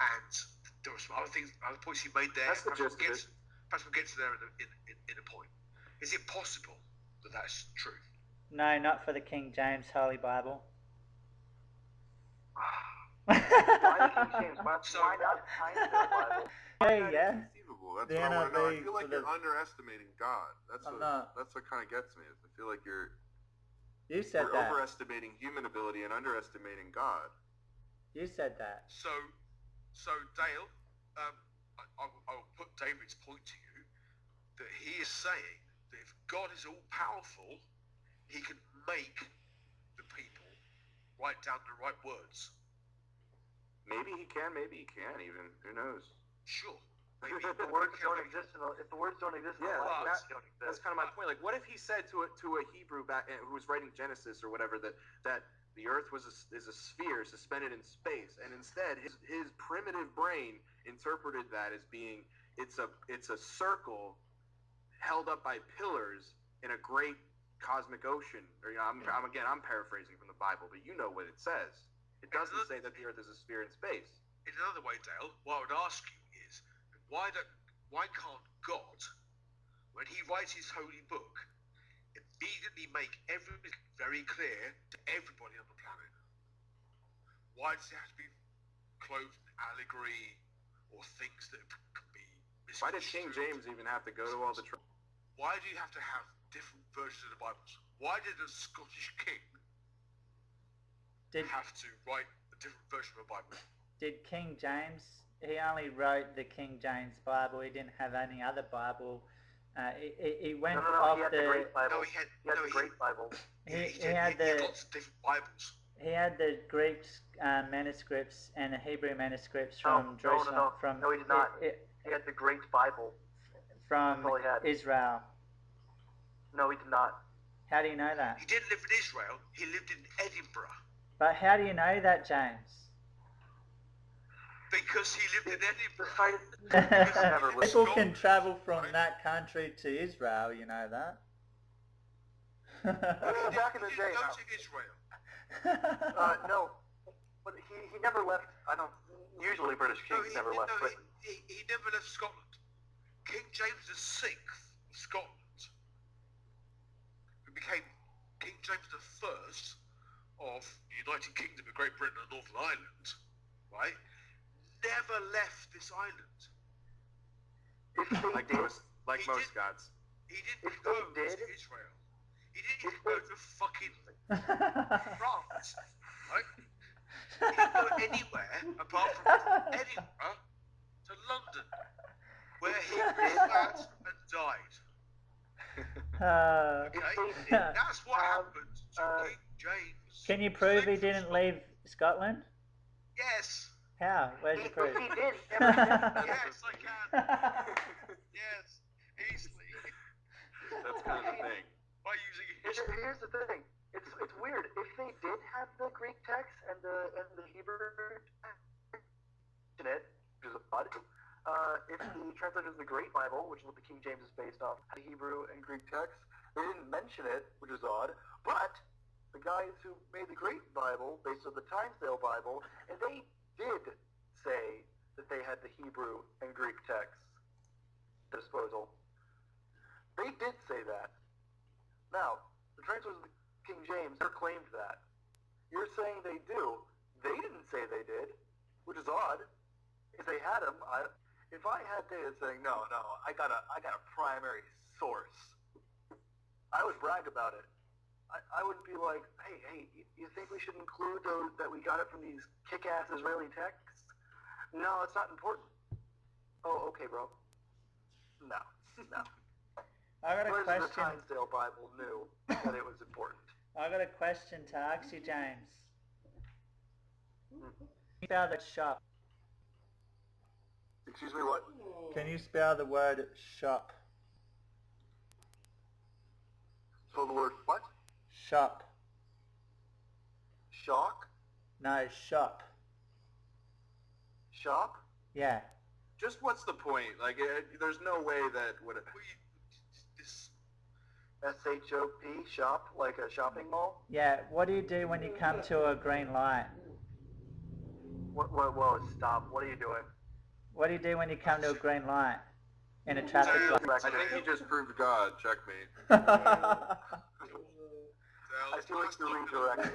and there were some other things, other points he made there. That's the gist of it. Perhaps we'll get to there in a point. Is it possible that that's true? No, not for the King James Holy Bible. Why the King James? Why not Tyndale Bible? Yeah. Inconceivable. That's The what I want to know. I NIV feel like for you're the- underestimating God. That's I'm what not. that's what kind of gets me. Is I feel like you're You said that. overestimating human ability and underestimating God. You said that. So Dale, I'll put David's point to you that he is saying that if God is all powerful, he can make the people write down the right words. Maybe he can, maybe he can't even. Who knows? Sure. If the words don't exist in the language, don't exist. That's kind of my point. Like, what if he said to a Hebrew back who was writing Genesis or whatever that the Earth is a sphere suspended in space, and instead his primitive brain interpreted that as being it's a circle held up by pillars in a great cosmic ocean. Or I'm paraphrasing from the Bible, but you know what it says. It doesn't say that the Earth is a sphere in space. In another way, Dale, what I would ask you is why can't God, when he writes his holy book, immediately make everything very clear to everybody on the planet? Why does it have to be clothed in allegory or things that can be misconstrued? Why did King James even have to go to all the trouble? Why do you have to have different versions of the Bibles? Why did a Scottish king have to write a different version of the Bible? Did King James? He only wrote the King James Bible. He didn't have any other Bible. He went off he had the Great Bible. He had the Great Bible. He had the lots of different Bibles. He had the Greek manuscripts and the Hebrew manuscripts from Jerusalem. No, he did not. He had the Great Bible. From That's all he had. Israel. No, he did not. How do you know that? He didn't live in Israel. He lived in Edinburgh. But how do you know that, James? Because he lived in Edinburgh. People can travel from that country to Israel, you know that. Back in the day. Go to Israel. No, but he never left. Usually British kings never left Britain. He never left Scotland. King James VI of Scotland, who became King James I of the United Kingdom of Great Britain and Northern Ireland, right? Never left this island. Like most gods. He didn't go to Israel. He didn't even go to fucking France, right? He didn't go anywhere apart from Edinburgh to London, where he sat and died. Okay? That's what happened to King James. Can you prove he didn't leave Scotland? Yes. How? Where's the proof? He did. Yes, I can. Yes, easily. That's kind of the thing. By using history. Here's the thing. It's weird. If they did have the Greek text and the Hebrew in it, which is odd. If the translation is the Great Bible, which is what the King James is based off, the Hebrew and Greek text, they didn't mention it, which is odd. But the guys who made the Great Bible, based on the Tyndale Bible, and they did say that they had the Hebrew and Greek texts at disposal. They did say that. Now, the translators of the King James never claimed that. You're saying they do. They didn't say they did, which is odd. If they had them, if I had data saying no, I got a primary source, I would brag about it. I would be like, hey, you think we should include those that we got it from these kick-ass Israeli texts? No, it's not important. Oh, okay, bro. No. I got a Whereas question. the Tyndale Bible knew that it was important. I got a question to ask you, James. Can you spell the shop? Excuse me, what? Can you spell the word shop? So the word what? Shop. Shock? No, shop. Shop? Yeah. Just what's the point? Like, there's no way that would. S-H-O-P, shop, like a shopping mall? Yeah, what do you do when you come to a green light? Whoa, stop. What are you doing? What do you do when you come to a green light in a traffic light? I think you just proved God. Checkmate. I feel like you're redirecting.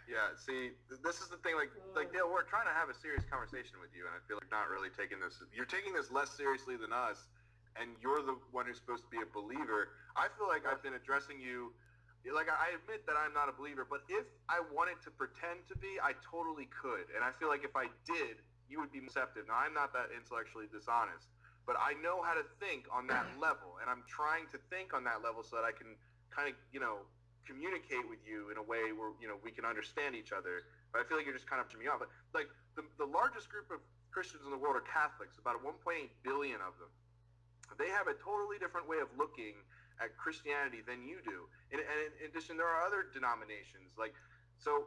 Yeah, see, this is the thing, like Dale, we're trying to have a serious conversation with you, and I feel like you're not really taking this, you're taking this less seriously than us, and you're the one who's supposed to be a believer. I feel like I've been addressing you, like, I admit that I'm not a believer, but if I wanted to pretend to be, I totally could, and I feel like if I did, you would be receptive. Now, I'm not that intellectually dishonest, but I know how to think on that level, and I'm trying to think on that level so that I can kind of, communicate with you in a way where we can understand each other. But I feel like you're just kind of pushing me off. But like the largest group of Christians in the world are Catholics, about 1.8 billion of them. They have a totally different way of looking at Christianity than you do. And in addition, there are other denominations. So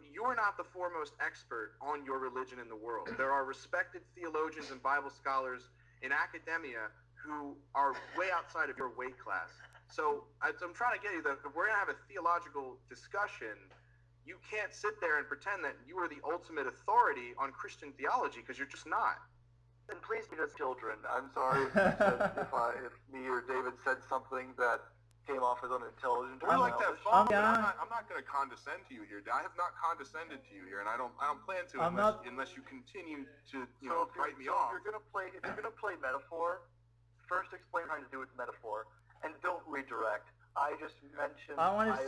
you're not the foremost expert on your religion in the world. There are respected theologians and Bible scholars in academia who are way outside of your weight class. So I'm trying to get you that if we're going to have a theological discussion, you can't sit there and pretend that you are the ultimate authority on Christian theology, because you're just not. And please be just children. I'm sorry if me or David said something that came off as unintelligent. We like to have fun, but I'm not going to condescend to you here. I have not condescended to you here, and I don't plan to unless you continue to write me off. If you're gonna play metaphor, first explain how to do it with metaphor. And don't redirect. I just mentioned I was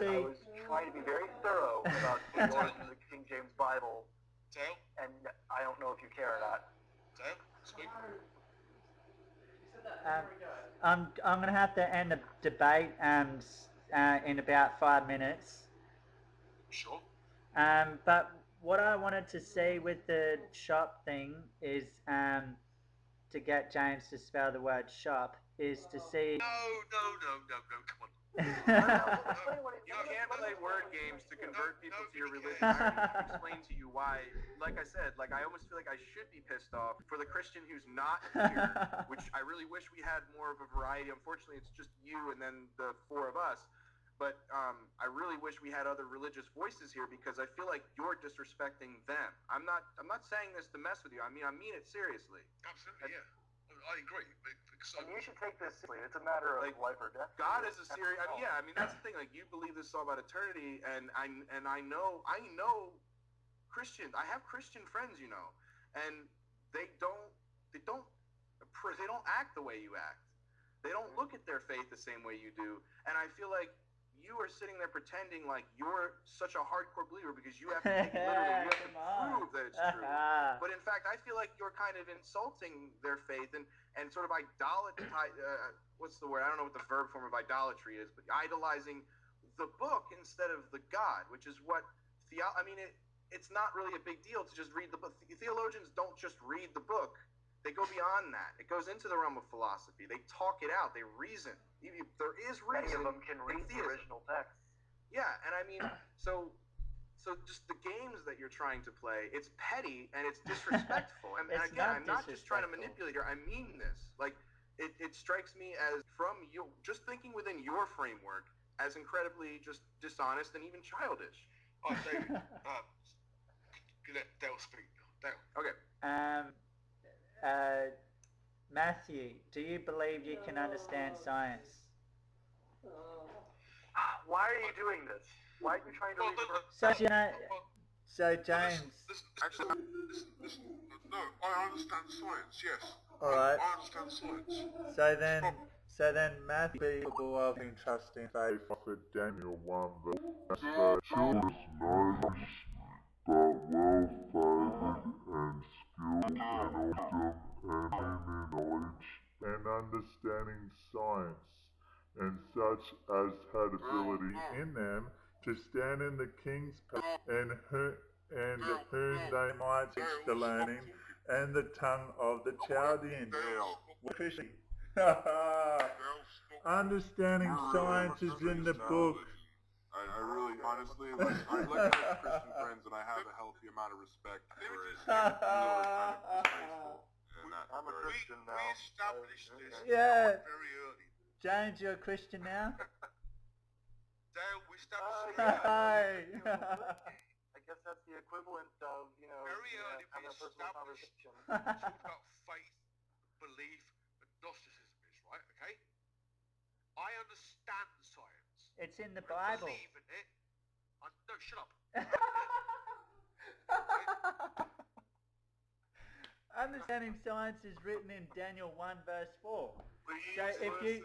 trying to be very thorough about the origin of the King James Bible. Dale? And I don't know if you care or not. Dale, speak. I'm going to have to end the debate in about 5 minutes. Sure. But what I wanted to see with the shop thing is to get James to spell the word shop is to see... No, come on. You can't play word games to convert people to your religion. I already need to explain to you why. Like I said, I almost feel like I should be pissed off for the Christian who's not here, which I really wish we had more of a variety. Unfortunately, it's just you and then the four of us. But I really wish we had other religious voices here, because I feel like you're disrespecting them. I'm not saying this to mess with you. I mean it seriously. Absolutely, yeah. I agree. And you should take this seriously. It's a matter of life or death. God is a serious. That's the thing. You believe this is all about eternity, and I know Christians. I have Christian friends, and they don't act the way you act. They don't look at their faith the same way you do, and I feel like you are sitting there pretending like you're such a hardcore believer because you have to take it literally. You have to prove that it's true. But in fact, I feel like you're kind of insulting their faith and sort of what's the word? I don't know what the verb form of idolatry is, but idolizing the book instead of the God, which is what it's not really a big deal to just read the book. Theologians don't just read the book. They go beyond that. It goes into the realm of philosophy. They talk it out. They reason. There is reason. Many of them can read the original text. Yeah, and so just the games that you're trying to play, it's petty and it's disrespectful. And again, I'm not just trying to manipulate here. I mean this. It strikes me as, from you, just thinking within your framework, as incredibly just dishonest and even childish. Oh, David, let Dale speak. Dale. Okay. Matthew, do you believe you can understand science? Why are you doing this? Why are you trying to... So James... Listen. No, I understand science, yes. Alright. I understand science. So then Matthew, people of entrusting faith Prophet Daniel 1 verse children knows that well-favored and skilled and wisdom and in knowledge and understanding science, and such as had ability in them to stand in the king's palace, and whom they might teach the learning and the tongue of the Chaldeans. Christian. Understanding science is in the book. I really, honestly, I look at my Christian friends and I have a healthy amount of respect for it. I'm a Christian now. We established this Yeah. very early. James, you're a Christian now? Dale, we established Hey. I guess that's the equivalent of, very early we having a personal established conversation. talked about faith, belief, and Gnosticism is, right? Okay? I understand science. It's in the I Bible. believe in it. No, shut up. Understanding science is written in Daniel 1 verse 4. Please So if listen,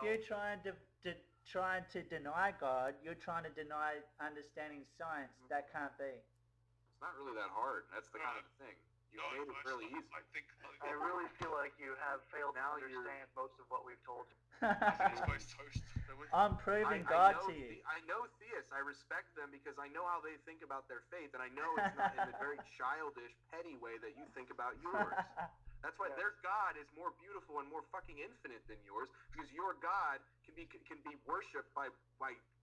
you're trying to deny God, you're trying to deny understanding science. That can't be. It's not really that hard. That's the kind of thing. You made it really easy. I really feel like you have failed to understand most of what we've told you. I'm proving God to you. I know theists. I respect them because I know how they think about their faith, and I know it's not in the very childish, petty way that you think about yours. That's why their God is more beautiful and more fucking infinite than yours, because your God can be worshipped by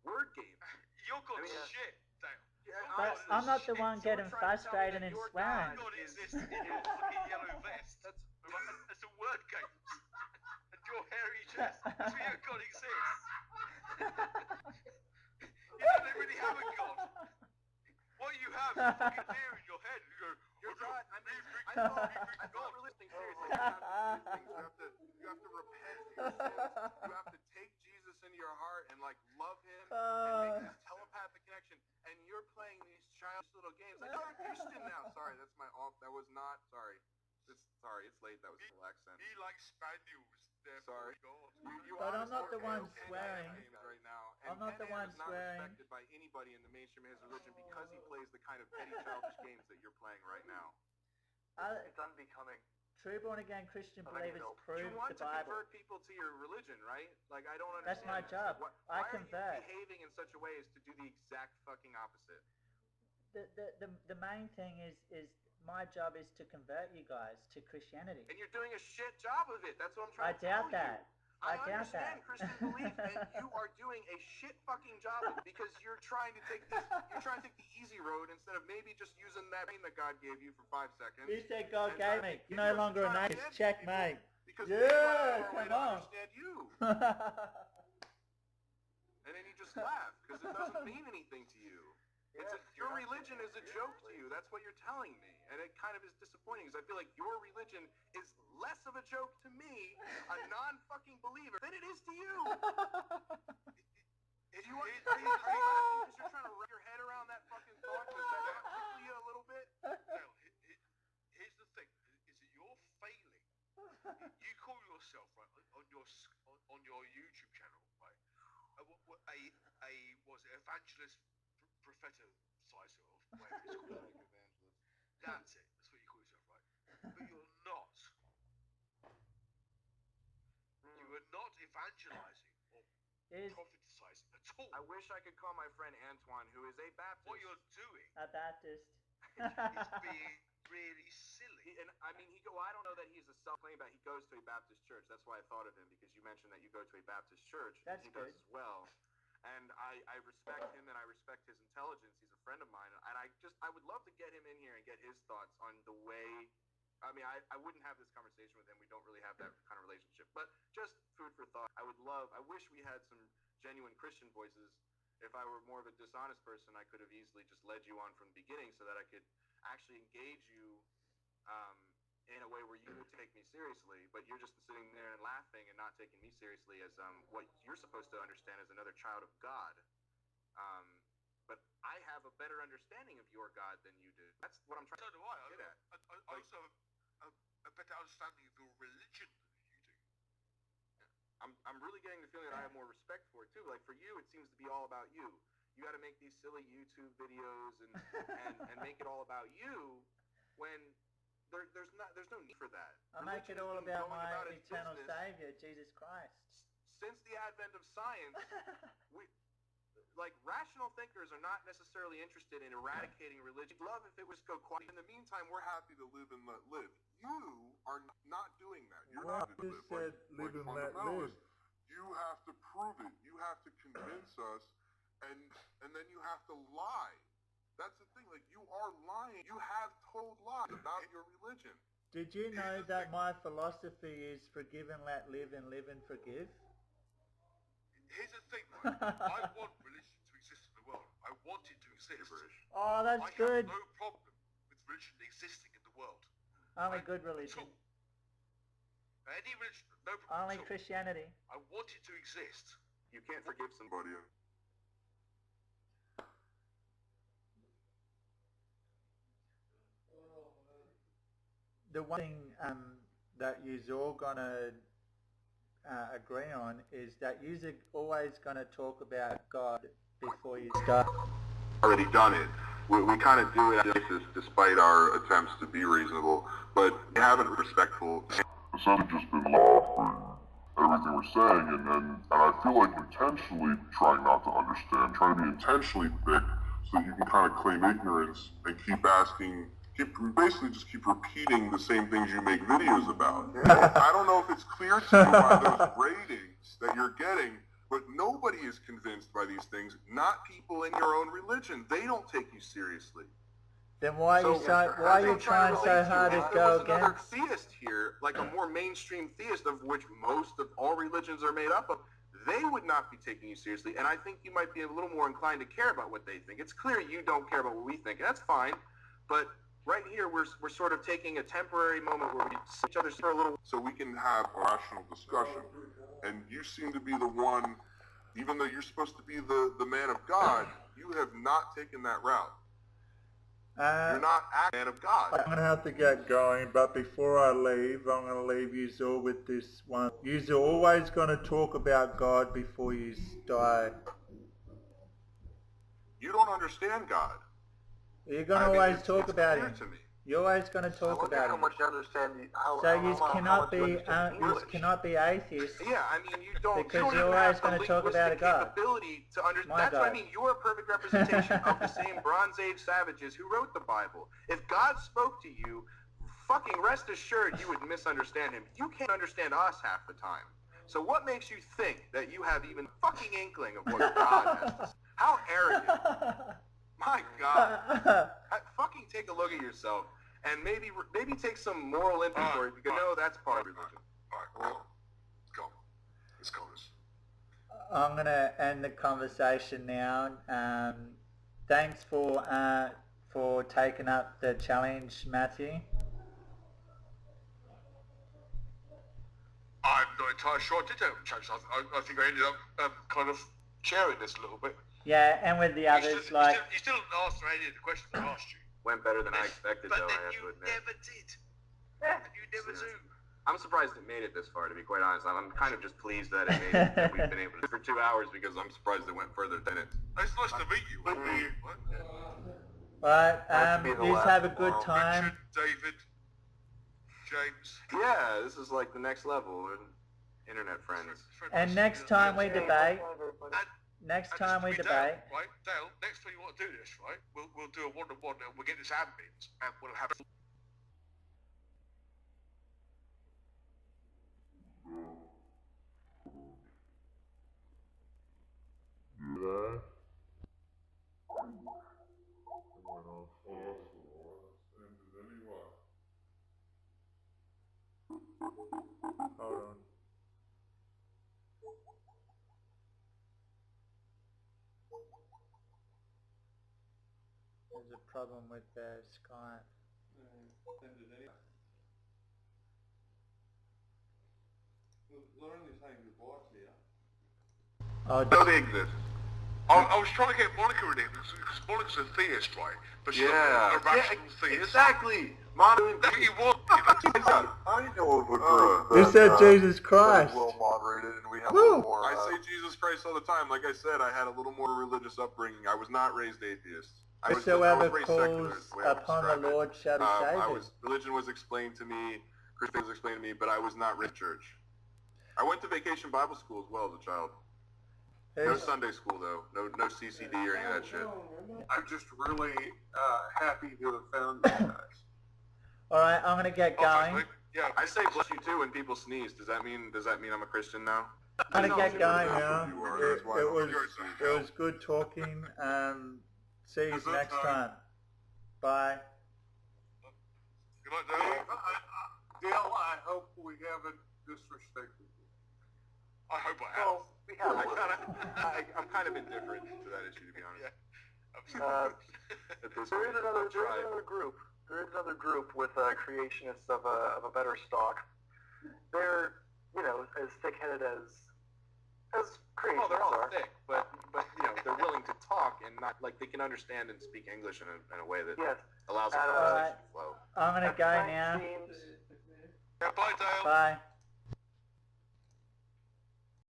word games. Your God is shit, Dale. But I'm not the one getting frustrated and swearing. God is this fucking yellow vest. That's a word game. And your hairy chest. That's where your God exists. You don't really have a God. What you have is a fucking fear in your head. You go, your God, I thought really think seriously. You have to repent for your sins. You have to take Jesus into your heart and love him and make this telepathic connection. And you're playing these childish little games. Like, you're a Christian now. Sorry, that's my off. That was not. Sorry. It's late. That was a full accent. He likes spaniels. Sorry. But I'm not the one swearing. Right now. I'm not the one is not swearing. respected by anybody in the mainstream of his religion because he plays the kind of petty childish games that you're playing right now. It's unbecoming. True born again Christian believers prove you want the to Bible. convert people to your religion, right? I don't understand. That's my job. Why I convert. are you behaving in such a way as to do the exact fucking opposite? The main thing is my job is to convert you guys to Christianity. And you're doing a shit job of it. That's what I'm trying to tell you. I doubt that. I understand Christian belief, and you are doing a shit fucking job of it because you're trying to take the easy road instead of maybe just using that brain that God gave you for 5 seconds. You said God gave me. You're no longer an atheist. Checkmate. Because yeah, come on. Understand you. And then you just laugh because it doesn't mean anything to you. Your religion is a joke to you. That's what you're telling me. And it kind of is disappointing because I feel like your religion is less of a joke to me, a non-fucking believer, than it is to you. If you because you're trying to wrap your head around that fucking thought, does that tickle you a little bit? Well, here's the thing, is that you're failing. You call yourself, right, on your YouTube channel, right, was it evangelist prophetizer of whatever it's called. Evangelist. That's it. That's what you call yourself, right? But you're not. You are not evangelizing or propheticizing at all. I wish I could call my friend Antoine, who is a Baptist. What you're doing a Baptist is being really silly. And I mean, I don't know that he's a self-claimed Baptist. He goes to a Baptist church. That's why I thought of him, because you mentioned that you go to a Baptist church. That's he good. does as well. And I respect him and I respect his intelligence. He's a friend of mine. And I would love to get him in here and get his thoughts on the way. I mean, I wouldn't have this conversation with him. We don't really have that kind of relationship. But just food for thought. I wish we had some genuine Christian voices. If I were more of a dishonest person, I could have easily just led you on from the beginning so that I could actually engage you in a way where you would take me seriously, but you're just sitting there and laughing and not taking me seriously as what you're supposed to understand as another child of God. But I have a better understanding of your God than you do. That's what I'm trying to get at. I also have a better understanding of your religion than you do. I'm really getting the feeling that I have more respect for it too. Like for you, it seems to be all about you. You got to make these silly YouTube videos and make it all about you when there's no need for that. I make it all about my eternal Savior, Jesus Christ. Since the advent of science, rational thinkers are not necessarily interested in eradicating religion. Love if it was go quiet. In the meantime, we're happy to live and let live. You are not doing that. You're not happy to live. Like fundamentalists, you have to prove it. You have to convince us, and then you have to lie. That's the thing, you are lying. You have told lies about your religion. Did you know that my philosophy is forgive and let live and forgive? here's the thing, right? I want religion to exist in the world. I want it to exist. Oh, that's I good. have no problem with religion existing in the world. Only good religion. Any religion, no problem. Only Christianity. I want it to exist. You can't forgive somebody. The one thing that you're all gonna agree on is that you're always gonna talk about God before you start. Already done it. We kind of do it despite our attempts to be reasonable, but we haven't respectful. It's not just been laughing everything we're saying, and I feel like intentionally trying not to understand, trying to be intentionally thick so that you can kind of claim ignorance and keep basically just keep repeating the same things you make videos about. I don't know if it's clear to you by those ratings that you're getting, but nobody is convinced by these things, not people in your own religion. They don't take you seriously. Then why are you trying so hard to go against? Another against? theist here, like a more mainstream theist, of which most of all religions are made up of, they would not be taking you seriously, and I think you might be a little more inclined to care about what they think. It's clear you don't care about what we think, and that's fine, but right here we're sort of taking a temporary moment where we see each other for a little, so we can have a rational discussion. And you seem to be the one, even though you're supposed to be the man of God, you have not taken that route. You're not a man of God. I'm going to have to get going, but before I leave, I'm going to leave you all with this one. You're always going to talk about God before you die. You don't understand God. You're going to always talk about Him. To me. You're always going to talk about how Him. much you understand. So you cannot be atheist. Yeah, I mean, you don't. Because you don't you're even always have going the to talk about a linguistic God. capability to understand. My That's what I God. mean. You're a perfect representation of the same Bronze Age savages who wrote the Bible. If God spoke to you, fucking rest assured you would misunderstand Him. You can't understand us half the time. So what makes you think that you have even fucking inkling of what God has to say? How arrogant. My God. Fucking take a look at yourself and maybe take some moral inventory because no, that's part of religion. All right, well, let's go. Let's go. I'm going to end the conversation now. Thanks for taking up the challenge, Matthew. I'm not entirely sure I did have a challenge. I think I ended up kind of sharing this a little bit. Yeah, and with the others, You still didn't answer any of the questions I asked you. Went better than I expected, But though, then I have you to admit. never did. And you never do. I'm surprised it made it this far, to be quite honest. I'm kind of just pleased that it made it, that we've been able to for 2 hours, because I'm surprised it went further than it. It's nice to meet you. Right, you have a good time. Richard, David, James. Yeah, this is like the next level. Internet friends. And next time we debate, Right, Dale, next time you want to do this, right? We'll do a one-on-one and we'll get this admins and we'll have. Yeah. Hold on. There's a problem with the Skype. Oh, Don't exist. I was trying to get Monica in it because Monica's a theist, right? But she's Yeah. a rational theist. Exactly. Monica. That's what you want. I know of a group you said Jesus Christ. well moderated, and we have Woo. a little more. I say Jesus Christ all the time. Like I said, I had a little more religious upbringing. I was not raised atheist. I was Whosoever raised secular, calls is the way I would upon the describe it. Lord shall be saved. Religion was explained to me, Christianity was explained to me, but I was not raised in church. I went to vacation Bible school as well as a child. No Sunday school though. No CCD or any of that shit. I'm just really happy to have found you guys. Alright, I'm gonna get going. Yeah, I say bless you too when people sneeze. Does that mean I'm a Christian now? I'm gonna get going now. You are, that's why It I'm was good talking. See you next time. Bye. Good night, Dale. Dale, I hope we haven't disrespected you. I hope I have. Well, we have. I'm kind of indifferent to that issue, to be honest. There is another group. There is another group with creationists of a better stock. They're, as thick-headed as creationists Oh, they're all are. thick, but they're willing to talk and not like they can understand and speak English in a way that allows a conversation to flow. I'm gonna go now. Yeah, bye, Dale. Bye.